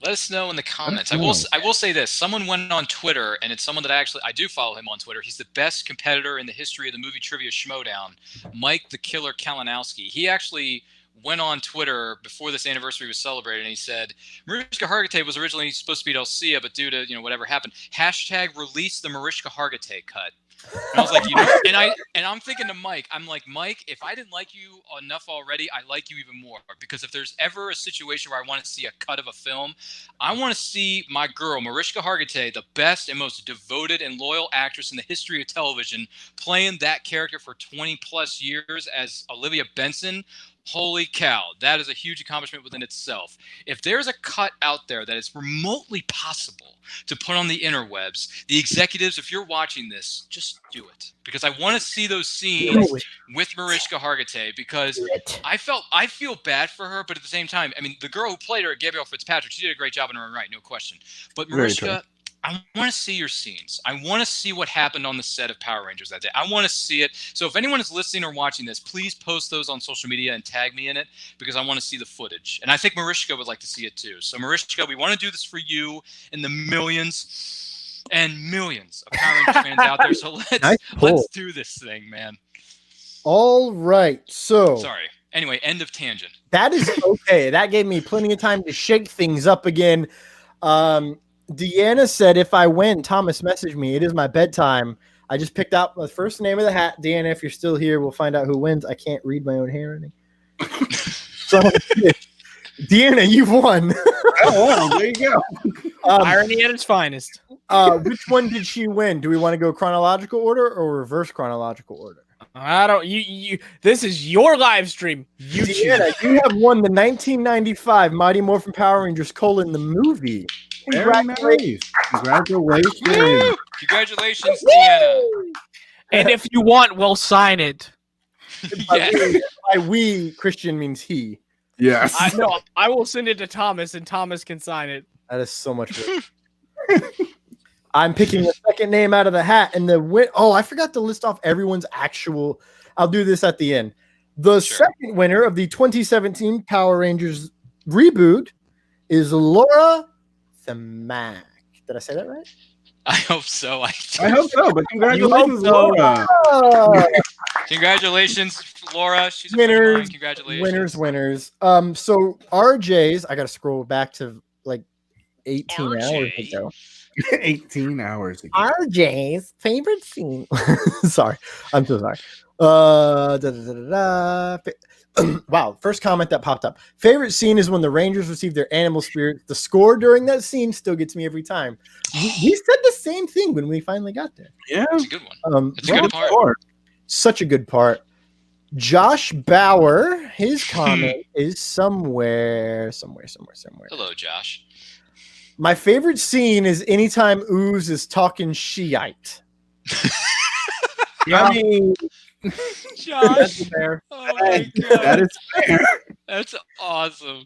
us know in the comments. Let I us will say this. Someone went on Twitter, and it's someone that I do follow him on Twitter. He's the best competitor in the history of the movie trivia Schmodown, Mike the Killer Kalinowski. He actually went on Twitter before this anniversary was celebrated, and he said Mariska Hargitay was originally supposed to be Dulcia, but due to whatever happened, # release the Mariska Hargitay cut. And I was like, and I'm thinking to Mike, I'm like, Mike, if I didn't like you enough already, I like you even more. Because if there's ever a situation where I want to see a cut of a film, I want to see my girl, Mariska Hargitay, the best and most devoted and loyal actress in the history of television, playing that character for 20 plus years as Olivia Benson. Holy cow, that is a huge accomplishment within itself. If there's a cut out there that is remotely possible to put on the interwebs, the executives, if you're watching this, just do it. Because I want to see those scenes with Mariska Hargitay, because I feel bad for her, but at the same time, I mean, the girl who played her, Gabrielle Fitzpatrick, she did a great job in her own right, no question. But Mariska, I want to see your scenes. I want to see what happened on the set of Power Rangers that day. I want to see it. So if anyone is listening or watching this, please post those on social media and tag me in it, because I want to see the footage. And I think Mariska would like to see it too. So Mariska, we want to do this for you and the millions and millions of Power Rangers fans out there. So let's do this thing, man. All right. So sorry. Anyway, end of tangent. That is okay. That gave me plenty of time to shake things up again. Deanna said, if I win, Thomas messaged me. It is my bedtime. I just picked out the first name of the hat. Deanna, if you're still here, we'll find out who wins. I can't read my own handwriting. So, Deanna, you've won. Oh, wow. There you go. Irony at its finest. Which one did she win? Do we want to go chronological order or reverse chronological order? I don't. You. This is your live stream. You Deanna, you have won the 1995 Mighty Morphin Power Rangers : the movie. Congratulations. Congratulations. Woo! Congratulations, Deanna. And if you want, we'll sign it. By we, Christian means he. Yes. I will send it to Thomas, and Thomas can sign it. That is so much fun. I'm picking the second name out of the hat, and I forgot to list off everyone's actual. I'll do this at the end. The second winner of the 2017 Power Rangers reboot is Laura Themack. Did I say that right? I hope so. I hope so, but congratulations, Laura. Congratulations, Laura. She's a winners. Congratulations. Winners. So RJ's, I got to scroll back to like 18 hours ago. 18 hours ago. RJ's favorite scene. Sorry. I'm so sorry. Wow. First comment that popped up. Favorite scene is when the Rangers receive their animal spirits. The score during that scene still gets me every time. We said the same thing when we finally got there. Yeah. It's a good one. It's a good part. Such a good part. Josh Bauer, his comment is somewhere. Hello, Josh. My favorite scene is anytime Ooze is talking Shiite. I mean, Josh. That's fair. Oh my God. That is fair. That's awesome.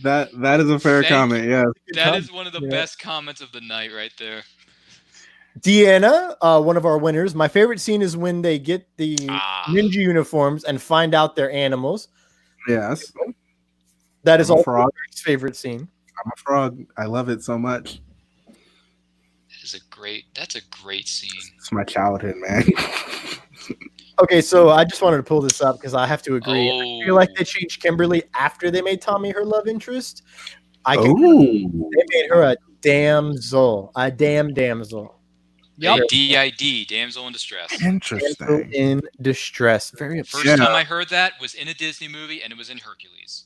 That is a fair comment. Yeah. That is one of the best comments of the night right there. Deanna, one of our winners. My favorite scene is when they get the ninja uniforms and find out they're animals. Yes. That is I'm a also frog. Greg's favorite scene. I'm a frog. I love it so much. That's a great scene. It's my childhood, man. Okay, so I just wanted to pull this up because I have to agree. I feel like Oh. they changed Kimberly after they made Tommy her love interest. They made her a damsel, a damsel. A DID, damsel in distress. Damsel Interesting. in distress. Very First upset. time I heard that was in a Disney movie, and it was in Hercules.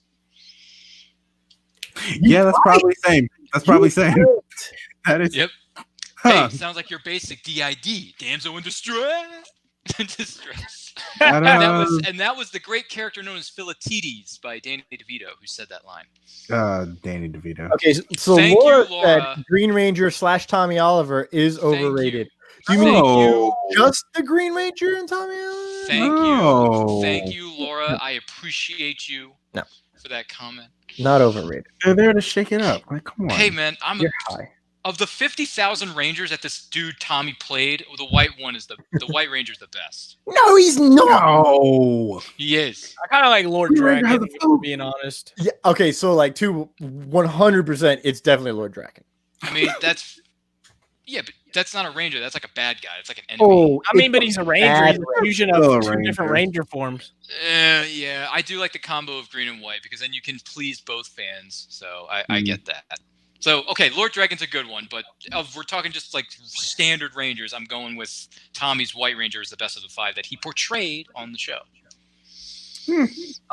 Yeah, that's probably same. That's probably same. That is. Yep. Huh. Hey, sounds like your basic DID, damsel in distress. distress. That, And that was the great character known as Philatides by Danny DeVito, who said that line. Danny DeVito. Okay, so Thank Laura, you, Laura. said Green Ranger / Tommy Oliver is overrated. Do you Thank mean you. just the Green Ranger and Tommy Oliver? Thank you, Laura. I appreciate you for that comment. Not overrated. They're there to shake it up. Like, come on. Hey, man, You're high. of the 50,000 Rangers that this dude Tommy played, the White one is the White Ranger's the best. No, he's not. No. He is. I kind of like Lord Green Ranger Draken, has a if phone. I'm being honest. Yeah, okay, so like 100%, it's definitely Lord Draken. I mean, but that's not a Ranger. That's like a bad guy. It's like an enemy. Oh, I mean, but he's a Ranger. He's bad a fusion Still a of two Ranger. different Ranger forms. Yeah, I do like the combo of green and white because then you can please both fans. So I get that. So, okay, Lord Dragon's a good one, but we're talking just like standard Rangers. I'm going with Tommy's White Ranger is the best of the 5 that he portrayed on the show.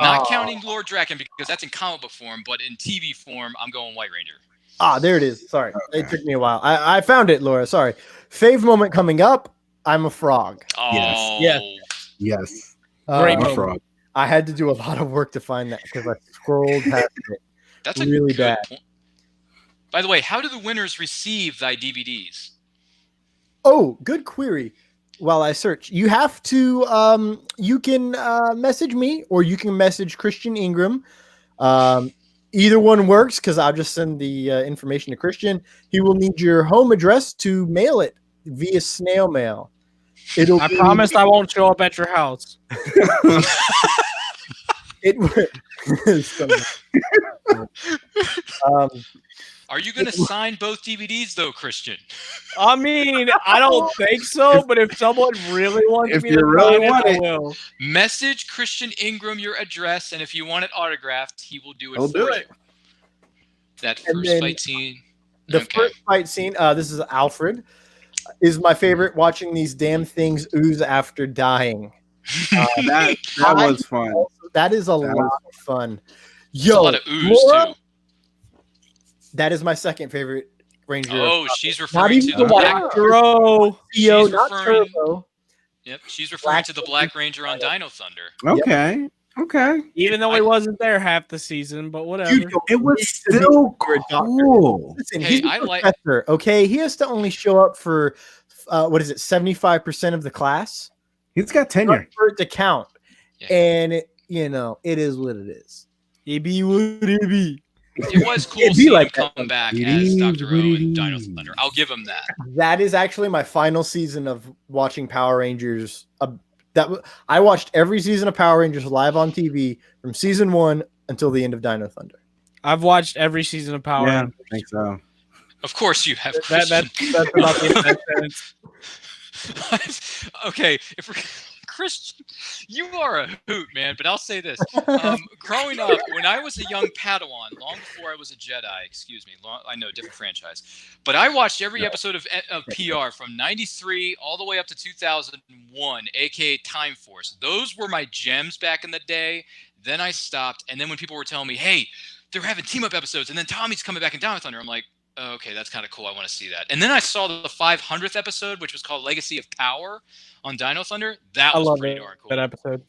Not counting Lord Dragon because that's in comic book form, but in TV form, I'm going White Ranger. there it is. Sorry, it took me a while. I found it, Laura. Sorry. Fave moment coming up. I'm a frog. Oh, Yes. Great I'm a moment. frog. I had to do a lot of work to find that because I scrolled past it. That's a Really good bad. point. By the way, how do the winners receive thy DVDs? Oh, good query. While I search, you have to. You can message me or you can message Christian Ingram. Either one works because I'll just send the information to Christian. He will need your home address to mail it via snail mail. I promised I won't show up at your house. Are you going to sign both DVDs though, Christian? I mean, I don't think so, but if someone really wants If me you to really sign want it, I it. will. Message Christian Ingram your address, and if you want it autographed, he will do it He'll for do you. it. That And first then fight scene. The Okay. first fight scene, this is Alfred, is my favorite. Watching these damn things ooze after dying. That was fun. That is a That lot of fun. It's a Yo, lot of ooze Laura, too. that is my second favorite Ranger. Oh, she's not referring even to the the White black. Bro. Theo, she's not referring- Turbo. Yep, she's referring to the Black Ranger on Dino Thunder. Okay. Okay. Even though he wasn't there half the season, but whatever. Dude, It was he needs to be still for a doctor. cool. Listen, Hey, he's a I like- professor, okay? He has to only show up for, 75% of the class He's got tenure. for it to count. Yeah. And, it is what it is. It be what it be. It was cool It'd be seeing like him that. come back It as is Dr. what O it in Dino is. Thunder. I'll give him that. That is actually my final season of watching Power Rangers. I watched every season of Power Rangers live on TV from season 1 until the end of Dino Thunder. I've watched every season of Power Yeah, Rangers. I think so. Of course you have, That's Christian. about the end of that sentence. Okay, if we're Christian, you are a hoot, man. But I'll say this: growing up, when I was a young Padawan, long before I was a Jedi, I know, different franchise, but I watched every episode of PR from '93 all the way up to 2001, aka Time Force. Those were my gems back in the day. Then I stopped, and then when people were telling me, "Hey, they're having team up episodes," and then Tommy's coming back in Dino Thunder, I'm like, oh, okay, that's kind of cool. I want to see that. And then I saw the 500th episode, which was called Legacy of Power on Dino Thunder. That I was love pretty it, darn cool. that episode.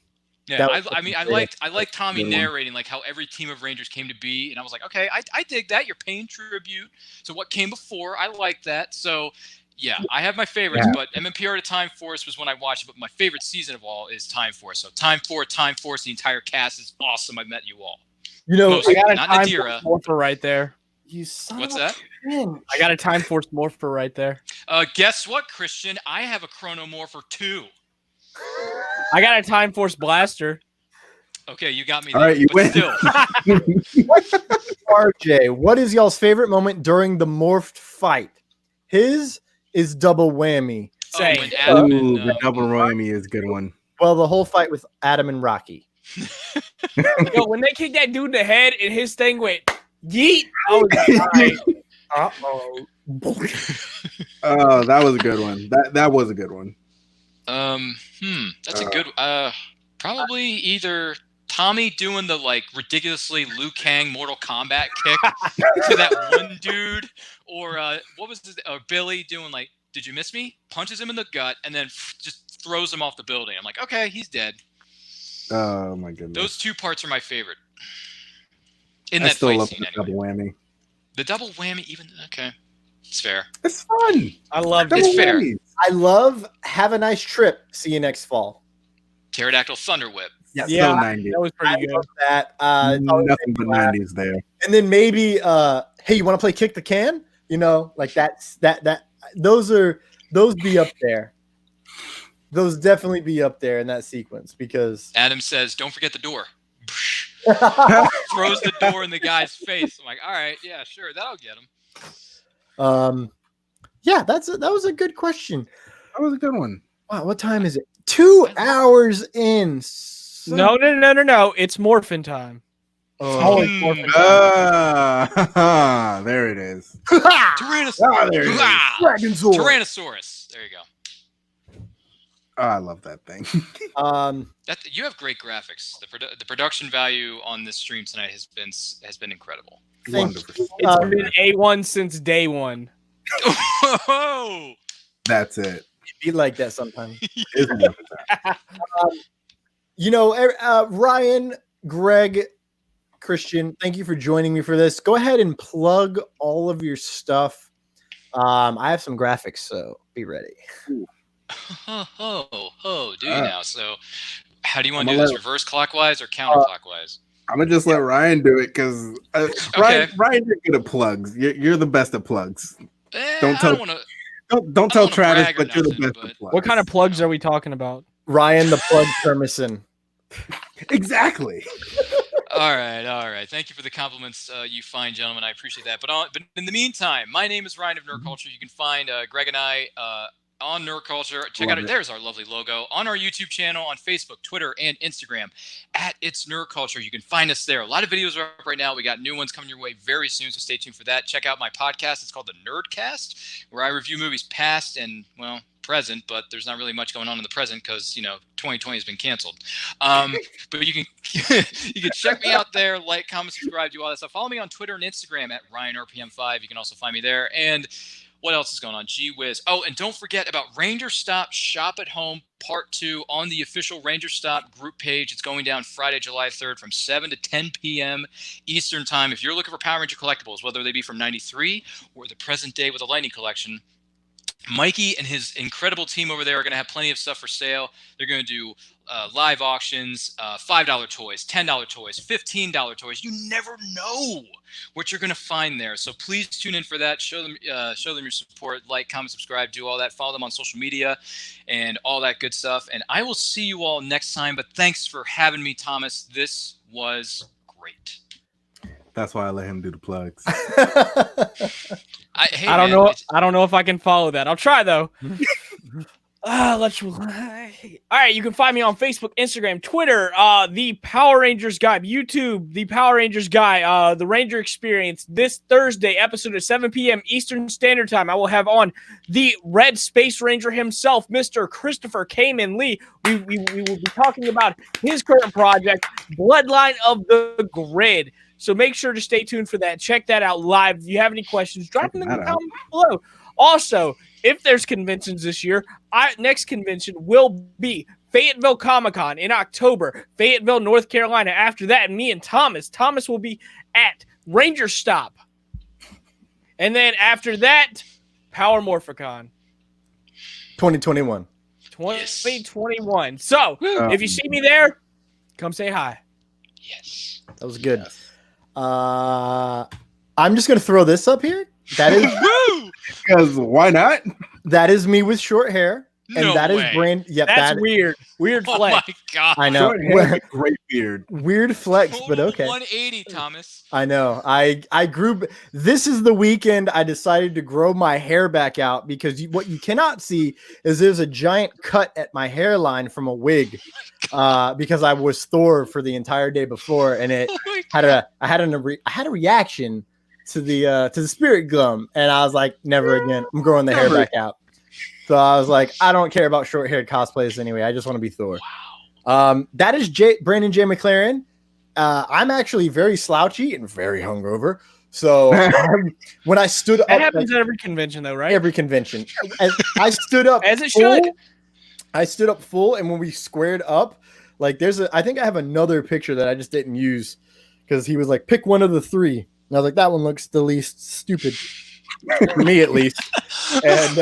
Yeah, That was I liked Tommy Good one. narrating like how every team of Rangers came to be, and I was like, okay, I dig that. You're paying tribute to what came before. I like that. So yeah, I have my favorites, Yeah. but MMPR to Time Force was when I watched it. But my favorite season of all is Time Force. So Time Force, the entire cast is awesome. I met you all. Most- I got a not Time Nadira. Force Morpher right there. You son What's of that? a bitch. I got a Time Force Morpher right there. Guess what, Christian? I have a Chronomorpher too. I got a Time Force Blaster. Okay, you got me All there. right, you but win. Still, RJ, what is y'all's favorite moment during the morphed fight? His is double whammy. Same. when Adam Ooh, and the double whammy is a good one. Well, the whole fight with Adam and Rocky. Yo, when they kicked that dude in the head and his thing went yeet, I was dying. Uh-oh. Oh, that was a good one. That was a good one. that's a good. Probably either Tommy doing the like ridiculously Liu Kang Mortal Kombat kick to that one dude, or what was this? Billy doing like, "Did you miss me?" Punches him in the gut and then just throws him off the building. I'm like, okay, he's dead. Oh my goodness. Those two parts are my favorite. In I that still fight love scene, the anyway. double whammy. The double whammy, even okay, it's fair. It's fun. I loved Double it. It's fair. whammies. I love Have a Nice Trip. See you next fall. Pterodactyl Thunder Whip. Yeah, Yeah, so 90s. That was I pretty good. love that. It's always Nothing but made me laugh. 90s there. And then maybe, hey, you want to play Kick the Can? You know, like that. Those be up there. Those definitely be up there in that sequence because Adam says, "Don't forget the door." Throws the door in the guy's face. I'm like, all right, yeah, sure, that'll get him. yeah, that was a good question. That was a good one. Wow, what time is it? 2 hours in. No. It's morphin time. Always Hmm. morphin time. There it is. Tyrannosaurus. Ah, there it is. Dragonzord. Tyrannosaurus. There you go. Oh, I love that thing. You have great graphics. The production value on this stream tonight has been incredible. Wonderful. It's been A1 since day one. Oh, That's it. be like that sometimes. Isn't it? Ryan, Greg, Christian, thank you for joining me for this. Go ahead and plug all of your stuff. I have some graphics, so be ready. do you now? So, how do you want to do this? Reverse clockwise or counterclockwise? I'm gonna just let Ryan do it because Okay. Ryan, you're good at plugs. You're the best at plugs. Don't I tell- don't want to. Don't tell wanna Travis, brag or but you're the nothing, best at plugs. What kind of plugs are we talking about? Ryan the Plug Permison. Exactly. All right. Thank you for the compliments, you fine gentlemen. I appreciate that. But in the meantime, my name is Ryan of Nerd Culture. You can find Greg and I on Nerd Culture. Check out it. There's our lovely logo on our YouTube channel, on Facebook, Twitter, and Instagram at It's Nerd Culture. You can find us there. A lot of videos are up right now. We got new ones coming your way very soon, so stay tuned for that. Check out my podcast. It's called The Nerdcast, where I review movies past and, well, present, but there's not really much going on in the present because 2020 has been canceled. But you can you can check me out there, like, comment, subscribe, do all that stuff. Follow me on Twitter and Instagram at RyanRPM5. You can also find me there. And what else is going on? Gee whiz. Oh, and don't forget about Ranger Stop Shop at Home Part 2 on the official Ranger Stop group page. It's going down Friday, July 3rd from 7 to 10 p.m. Eastern Time. If you're looking for Power Ranger collectibles, whether they be from 93 or the present day with a Lightning Collection, Mikey and his incredible team over there are going to have plenty of stuff for sale. They're going to do live auctions, $5 toys, $10 toys, $15 toys. You never know what you're going to find there. So please tune in for that. Show them your support. Like, comment, subscribe, do all that. Follow them on social media and all that good stuff. And I will see you all next time. But thanks for having me, Thomas. This was great. That's why I let him do the plugs. I don't know. I don't know if I can follow that. I'll try though. All right, you can find me on Facebook, Instagram, Twitter, the Power Rangers guy, YouTube, the Power Rangers guy, the Ranger Experience. This Thursday, episode at 7 p.m. Eastern Standard Time, I will have on the Red Space Ranger himself, Mr. Christopher Kamen Lee. We will be talking about his current project, Bloodline of the Grid. So make sure to stay tuned for that. Check that out live. If you have any questions, drop them in the comments below. Also, if there's conventions this year, next convention will be Fayetteville Comic-Con in October, Fayetteville, North Carolina. After that, me and Thomas will be at Ranger Stop. And then after that, Power Morphicon. 2021. 2021. So, if you see me there, come say hi. Yes. That was good. I'm just going to throw this up here. That is Because why not? That is me with short hair. And No that is way. brand. Yep, That's that weird. Weird Oh flex. my god. I know. Short hair, great beard. Weird flex, but Total okay. 180, Thomas. I know. I grew. This is the weekend I decided to grow my hair back out because what you cannot see is there's a giant cut at my hairline from a wig, because I was Thor for the entire day before, and it Oh my had God. I had a reaction to the spirit gum, and I was like, never again. I'm growing the hair Never. back out. So I was like, I don't care about short haired cosplays anyway. I just want to be Thor. That is Brandon J. McLaren. I'm actually very slouchy and very hungover. So when I stood up, That happens at every convention, though, right? every convention, I stood up As it full. should. I stood up full, and when we squared up, like I think I have another picture that I just didn't use because he was like, pick one of the three. And I was like, that one looks the least stupid. For me at least, and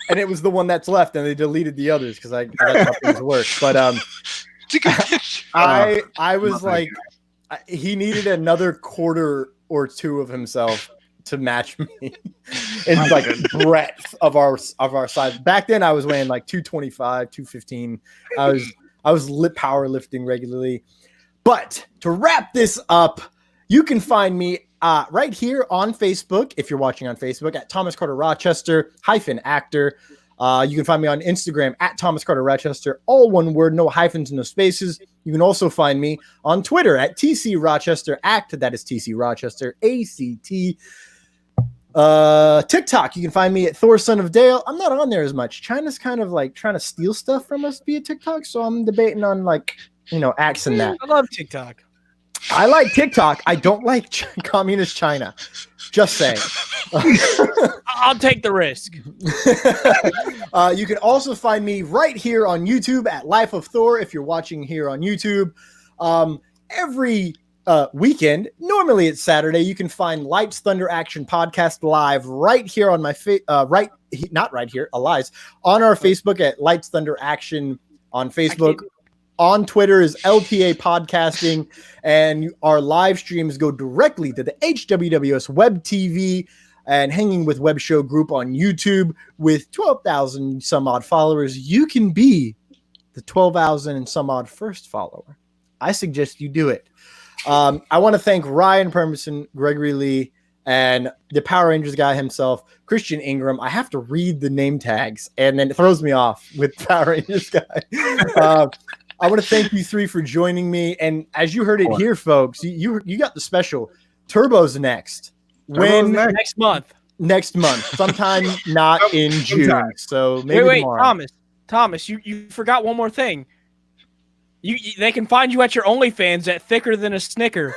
and it was the one that's left, and they deleted the others because that's how things work. But I was like, he needed another quarter or two of himself to match me in like breadth of our size. Back then, I was weighing like 225, 215. I was powerlifting regularly. But to wrap this up, you can find me right here on Facebook, if you're watching on Facebook, at Thomas Carter Rochester -actor. You can find me on Instagram at Thomas Carter Rochester, all one word, no hyphens, no spaces. You can also find me on Twitter at TC Rochester Act. That is TC Rochester ACT. TikTok, you can find me at Thor Son of Dale. I'm not on there as much. China's kind of like trying to steal stuff from us via TikTok, so I'm debating on axing that. I love TikTok. I like TikTok. I don't like communist China. Just saying. I'll take the risk. You can also find me right here on YouTube at Life of Thor if you're watching here on YouTube. Every weekend, normally it's Saturday, you can find Lights Thunder Action Podcast live right here on my not right here, Elias, on our Facebook at Lights Thunder Action on Facebook. On Twitter is LTA Podcasting, and our live streams go directly to the HWWS Web TV and Hanging with Web Show group on YouTube with 12,000 some odd followers. You can be the 12,000 and some odd first follower. I suggest you do it. I want to thank Ryan Permison, Gregory Lee, and the Power Rangers guy himself, Christian Ingram. I have to read the name tags, and then it throws me off with Power Rangers guy. I want to thank you three for joining me. And as you heard it here, folks, you got the special. Turbo's next. Next month. Next month. Sometime not in June. So maybe wait, tomorrow. Thomas, you forgot one more thing. They can find you at your OnlyFans at Thicker Than a Snicker.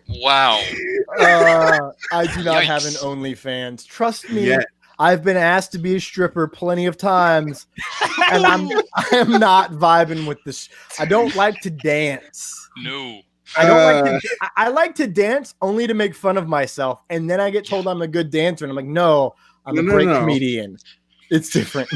Wow. I do not have an OnlyFans. Trust me. Yeah. I've been asked to be a stripper plenty of times, and I am not vibing with this. I don't like to dance. No. I don't like to. I like to dance only to make fun of myself, and then I get told I'm a good dancer, and I'm like, no, I'm a great comedian. It's different.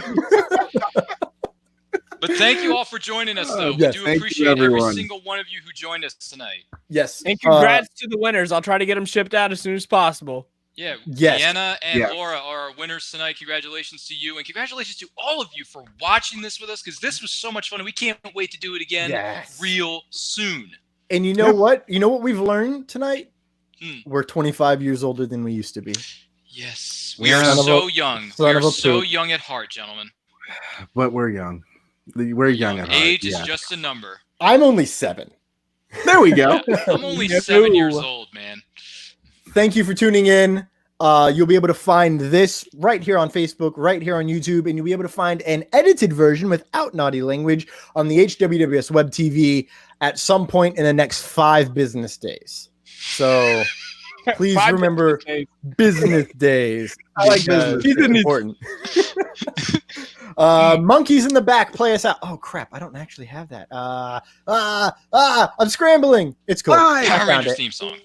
But thank you all for joining us, though. Yes, we do appreciate every single one of you who joined us tonight. Yes. And congrats to the winners. I'll try to get them shipped out as soon as possible. Yeah, yes. Deanna and Laura are our winners tonight. Congratulations to you, and congratulations to all of you for watching this with us, because this was so much fun, and we can't wait to do it again real soon. And you know what? You know what we've learned tonight? We're 25 years older than we used to be. Yes, we are so young. We are so young at heart, gentlemen. But we're young. We're young at heart. Age is just a number. I'm only 7. There we go. I'm only 7 years old, man. Thank you for tuning in. You'll be able to find this right here on Facebook, right here on YouTube, and you'll be able to find an edited version without naughty language on the HWWS Web TV at some point in the next 5 business days. So please remember business days. I like business. It's important. Monkeys in the back, play us out. Oh crap, I don't actually have that. I'm scrambling. It's cool. Power Rangers theme song.